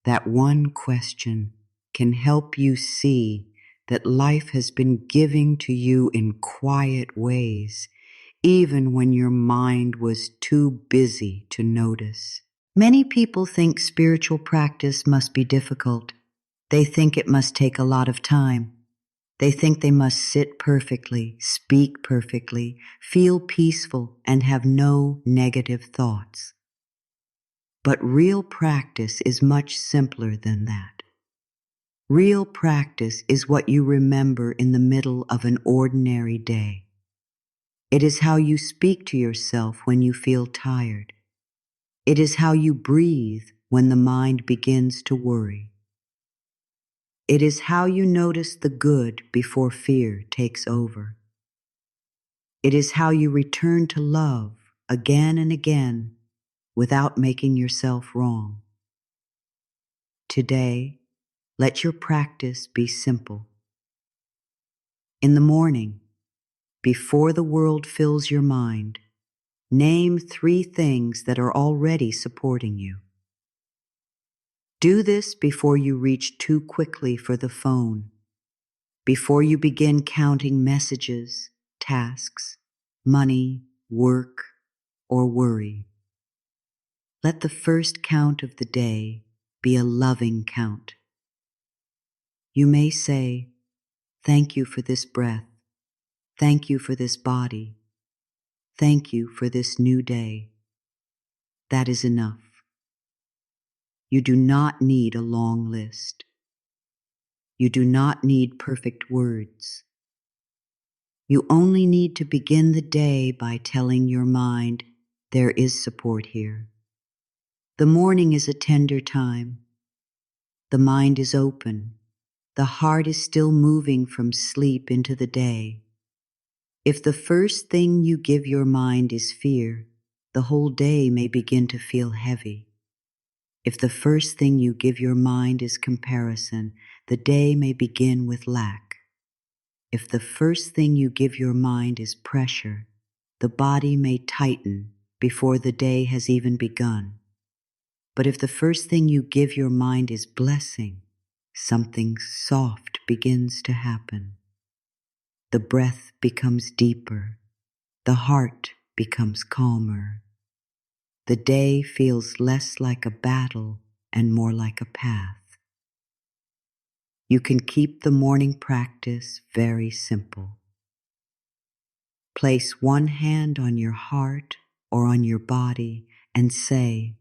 That one question can help you see that life has been giving to you in quiet ways, even when your mind was too busy to notice. Many people think spiritual practice must be difficult. They think it must take a lot of time. They think they must sit perfectly, speak perfectly, feel peaceful, and have no negative thoughts. But real practice is much simpler than that. Real practice is what you remember in the middle of an ordinary day. It is how you speak to yourself when you feel tired. It is how you breathe when the mind begins to worry. It is how you notice the good before fear takes over. It is how you return to love again and again without making yourself wrong. Today, let your practice be simple. In the morning, before the world fills your mind, name 3 things that are already supporting you. Do this before you reach too quickly for the phone, before you begin counting messages, tasks, money, work, or worry. Let the first count of the day be a loving count. You may say, thank you for this breath. Thank you for this body. Thank you for this new day. That is enough. You do not need a long list. You do not need perfect words. You only need to begin the day by telling your mind, there is support here. The morning is a tender time. The mind is open. The heart is still moving from sleep into the day. If the first thing you give your mind is fear, the whole day may begin to feel heavy. If the first thing you give your mind is comparison, the day may begin with lack. If the first thing you give your mind is pressure, the body may tighten before the day has even begun. But if the first thing you give your mind is blessing, something soft begins to happen. The breath becomes deeper. The heart becomes calmer. The day feels less like a battle and more like a path. You can keep the morning practice very simple. Place one hand on your heart or on your body and say,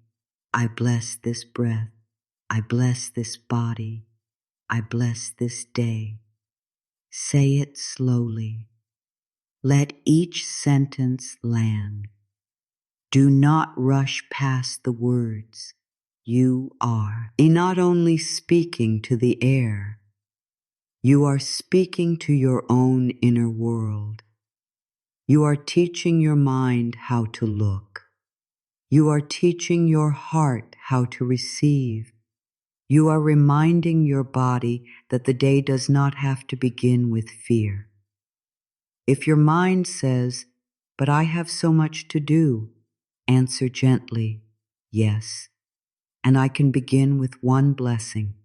I bless this breath. I bless this body. I bless this day. Say it slowly. Let each sentence land. Do not rush past the words. You are not only speaking to the air, you are speaking to your own inner world. You are teaching your mind how to look. You are teaching your heart how to receive. You are reminding your body that the day does not have to begin with fear. If your mind says, but I have so much to do, answer gently, yes, and I can begin with one blessing.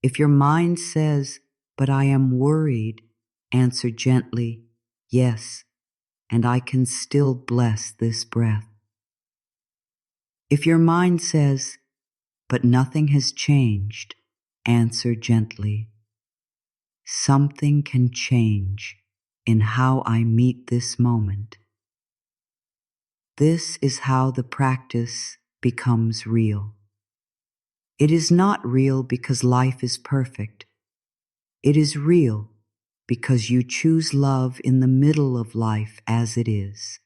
If your mind says, but I am worried, answer gently, yes, and I can still bless this breath. If your mind says, but nothing has changed, answer gently, something can change in how I meet this moment. This is how the practice becomes real. It is not real because life is perfect. It is real because you choose love in the middle of life as it is.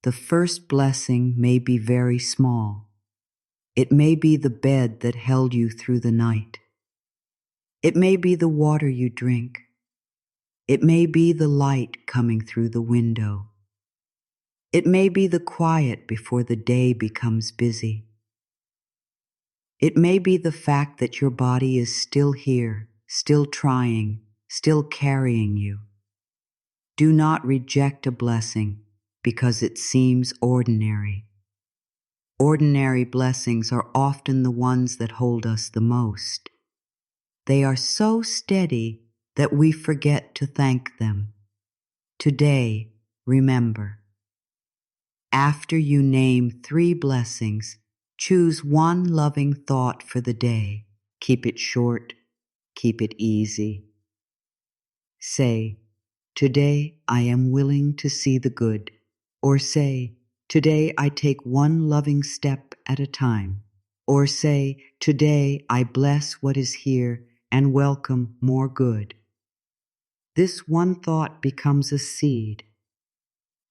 The first blessing may be very small. It may be the bed that held you through the night. It may be the water you drink. It may be the light coming through the window. It may be the quiet before the day becomes busy. It may be the fact that your body is still here, still trying, still carrying you. Do not reject a blessing because it seems ordinary. Ordinary blessings are often the ones that hold us the most. They are so steady that we forget to thank them. Today, remember. After you name 3 blessings, choose one loving thought for the day. Keep it short, keep it easy. Say, today I am willing to see the good. Or say, today I take one loving step at a time. Or say, today I bless what is here and welcome more good. This one thought becomes a seed.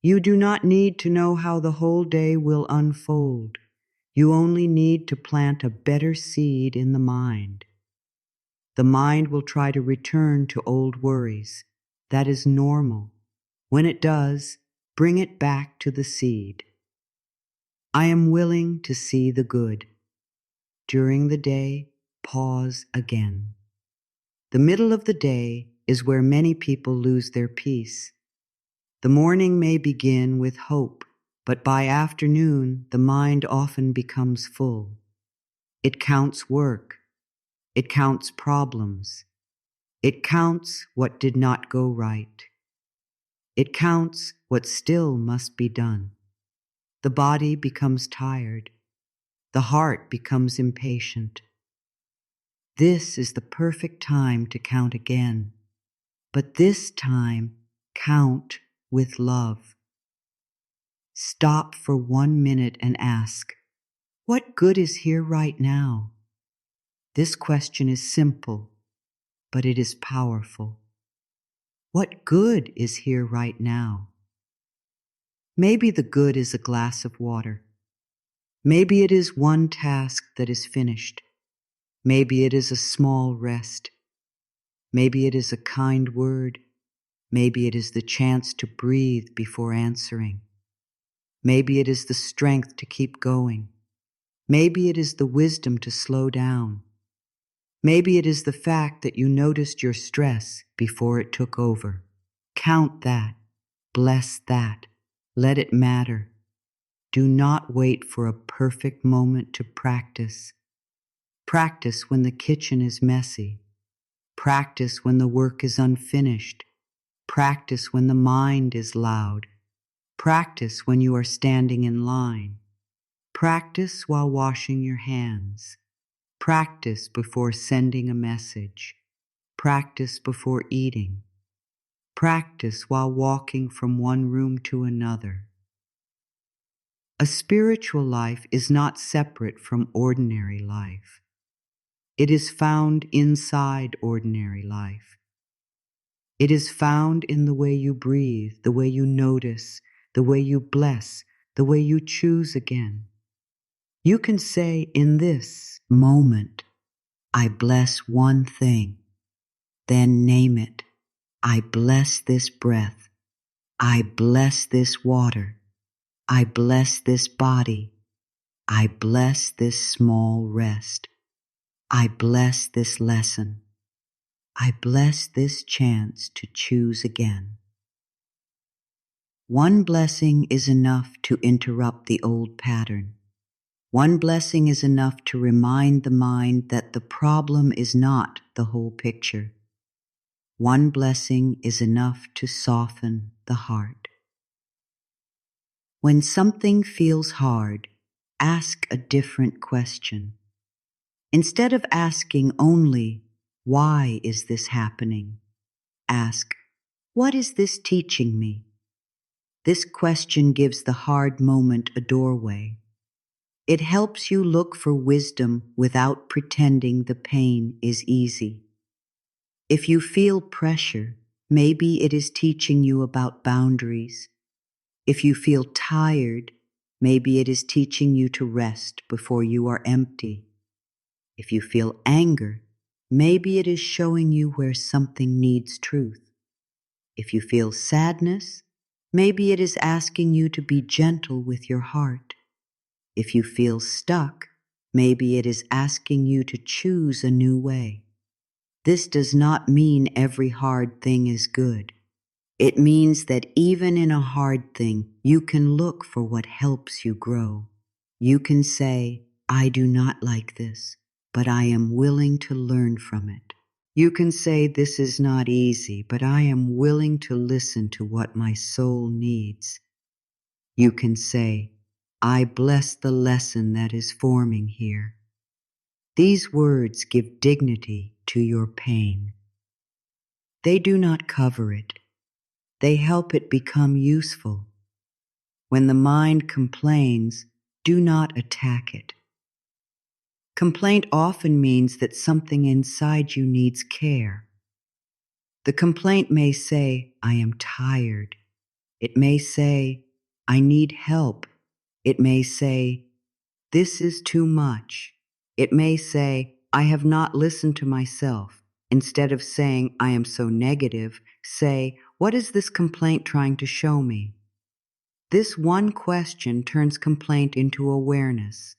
You do not need to know how the whole day will unfold. You only need to plant a better seed in the mind. The mind will try to return to old worries. That is normal. When it does, bring it back to the seed. I am willing to see the good. During the day, pause again. The middle of the day is where many people lose their peace. The morning may begin with hope, but by afternoon, the mind often becomes full. It counts work. It counts problems. It counts what did not go right. It counts what still must be done. The body becomes tired. The heart becomes impatient. This is the perfect time to count again. But this time, count with love. Stop for 1 minute and ask, what good is here right now? This question is simple, but it is powerful. What good is here right now? Maybe the good is a glass of water. Maybe it is one task that is finished. Maybe it is a small rest. Maybe it is a kind word. Maybe it is the chance to breathe before answering. Maybe it is the strength to keep going. Maybe it is the wisdom to slow down. Maybe it is the fact that you noticed your stress before it took over. Count that. Bless that. Let it matter. Do not wait for a perfect moment to practice. Practice when the kitchen is messy. Practice when the work is unfinished. Practice when the mind is loud. Practice when you are standing in line. Practice while washing your hands. Practice before sending a message. Practice before eating. Practice while walking from one room to another. A spiritual life is not separate from ordinary life. It is found inside ordinary life. It is found in the way you breathe, the way you notice, the way you bless, the way you choose again. You can say in this moment, I bless one thing. Then name it. I bless this breath. I bless this water. I bless this body. I bless this small rest. I bless this lesson. I bless this chance to choose again. One blessing is enough to interrupt the old pattern. One blessing is enough to remind the mind that the problem is not the whole picture. One blessing is enough to soften the heart. When something feels hard, ask a different question. Instead of asking only, why is this happening? Ask, what is this teaching me? This question gives the hard moment a doorway. It helps you look for wisdom without pretending the pain is easy. If you feel pressure, maybe it is teaching you about boundaries. If you feel tired, maybe it is teaching you to rest before you are empty. If you feel anger, maybe it is showing you where something needs truth. If you feel sadness, maybe it is asking you to be gentle with your heart. If you feel stuck, maybe it is asking you to choose a new way. This does not mean every hard thing is good. It means that even in a hard thing, you can look for what helps you grow. You can say, I do not like this, but I am willing to learn from it. You can say, this is not easy, but I am willing to listen to what my soul needs. You can say, I bless the lesson that is forming here. These words give dignity to your pain. They do not cover it. They help it become useful. When the mind complains, do not attack it. Complaint often means that something inside you needs care. The complaint may say, I am tired. It may say, I need help. It may say, this is too much. It may say, I have not listened to myself. Instead of saying, I am so negative, say, what is this complaint trying to show me? This one question turns complaint into awareness.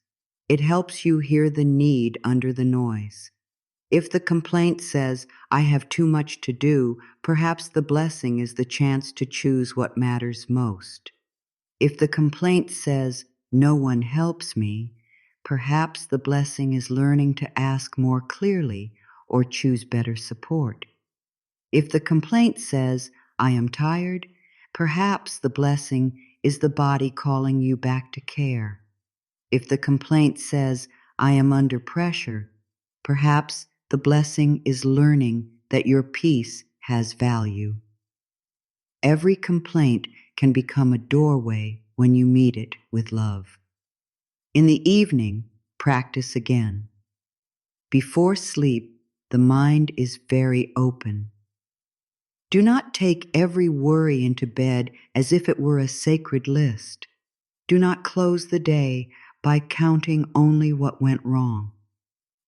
It helps you hear the need under the noise. If the complaint says, I have too much to do, perhaps the blessing is the chance to choose what matters most. If the complaint says, no one helps me, perhaps the blessing is learning to ask more clearly or choose better support. If the complaint says, I am tired, perhaps the blessing is the body calling you back to care. If the complaint says, I am under pressure, perhaps the blessing is learning that your peace has value. Every complaint can become a doorway when you meet it with love. In the evening, practice again. Before sleep, the mind is very open. Do not take every worry into bed as if it were a sacred list. Do not close the day by counting only what went wrong.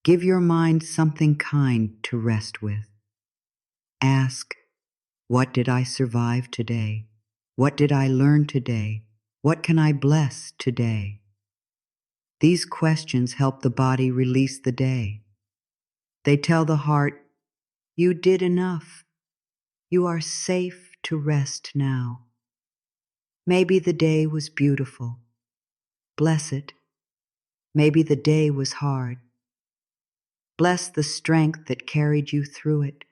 Give your mind something kind to rest with. Ask, what did I survive today? What did I learn today? What can I bless today? These questions help the body release the day. They tell the heart, you did enough. You are safe to rest now. Maybe the day was beautiful. Bless it. Maybe the day was hard. Bless the strength that carried you through it.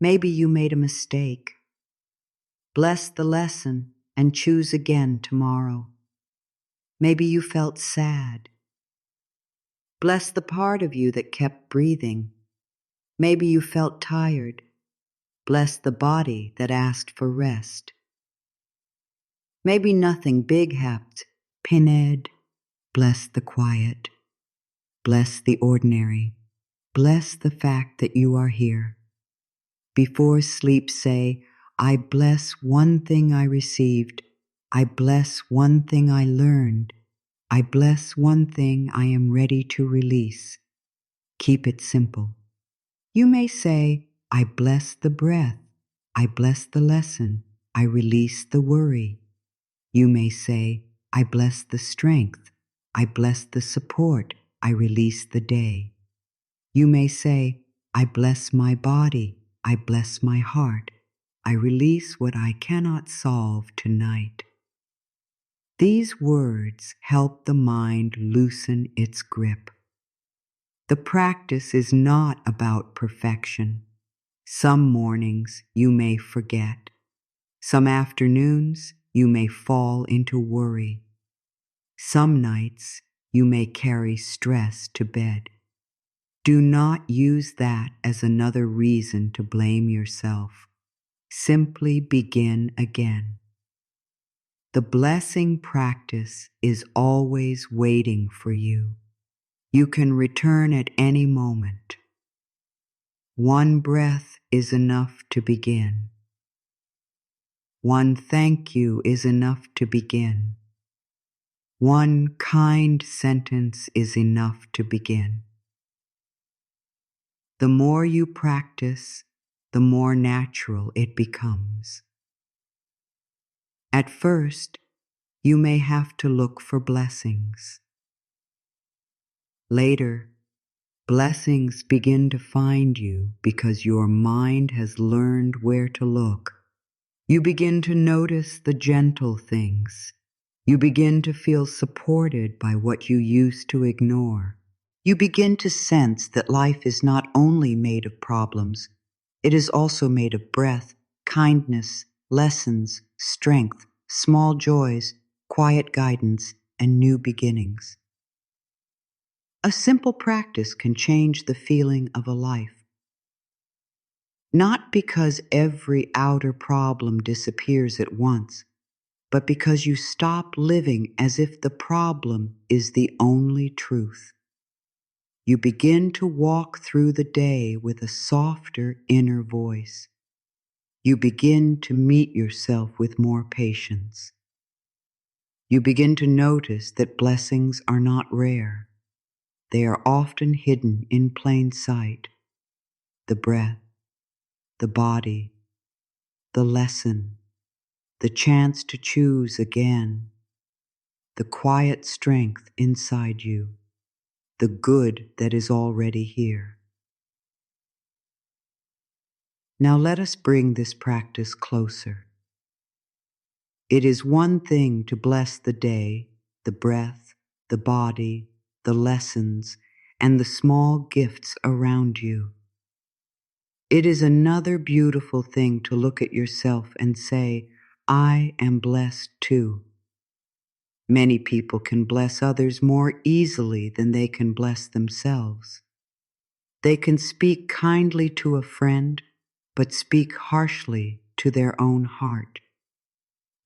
Maybe you made a mistake. Bless the lesson and choose again tomorrow. Maybe you felt sad. Bless the part of you that kept breathing. Maybe you felt tired. Bless the body that asked for rest. Maybe nothing big happened. Pinhead, bless the quiet. Bless the ordinary. Bless the fact that you are here. Before sleep say, I bless one thing I received. I bless one thing I learned. I bless one thing I am ready to release. Keep it simple. You may say, I bless the breath. I bless the lesson. I release the worry. You may say, I bless the strength. I bless the support. I release the day. You may say, I bless my body. I bless my heart. I release what I cannot solve tonight. These words help the mind loosen its grip. The practice is not about perfection. Some mornings you may forget. Some afternoons you may fall into worry. Some nights you may carry stress to bed. Do not use that as another reason to blame yourself. Simply begin again. The blessing practice is always waiting for you. You can return at any moment. One breath is enough to begin. One thank you is enough to begin. One kind sentence is enough to begin. The more you practice, the more natural it becomes. At first, you may have to look for blessings. Later, blessings begin to find you because your mind has learned where to look. You begin to notice the gentle things. You begin to feel supported by what you used to ignore. You begin to sense that life is not only made of problems, it is also made of breath, kindness, lessons, strength, small joys, quiet guidance, and new beginnings. A simple practice can change the feeling of a life. Not because every outer problem disappears at once, but because you stop living as if the problem is the only truth. You begin to walk through the day with a softer inner voice. You begin to meet yourself with more patience. You begin to notice that blessings are not rare. They are often hidden in plain sight. The breath, the body, the lesson, the chance to choose again, the quiet strength inside you, the good that is already here. Now let us bring this practice closer. It is one thing to bless the day, the breath, the body, the lessons, and the small gifts around you. It is another beautiful thing to look at yourself and say, I am blessed too. Many people can bless others more easily than they can bless themselves. They can speak kindly to a friend, but speak harshly to their own heart.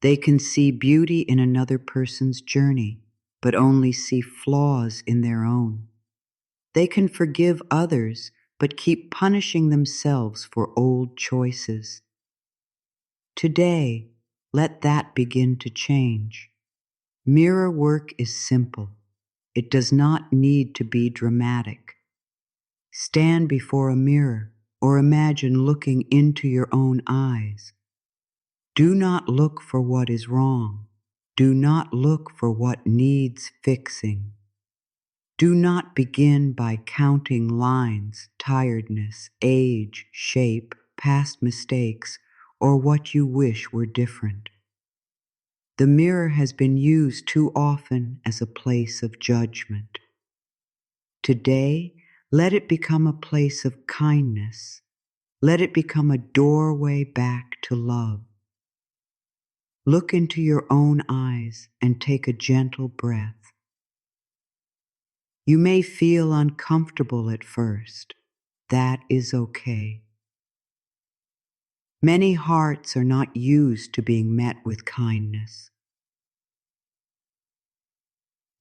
They can see beauty in another person's journey, but only see flaws in their own. They can forgive others, but keep punishing themselves for old choices. Today, let that begin to change. Mirror work is simple. It does not need to be dramatic. Stand before a mirror or imagine looking into your own eyes. Do not look for what is wrong. Do not look for what needs fixing. Do not begin by counting lines, tiredness, age, shape, past mistakes, or what you wish were different. The mirror has been used too often as a place of judgment. Today, let it become a place of kindness. Let it become a doorway back to love. Look into your own eyes and take a gentle breath. You may feel uncomfortable at first. That is okay. Many hearts are not used to being met with kindness.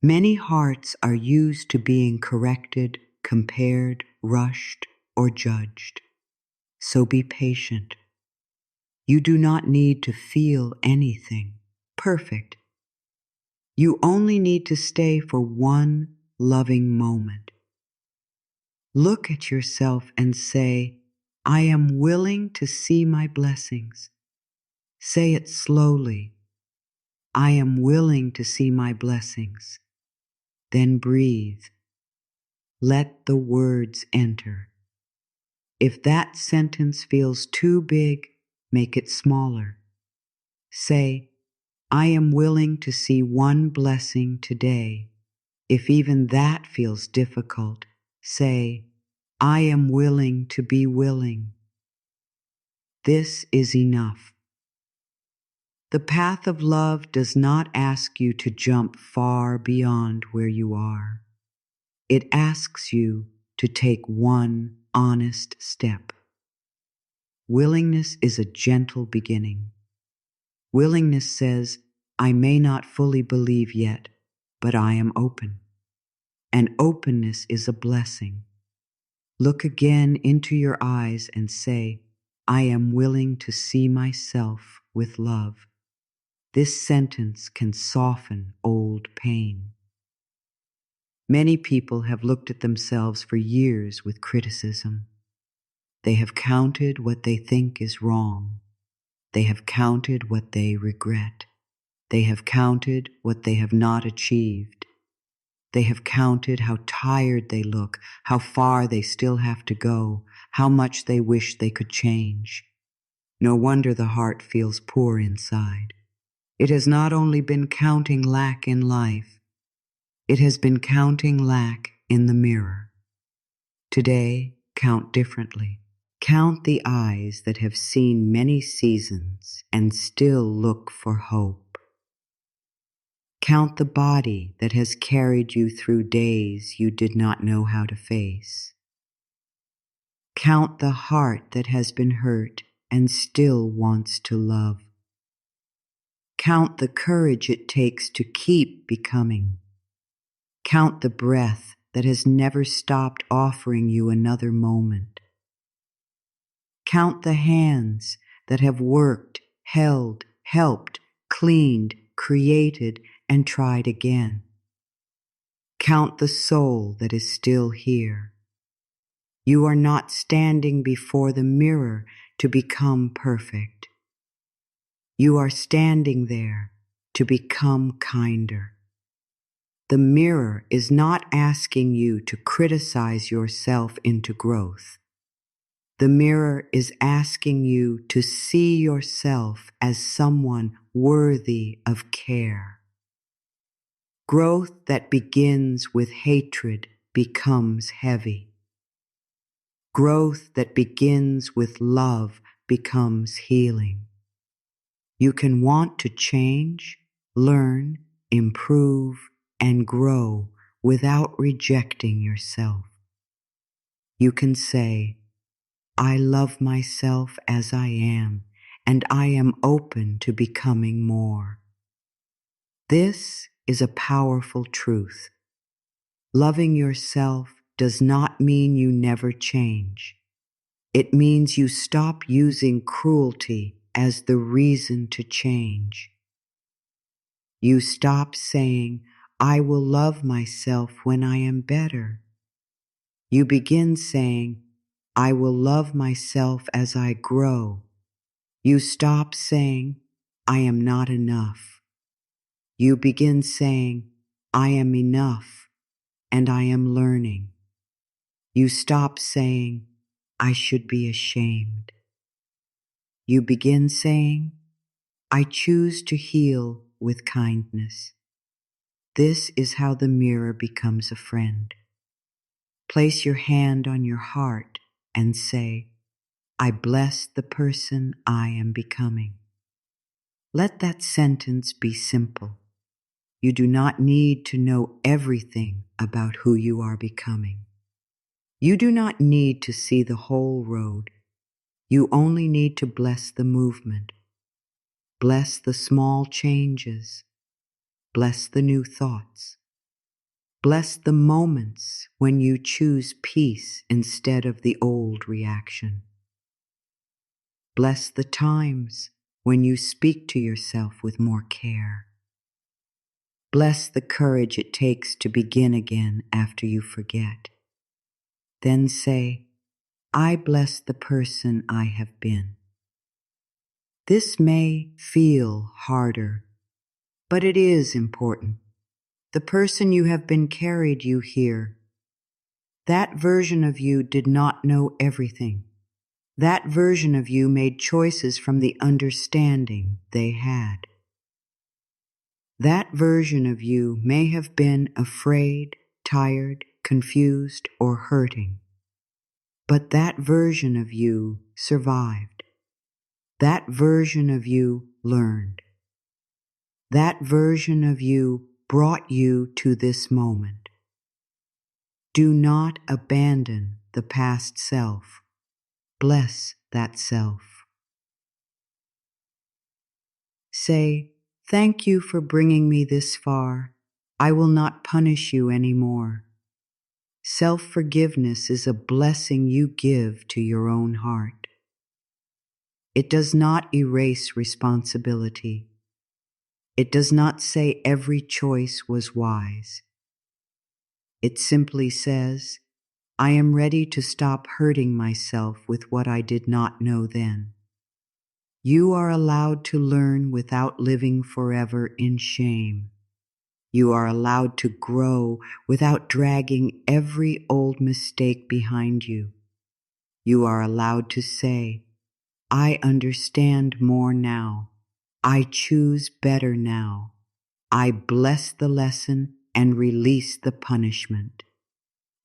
Many hearts are used to being corrected, compared, rushed, or judged. So be patient. You do not need to feel anything perfect. You only need to stay for one loving moment. Look at yourself and say, I am willing to see my blessings. Say it slowly. I am willing to see my blessings. Then breathe. Let the words enter. If that sentence feels too big, make it smaller. Say, I am willing to see one blessing today. If even that feels difficult, say, I am willing to be willing. This is enough. The path of love does not ask you to jump far beyond where you are. It asks you to take one honest step. Willingness is a gentle beginning. Willingness says, I may not fully believe yet, but I am open. And openness is a blessing. Look again into your eyes and say, I am willing to see myself with love. This sentence can soften old pain. Many people have looked at themselves for years with criticism. They have counted what they think is wrong. They have counted what they regret. They have counted what they have not achieved. They have counted how tired they look, how far they still have to go, how much they wish they could change. No wonder the heart feels poor inside. It has not only been counting lack in life, it has been counting lack in the mirror. Today, count differently. Count the eyes that have seen many seasons and still look for hope. Count the body that has carried you through days you did not know how to face. Count the heart that has been hurt and still wants to love. Count the courage it takes to keep becoming. Count the breath that has never stopped offering you another moment. Count the hands that have worked, held, helped, cleaned, created, and tried again. Count the soul that is still here. You are not standing before the mirror to become perfect. You are standing there to become kinder. The mirror is not asking you to criticize yourself into growth. The mirror is asking you to see yourself as someone worthy of care. Growth that begins with hatred becomes heavy. Growth that begins with love becomes healing. You can want to change, learn, improve, and grow without rejecting yourself. You can say, I love myself as I am, and I am open to becoming more. This is a powerful truth. Loving yourself does not mean you never change. It means you stop using cruelty as the reason to change. You stop saying, I will love myself when I am better. You begin saying, I will love myself as I grow. You stop saying, I am not enough. You begin saying, I am enough. and I am learning. You stop saying, I should be ashamed. You begin saying, I choose to heal with kindness. This is how the mirror becomes a friend. Place your hand on your heart and say, I bless the person I am becoming. Let that sentence be simple. You do not need to know everything about who you are becoming. You do not need to see the whole road. You only need to bless the movement. Bless the small changes. Bless the new thoughts. Bless the moments when you choose peace instead of the old reaction. Bless the times when you speak to yourself with more care. Bless the courage it takes to begin again after you forget. Then say, I bless the person I have been. This may feel harder, but it is important. The person you have been carried you here. That version of you did not know everything. That version of you made choices from the understanding they had. That version of you may have been afraid, tired, confused, or hurting. But that version of you survived. That version of you learned. That version of you brought you to this moment. Do not abandon the past self. Bless that self. Say, thank you for bringing me this far. I will not punish you anymore. Self-forgiveness is a blessing you give to your own heart. It does not erase responsibility. It does not say every choice was wise. It simply says, I am ready to stop hurting myself with what I did not know then. You are allowed to learn without living forever in shame. You are allowed to grow without dragging every old mistake behind you. You are allowed to say, I understand more now. I choose better now. I bless the lesson and release the punishment.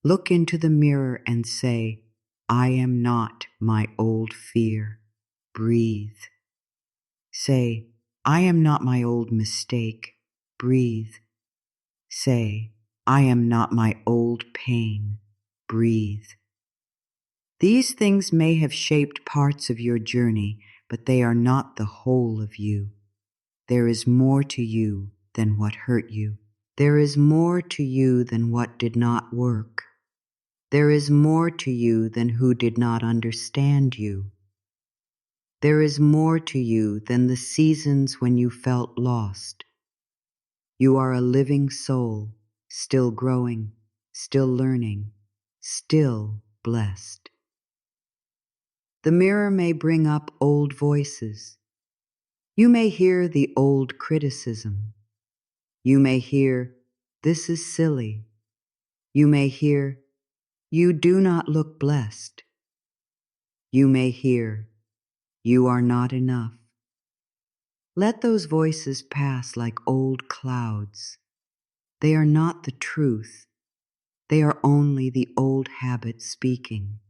Look into the mirror and say, I am not my old fear. Breathe. Say, I am not my old mistake. Breathe. Say, I am not my old pain. Breathe. These things may have shaped parts of your journey, but they are not the whole of you. There is more to you than what hurt you. There is more to you than what did not work. There is more to you than who did not understand you. There is more to you than the seasons when you felt lost. You are a living soul, still growing, still learning, still blessed. The mirror may bring up old voices. You may hear the old criticism. You may hear, this is silly. You may hear, you do not look blessed. You may hear, you are not enough. Let those voices pass like old clouds. They are not the truth. They are only the old habit speaking.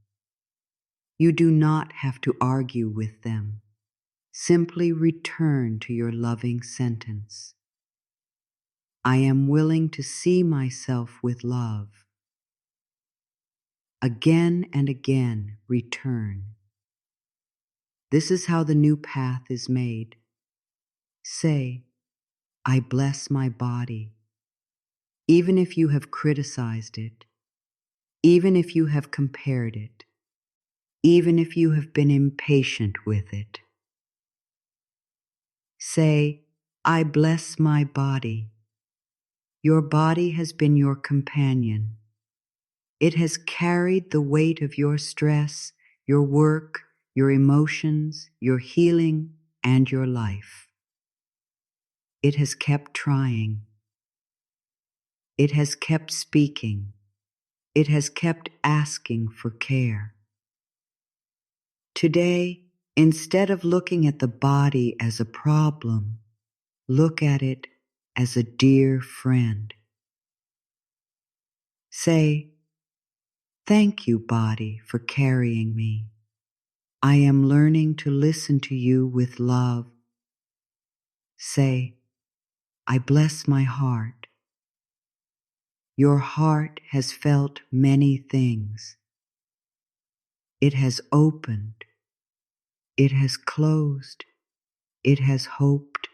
You do not have to argue with them. Simply return to your loving sentence. I am willing to see myself with love. Again and again, return. This is how the new path is made. Say, I bless my body. Even if you have criticized it, even if you have compared it, even if you have been impatient with it. Say, I bless my body. Your body has been your companion. It has carried the weight of your stress, your work, your emotions, your healing, and your life. It has kept trying. It has kept speaking. It has kept asking for care. Today, instead of looking at the body as a problem, look at it as a dear friend. Say, "Thank you, body, for carrying me. I am learning to listen to you with love." Say, "I bless my heart. Your heart has felt many things. It has opened. It has closed. It has hoped.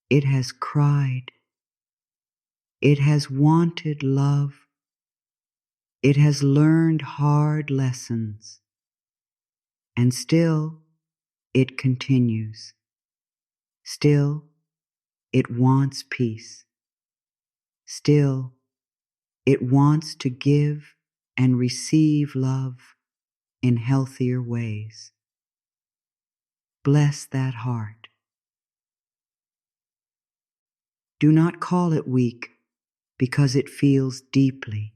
It has cried. It has wanted love. It has learned hard lessons. And still, it continues. Still, it wants peace. Still, it wants to give and receive love in healthier ways. Bless that heart. Do not call it weak because it feels deeply.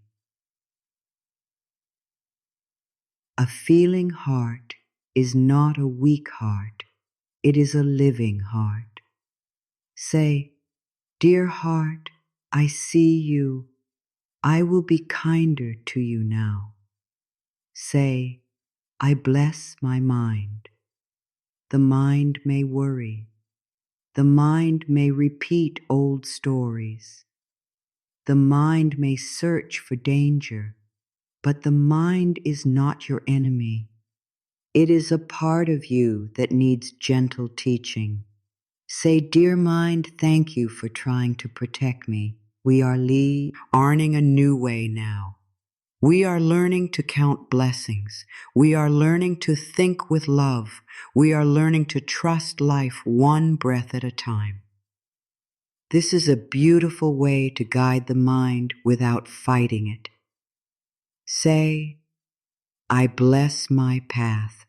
A feeling heart is not a weak heart. It is a living heart. Say, "Dear heart, I see you. I will be kinder to you now." Say, "I bless my mind." The mind may worry. The mind may repeat old stories. The mind may search for danger, but the mind is not your enemy. It is a part of you that needs gentle teaching. Say, "Dear mind, thank you for trying to protect me. We are learning a new way now. We are learning to count blessings. We are learning to think with love. We are learning to trust life one breath at a time." This is a beautiful way to guide the mind without fighting it. Say, "I bless my path."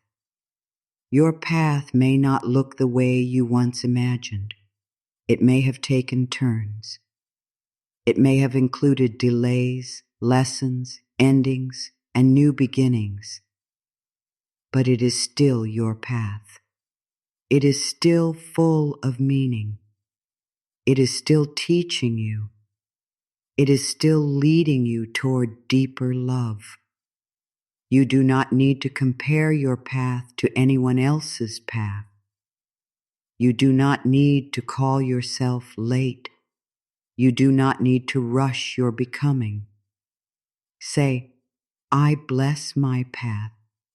Your path may not look the way you once imagined. It may have taken turns. It may have included delays, lessons, endings, and new beginnings. But it is still your path. It is still full of meaning. It is still teaching you. It is still leading you toward deeper love. You do not need to compare your path to anyone else's path. You do not need to call yourself late. You do not need to rush your becoming. Say, "I bless my path.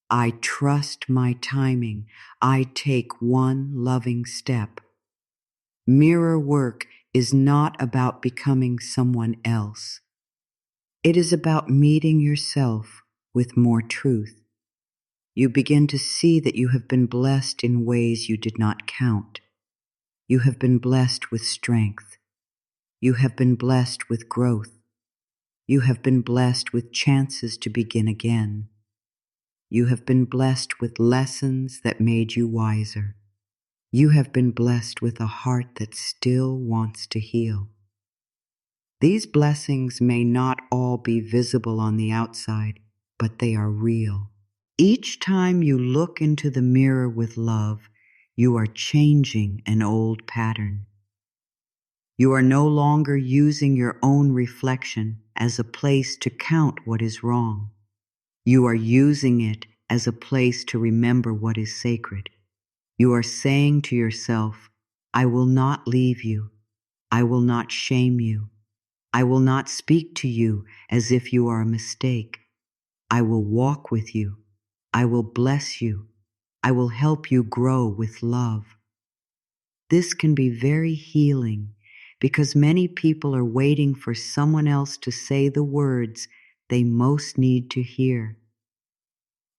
I trust my timing. I take one loving step." Mirror work is not about becoming someone else. It is about meeting yourself with more truth. You begin to see that you have been blessed in ways you did not count. You have been blessed with strength. You have been blessed with growth. You have been blessed with chances to begin again. You have been blessed with lessons that made you wiser. You have been blessed with a heart that still wants to heal. These blessings may not all be visible on the outside, but they are real. Each time you look into the mirror with love, you are changing an old pattern. You are no longer using your own reflection as a place to count what is wrong. You are using it as a place to remember what is sacred. You are saying to yourself, "I will not leave you. I will not shame you. I will not speak to you as if you are a mistake. I will walk with you. I will bless you. I will help you grow with love." This can be very healing because many people are waiting for someone else to say the words they most need to hear.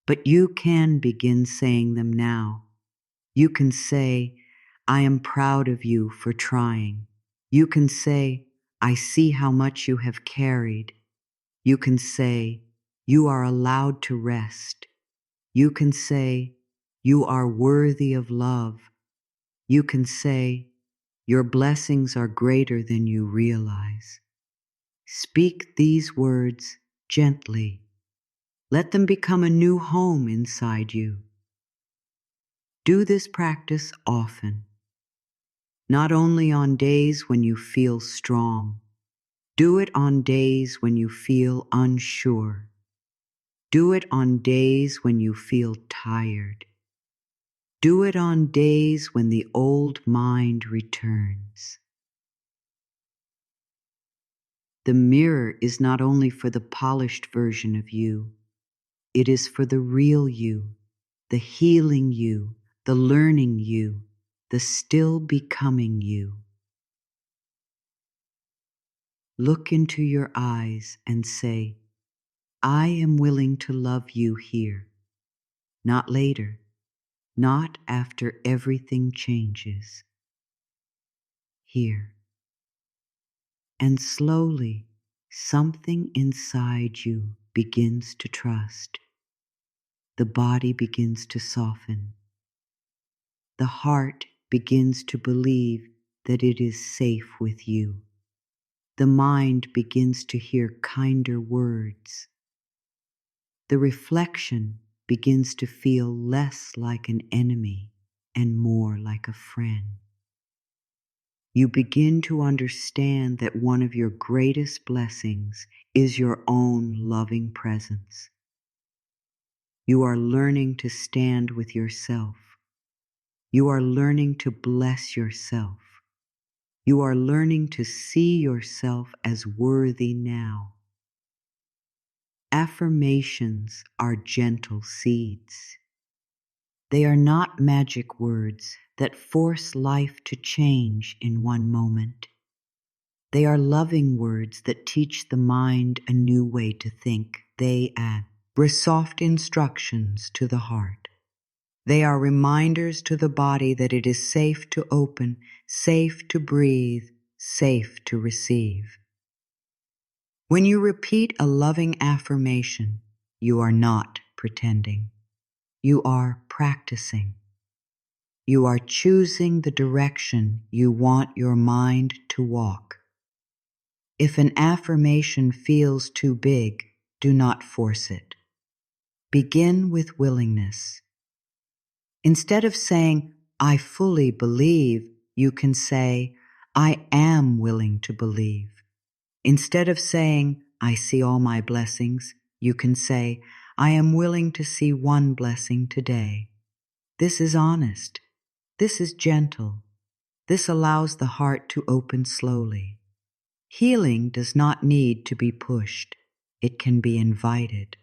But you can begin saying them now. You can say, "I am proud of you for trying." You can say, "I see how much you have carried." You can say, "You are allowed to rest." You can say, "You are worthy of love." You can say, "Your blessings are greater than you realize." Speak these words gently. Let them become a new home inside you. Do this practice often, not only on days when you feel strong. Do it on days when you feel unsure. Do it on days when you feel tired. Do it on days when the old mind returns. The mirror is not only for the polished version of you, it is for the real you, the healing you, the learning you, the still becoming you. Look into your eyes and say, I am willing to love you here, not later, not after everything changes. Here. And slowly, something inside you begins to trust. The body begins to soften. The heart begins to believe that it is safe with you. The mind begins to hear kinder words. The reflection begins to feel less like an enemy and more like a friend. You begin to understand that one of your greatest blessings is your own loving presence. You are learning to stand with yourself. You are learning to bless yourself. You are learning to see yourself as worthy now. Affirmations are gentle seeds. They are not magic words that force life to change in one moment. They are loving words that teach the mind a new way to think. They add soft instructions to the heart. They are reminders to the body that it is safe to open, safe to breathe, safe to receive. When you repeat a loving affirmation, you are not pretending. You are practicing. You are choosing the direction you want your mind to walk. If an affirmation feels too big, do not force it. Begin with willingness. Instead of saying, I fully believe, you can say, I am willing to believe. Instead of saying, I see all my blessings, you can say, I am willing to see one blessing today. This is honest. This is gentle. This allows the heart to open slowly. Healing does not need to be pushed. It can be invited.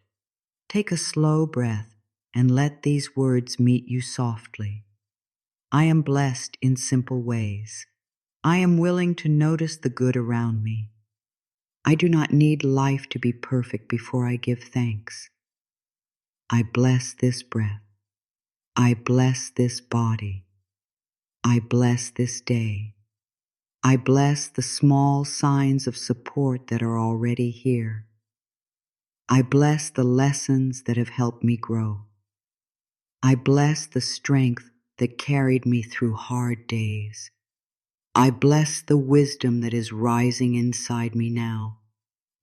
Take a slow breath and let these words meet you softly. I am blessed in simple ways. I am willing to notice the good around me. I do not need life to be perfect before I give thanks. I bless this breath. I bless this body. I bless this day. I bless the small signs of support that are already here. I bless the lessons that have helped me grow. I bless the strength that carried me through hard days. I bless the wisdom that is rising inside me now.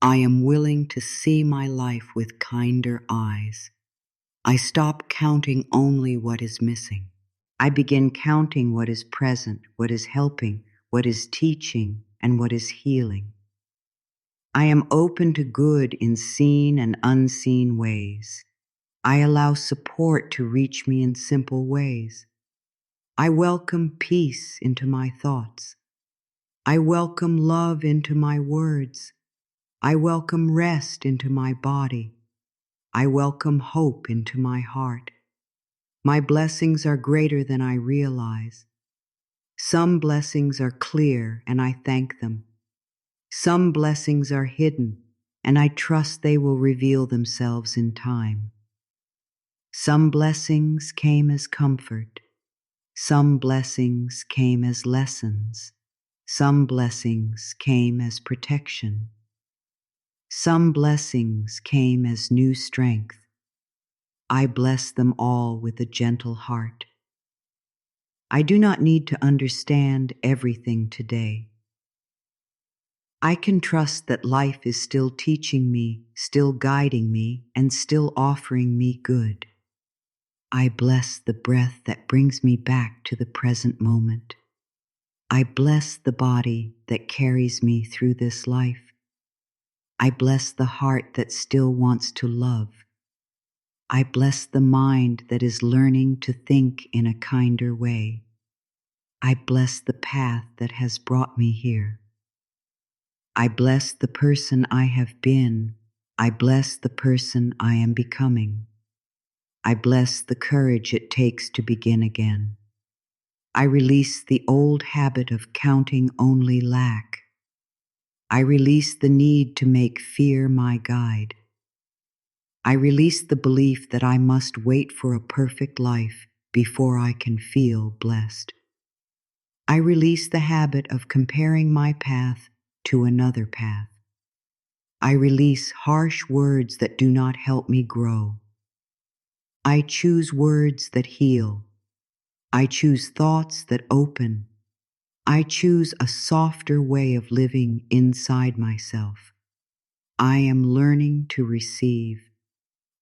I am willing to see my life with kinder eyes. I stop counting only what is missing. I begin counting what is present, what is helping, what is teaching, and what is healing. I am open to good in seen and unseen ways. I allow support to reach me in simple ways. I welcome peace into my thoughts. I welcome love into my words. I welcome rest into my body. I welcome hope into my heart. My blessings are greater than I realize. Some blessings are clear, and I thank them. Some blessings are hidden, and I trust they will reveal themselves in time. Some blessings came as comfort. Some blessings came as lessons. Some blessings came as protection. Some blessings came as new strength. I bless them all with a gentle heart. I do not need to understand everything today. I can trust that life is still teaching me, still guiding me, and still offering me good. I bless the breath that brings me back to the present moment. I bless the body that carries me through this life. I bless the heart that still wants to love. I bless the mind that is learning to think in a kinder way. I bless the path that has brought me here. I bless the person I have been. I bless the person I am becoming. I bless the courage it takes to begin again. I release the old habit of counting only lack. I release the need to make fear my guide. I release the belief that I must wait for a perfect life before I can feel blessed. I release the habit of comparing my path to another path. I release harsh words that do not help me grow. I choose words that heal. I choose thoughts that open. I choose a softer way of living inside myself. I am learning to receive.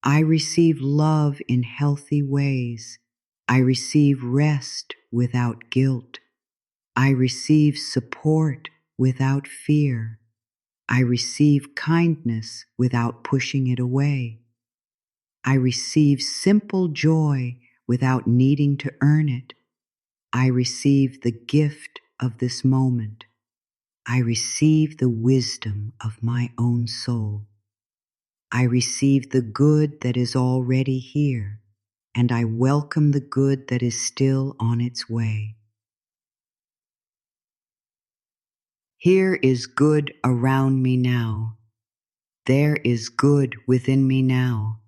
I receive love in healthy ways. I receive rest without guilt. I receive support without fear. I receive kindness without pushing it away. I receive simple joy without needing to earn it. I receive the gift of this moment. I receive the wisdom of my own soul. I receive the good that is already here, and I welcome the good that is still on its way. Here is good around me now. There is good within me now.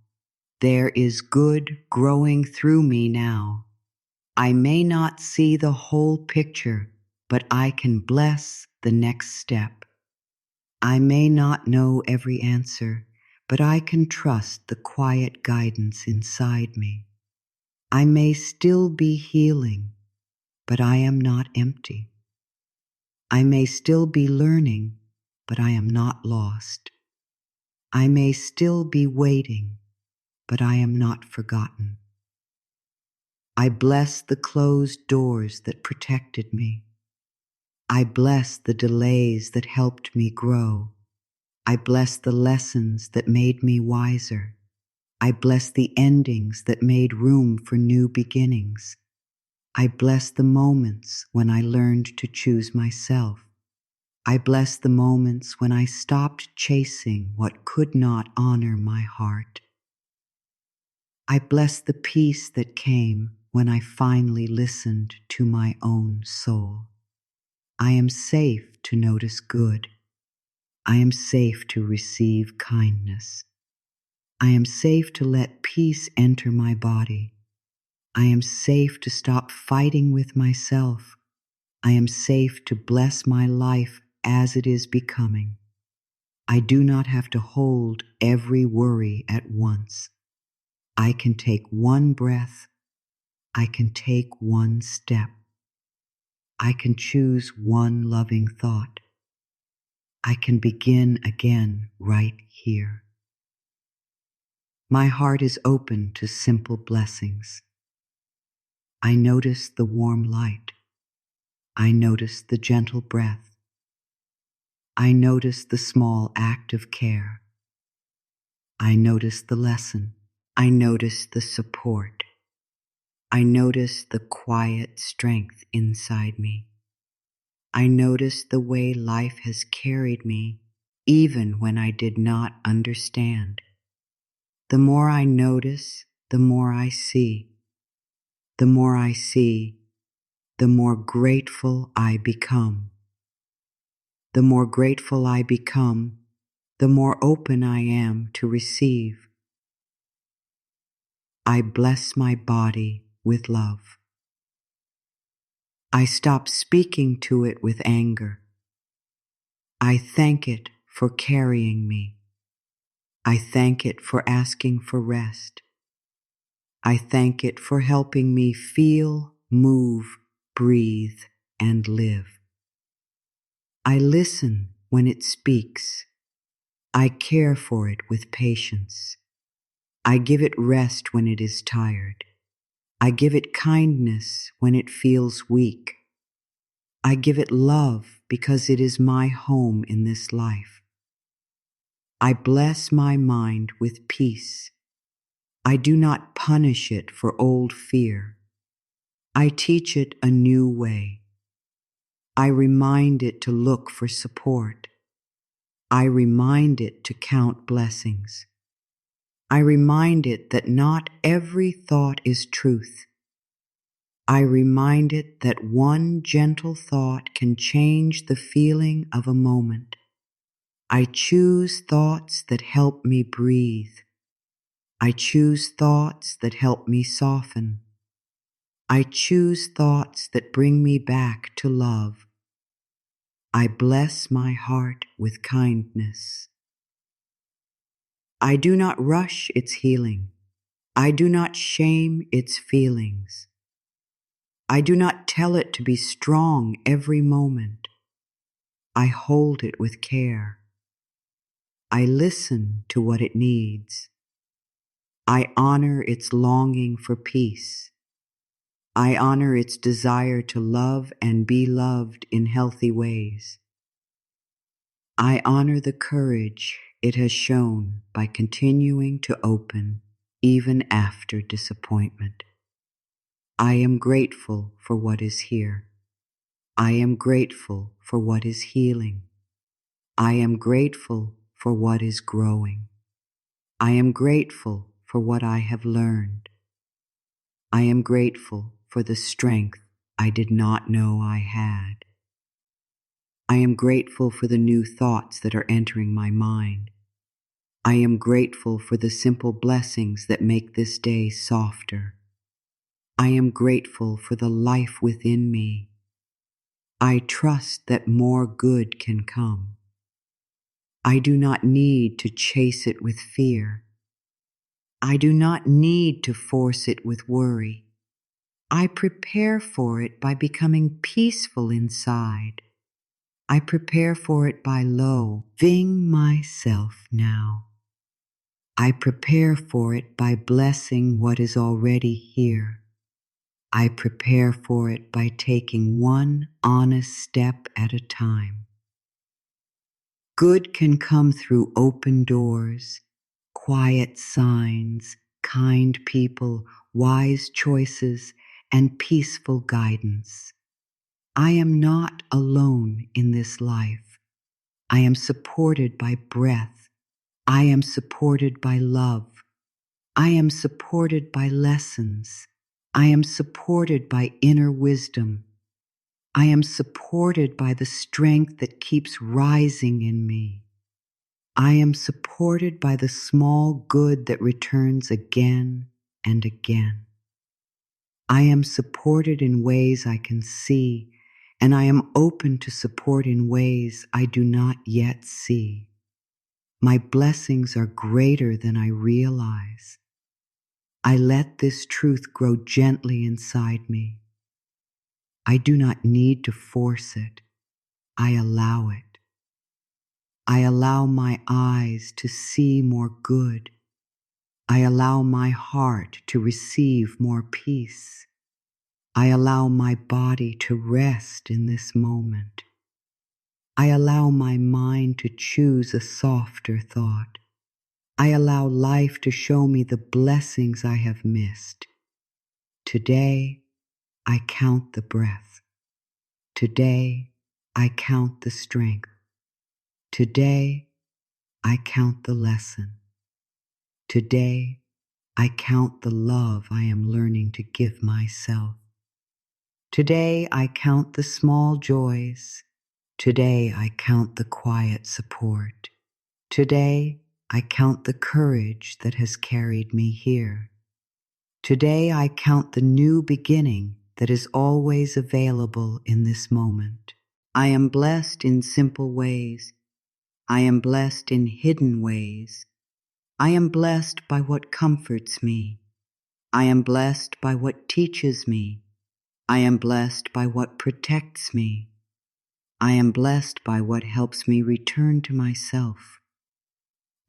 There is good growing through me now. I may not see the whole picture, but I can bless the next step. I may not know every answer, but I can trust the quiet guidance inside me. I may still be healing, but I am not empty. I may still be learning, but I am not lost. I may still be waiting, but I am not forgotten. I bless the closed doors that protected me. I bless the delays that helped me grow. I bless the lessons that made me wiser. I bless the endings that made room for new beginnings. I bless the moments when I learned to choose myself. I bless the moments when I stopped chasing what could not honor my heart. I bless the peace that came when I finally listened to my own soul. I am safe to notice good. I am safe to receive kindness. I am safe to let peace enter my body. I am safe to stop fighting with myself. I am safe to bless my life as it is becoming. I do not have to hold every worry at once. I can take one breath. I can take one step. I can choose one loving thought. I can begin again right here. My heart is open to simple blessings. I notice the warm light. I notice the gentle breath. I notice the small act of care. I notice the lesson. I notice the support. I notice the quiet strength inside me. I notice the way life has carried me, even when I did not understand. The more I notice, the more I see. The more I see, the more grateful I become. The more grateful I become, the more open I am to receive. I bless my body with love. I stop speaking to it with anger. I thank it for carrying me. I thank it for asking for rest. I thank it for helping me feel, move, breathe, and live. I listen when it speaks. I care for it with patience. I give it rest when it is tired. I give it kindness when it feels weak. I give it love because it is my home in this life. I bless my mind with peace. I do not punish it for old fear. I teach it a new way. I remind it to look for support. I remind it to count blessings. I remind it that not every thought is truth. I remind it that one gentle thought can change the feeling of a moment. I choose thoughts that help me breathe. I choose thoughts that help me soften. I choose thoughts that bring me back to love. I bless my heart with kindness. I do not rush its healing. I do not shame its feelings. I do not tell it to be strong every moment. I hold it with care. I listen to what it needs. I honor its longing for peace. I honor its desire to love and be loved in healthy ways. I honor the courage it has shown by continuing to open even after disappointment. I am grateful for what is here. I am grateful for what is healing. I am grateful for what is growing. I am grateful for what I have learned. I am grateful for the strength I did not know I had. I am grateful for the new thoughts that are entering my mind. I am grateful for the simple blessings that make this day softer. I am grateful for the life within me. I trust that more good can come. I do not need to chase it with fear. I do not need to force it with worry. I prepare for it by becoming peaceful inside. I prepare for it by loving myself now. I prepare for it by blessing what is already here. I prepare for it by taking one honest step at a time. Good can come through open doors, quiet signs, kind people, wise choices, and peaceful guidance. I am not alone in this life. I am supported by breath. I am supported by love. I am supported by lessons. I am supported by inner wisdom. I am supported by the strength that keeps rising in me. I am supported by the small good that returns again and again. I am supported in ways I can see, and I am open to support in ways I do not yet see. My blessings are greater than I realize. I let this truth grow gently inside me. I do not need to force it. I allow it. I allow my eyes to see more good. I allow my heart to receive more peace. I allow my body to rest in this moment. I allow my mind to choose a softer thought. I allow life to show me the blessings I have missed. Today, I count the breath. Today, I count the strength. Today, I count the lesson. Today, I count the love I am learning to give myself. Today, I count the small joys. Today, I count the quiet support. Today, I count the courage that has carried me here. Today, I count the new beginning that is always available in this moment. I am blessed in simple ways. I am blessed in hidden ways. I am blessed by what comforts me. I am blessed by what teaches me. I am blessed by what protects me. I am blessed by what helps me return to myself.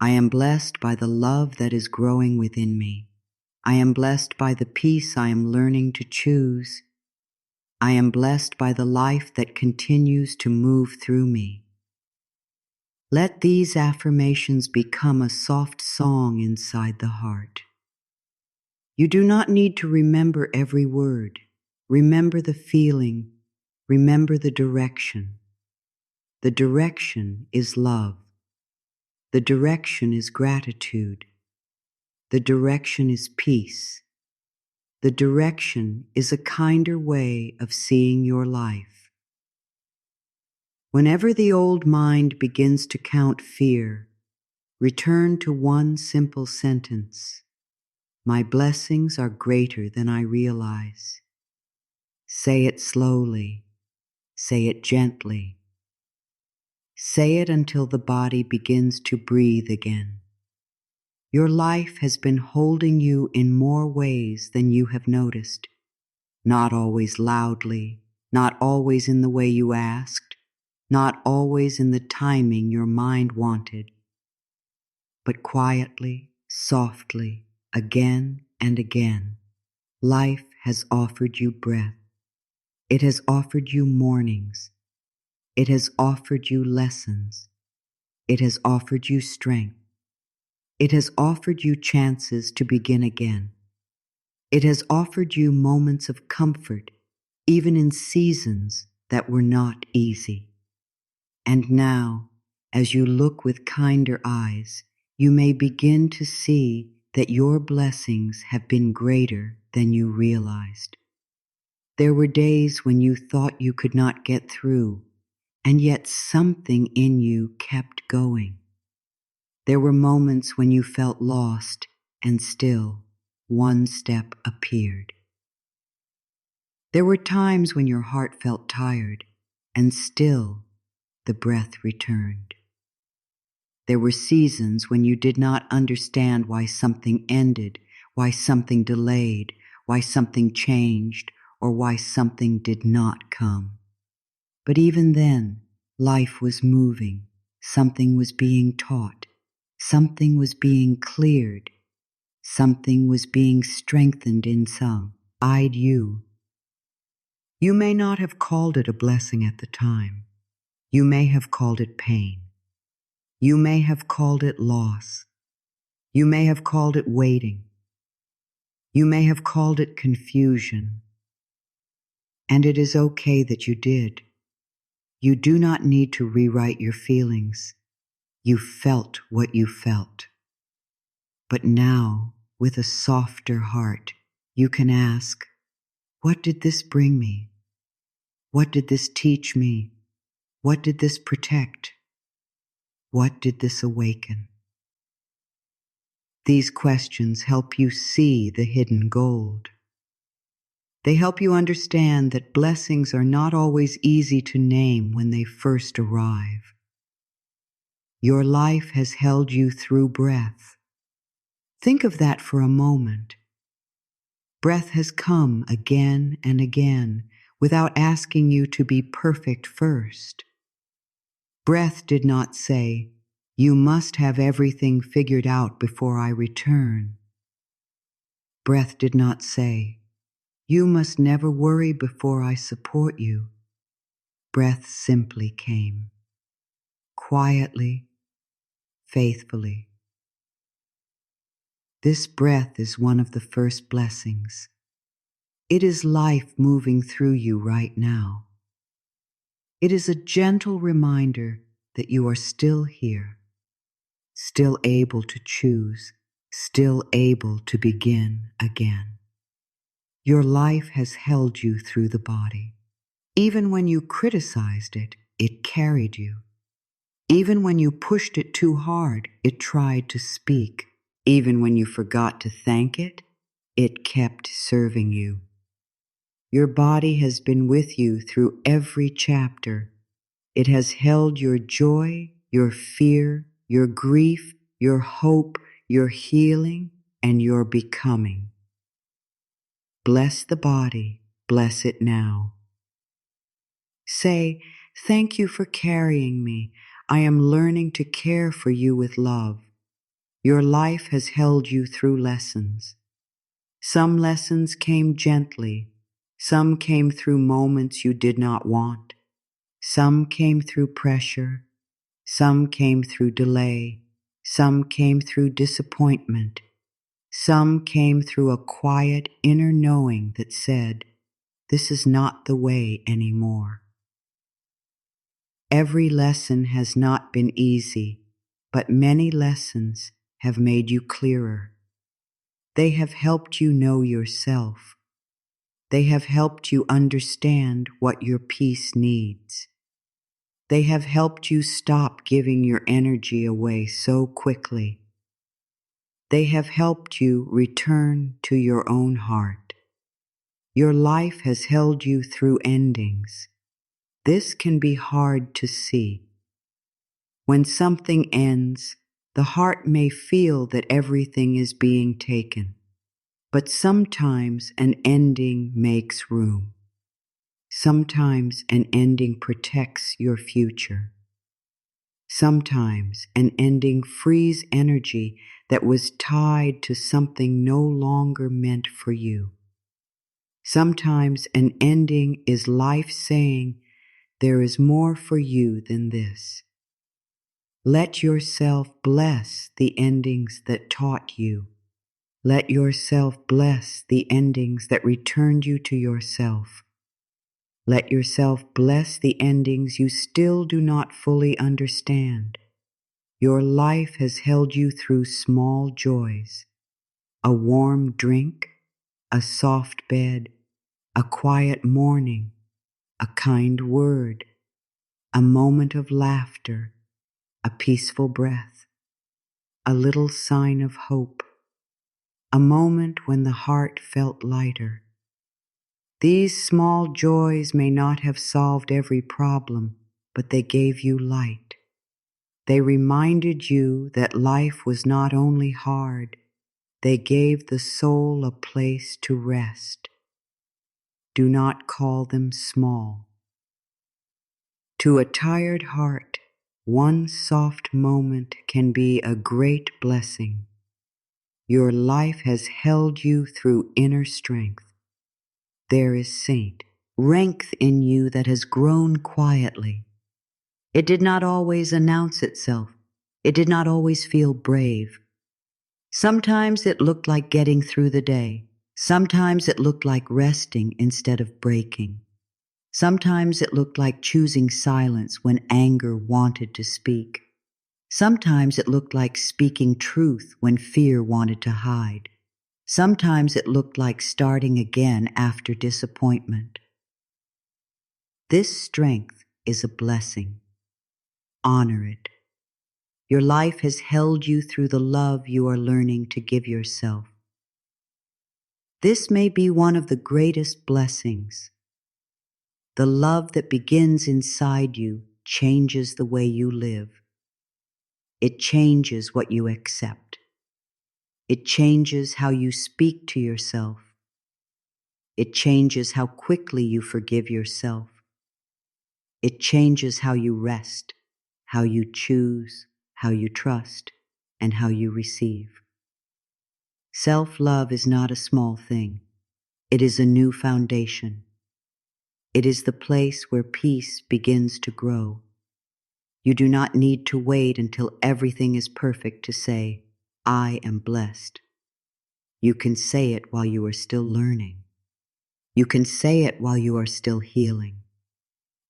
I am blessed by the love that is growing within me. I am blessed by the peace I am learning to choose. I am blessed by the life that continues to move through me. Let these affirmations become a soft song inside the heart. You do not need to remember every word. Remember the feeling. Remember the direction. The direction is love. The direction is gratitude. The direction is peace. The direction is a kinder way of seeing your life. Whenever the old mind begins to count fear, return to one simple sentence. My blessings are greater than I realize. Say it slowly. Say it gently. Say it until the body begins to breathe again. Your life has been holding you in more ways than you have noticed. Not always loudly, not always in the way you asked, not always in the timing your mind wanted, but quietly, softly, again and again. Life has offered you breath. It has offered you mornings. It has offered you lessons. It has offered you strength. It has offered you chances to begin again. It has offered you moments of comfort, even in seasons that were not easy. And now, as you look with kinder eyes, you may begin to see that your blessings have been greater than you realized. There were days when you thought you could not get through, and yet something in you kept going. There were moments when you felt lost, and still one step appeared. There were times when your heart felt tired, and still the breath returned. There were seasons when you did not understand why something ended, why something delayed, why something changed, or why something did not come. But even then, life was moving. Something was being taught. Something was being cleared. Something was being strengthened inside you. You may not have called it a blessing at the time. You may have called it pain. You may have called it loss. You may have called it waiting. You may have called it confusion. And it is okay that you did. You do not need to rewrite your feelings. You felt what you felt. But now, with a softer heart, you can ask, what did this bring me? What did this teach me? What did this protect? What did this awaken? These questions help you see the hidden gold. They help you understand that blessings are not always easy to name when they first arrive. Your life has held you through breath. Think of that for a moment. Breath has come again and again without asking you to be perfect first. Breath did not say, "You must have everything figured out before I return." Breath did not say, "You must never worry before I support you." Breath simply came, quietly, faithfully. This breath is one of the first blessings. It is life moving through you right now. It is a gentle reminder that you are still here, still able to choose, still able to begin again. Your life has held you through the body. Even when you criticized it, it carried you. Even when you pushed it too hard, it tried to speak. Even when you forgot to thank it, it kept serving you. Your body has been with you through every chapter. It has held your joy, your fear, your grief, your hope, your healing, and your becoming. Bless the body, bless it now. Say, Thank you for carrying me. I am learning to care for you with love. Your life has held you through lessons. Some lessons came gently. Some came through moments you did not want. Some came through pressure. Some came through delay. Some came through disappointment. Some came through a quiet inner knowing that said, "This is not the way anymore." Every lesson has not been easy, but many lessons have made you clearer. They have helped you know yourself. They have helped you understand what your peace needs. They have helped you stop giving your energy away so quickly. They have helped you return to your own heart. Your life has held you through endings. This can be hard to see. When something ends, the heart may feel that everything is being taken. But sometimes an ending makes room. Sometimes an ending protects your future. Sometimes an ending frees energy that was tied to something no longer meant for you. Sometimes an ending is life saying, "There is more for you than this." Let yourself bless the endings that taught you. Let yourself bless the endings that returned you to yourself. Let yourself bless the endings you still do not fully understand. Your life has held you through small joys: a warm drink, a soft bed, a quiet morning, a kind word, a moment of laughter, a peaceful breath, a little sign of hope, a moment when the heart felt lighter. These small joys may not have solved every problem, but they gave you light. They reminded you that life was not only hard, they gave the soul a place to rest. Do not call them small. To a tired heart, one soft moment can be a great blessing. Your life has held you through inner strength. There is strength in you that has grown quietly. It did not always announce itself. It did not always feel brave. Sometimes it looked like getting through the day. Sometimes it looked like resting instead of breaking. Sometimes it looked like choosing silence when anger wanted to speak. Sometimes it looked like speaking truth when fear wanted to hide. Sometimes it looked like starting again after disappointment. This strength is a blessing. Honor it. Your life has held you through the love you are learning to give yourself. This may be one of the greatest blessings. The love that begins inside you changes the way you live. It changes what you accept. It changes how you speak to yourself. It changes how quickly you forgive yourself. It changes how you rest, how you choose, how you trust, and how you receive. Self-love is not a small thing. It is a new foundation. It is the place where peace begins to grow. You do not need to wait until everything is perfect to say, "I am blessed." You can say it while you are still learning. You can say it while you are still healing.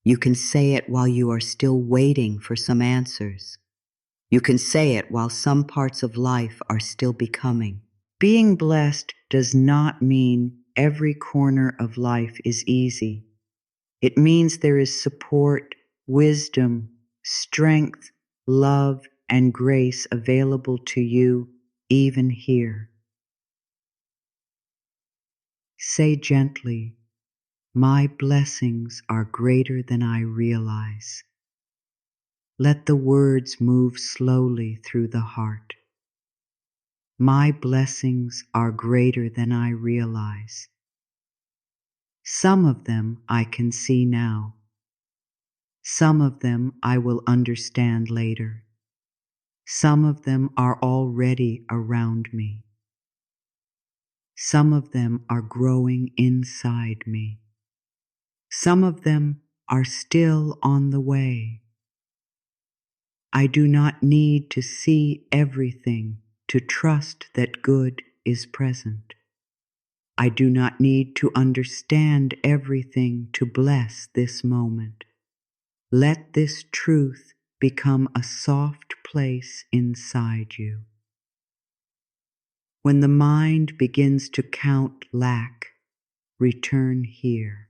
You can say it while you are still waiting for some answers. You can say it while some parts of life are still becoming. Being blessed does not mean every corner of life is easy. It means there is support, wisdom, strength, love, and grace available to you even here. Say gently, "My blessings are greater than I realize." Let the words move slowly through the heart. My blessings are greater than I realize. Some of them I can see now. Some of them I will understand later. Some of them are already around me. Some of them are growing inside me. Some of them are still on the way. I do not need to see everything to trust that good is present. I do not need to understand everything to bless this moment. Let this truth become a soft place inside you. When the mind begins to count lack, return here.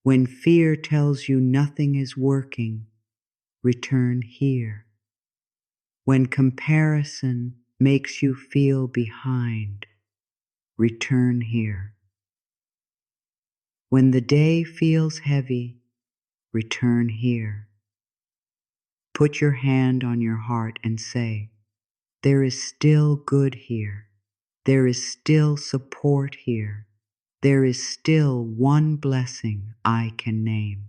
When fear tells you nothing is working, return here. When comparison makes you feel behind, return here. When the day feels heavy, return here. Put your hand on your heart and say, there is still good here. There is still support here. There is still one blessing I can name.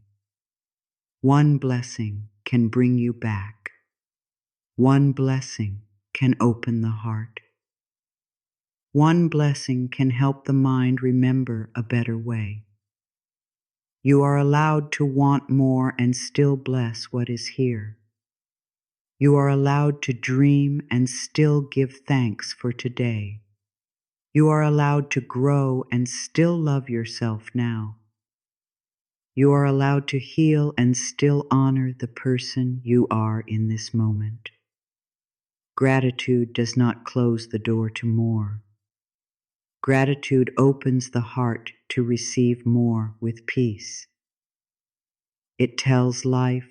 One blessing can bring you back. One blessing can open the heart. One blessing can help the mind remember a better way. You are allowed to want more and still bless what is here. You are allowed to dream and still give thanks for today. You are allowed to grow and still love yourself now. You are allowed to heal and still honor the person you are in this moment. Gratitude does not close the door to more. Gratitude opens the heart to receive more with peace. It tells life,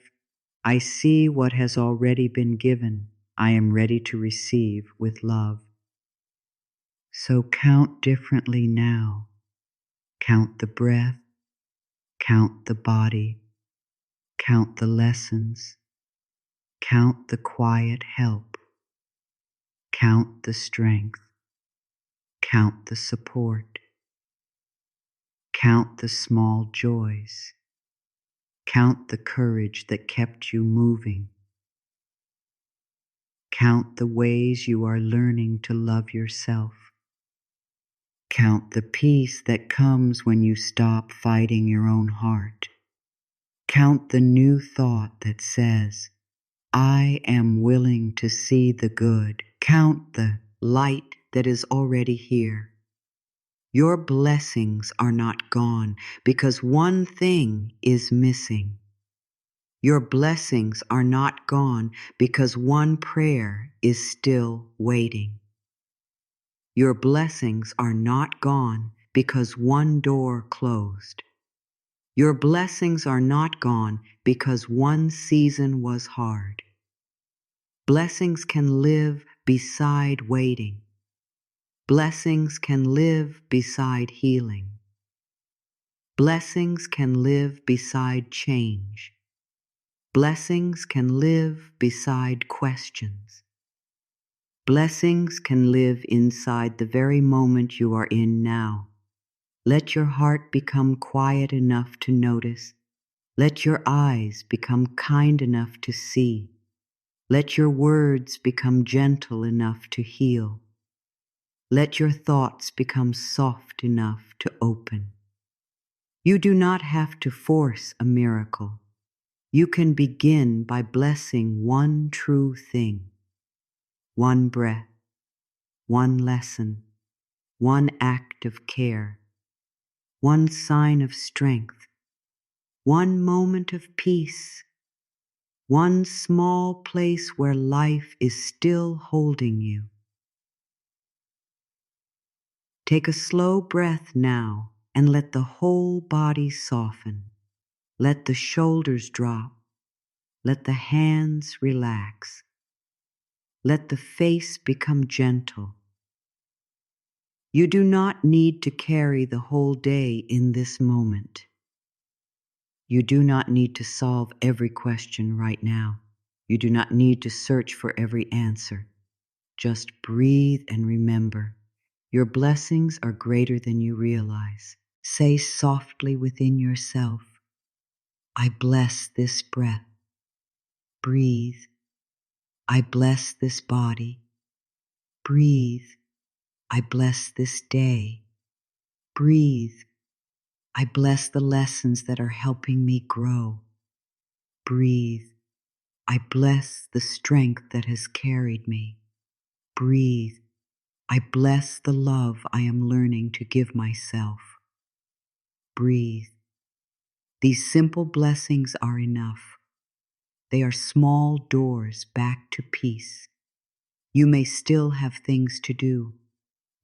I see what has already been given. I am ready to receive with love. So count differently now. Count the breath. Count the body. Count the lessons. Count the quiet help. Count the strength. Count the support. Count the small joys. Count the courage that kept you moving. Count the ways you are learning to love yourself. Count the peace that comes when you stop fighting your own heart. Count the new thought that says, I am willing to see the good. Count the light that is already here. Your blessings are not gone because one thing is missing. Your blessings are not gone because one prayer is still waiting. Your blessings are not gone because one door closed. Your blessings are not gone because one season was hard. Blessings can live beside waiting. Blessings can live beside healing. Blessings can live beside change. Blessings can live beside questions. Blessings can live inside the very moment you are in now. Let your heart become quiet enough to notice. Let your eyes become kind enough to see. Let your words become gentle enough to heal. Let your thoughts become soft enough to open. You do not have to force a miracle. You can begin by blessing one true thing, one breath, one lesson, one act of care, one sign of strength, one moment of peace, one small place where life is still holding you. Take a slow breath now and let the whole body soften. Let the shoulders drop. Let the hands relax. Let the face become gentle. You do not need to carry the whole day in this moment. You do not need to solve every question right now. You do not need to search for every answer. Just breathe and remember, your blessings are greater than you realize. Say softly within yourself, I bless this breath. Breathe. I bless this body. Breathe. I bless this day. Breathe. I bless the lessons that are helping me grow. Breathe. I bless the strength that has carried me. Breathe. I bless the love I am learning to give myself. Breathe. These simple blessings are enough. They are small doors back to peace. You may still have things to do.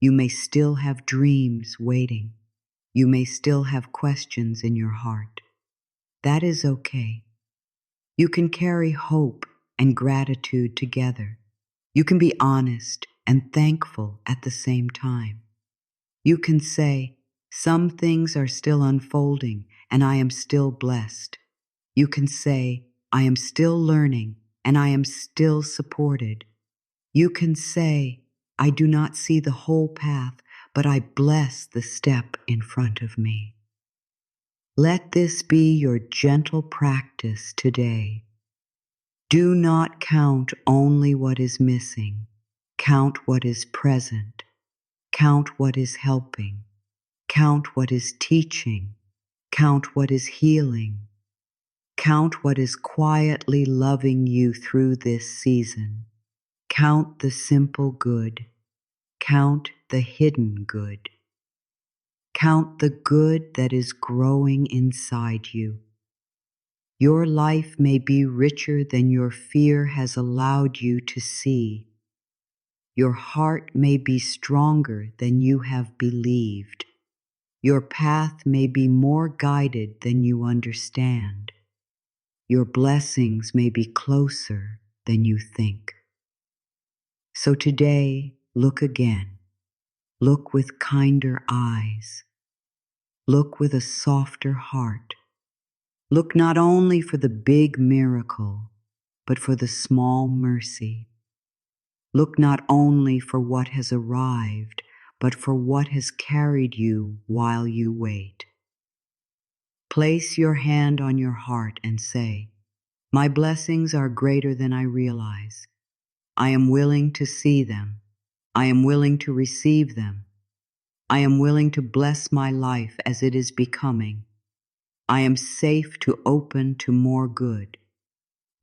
You may still have dreams waiting. You may still have questions in your heart. That is okay. You can carry hope and gratitude together. You can be honest and thankful at the same time. You can say, some things are still unfolding and I am still blessed. You can say, I am still learning and I am still supported. You can say, I do not see the whole path, but I bless the step in front of me. Let this be your gentle practice today. Do not count only what is missing. Count what is present. Count what is helping. Count what is teaching. Count what is healing. Count what is quietly loving you through this season. Count the simple good. Count the hidden good. Count the good that is growing inside you. Your life may be richer than your fear has allowed you to see. Your heart may be stronger than you have believed. Your path may be more guided than you understand. Your blessings may be closer than you think. So today, look again. Look with kinder eyes. Look with a softer heart. Look not only for the big miracle, but for the small mercy. Look not only for what has arrived, but for what has carried you while you wait. Place your hand on your heart and say, my blessings are greater than I realize. I am willing to see them. I am willing to receive them. I am willing to bless my life as it is becoming. I am safe to open to more good.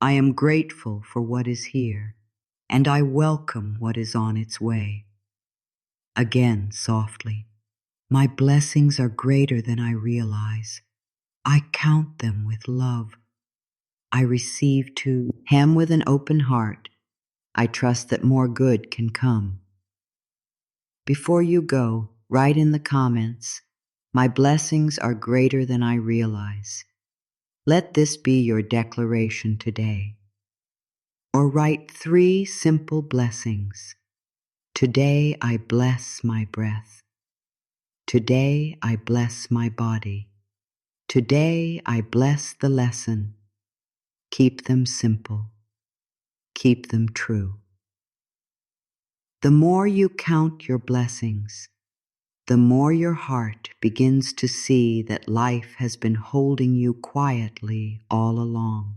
I am grateful for what is here, and I welcome what is on its way. Again, softly, my blessings are greater than I realize. I count them with love. I receive to Him with an open heart. I trust that more good can come. Before you go, write in the comments, my blessings are greater than I realize. Let this be your declaration today. Or write 3 simple blessings. Today I bless my breath. Today I bless my body. Today I bless the lesson. Keep them simple. Keep them true. The more you count your blessings, the more your heart begins to see that life has been holding you quietly all along.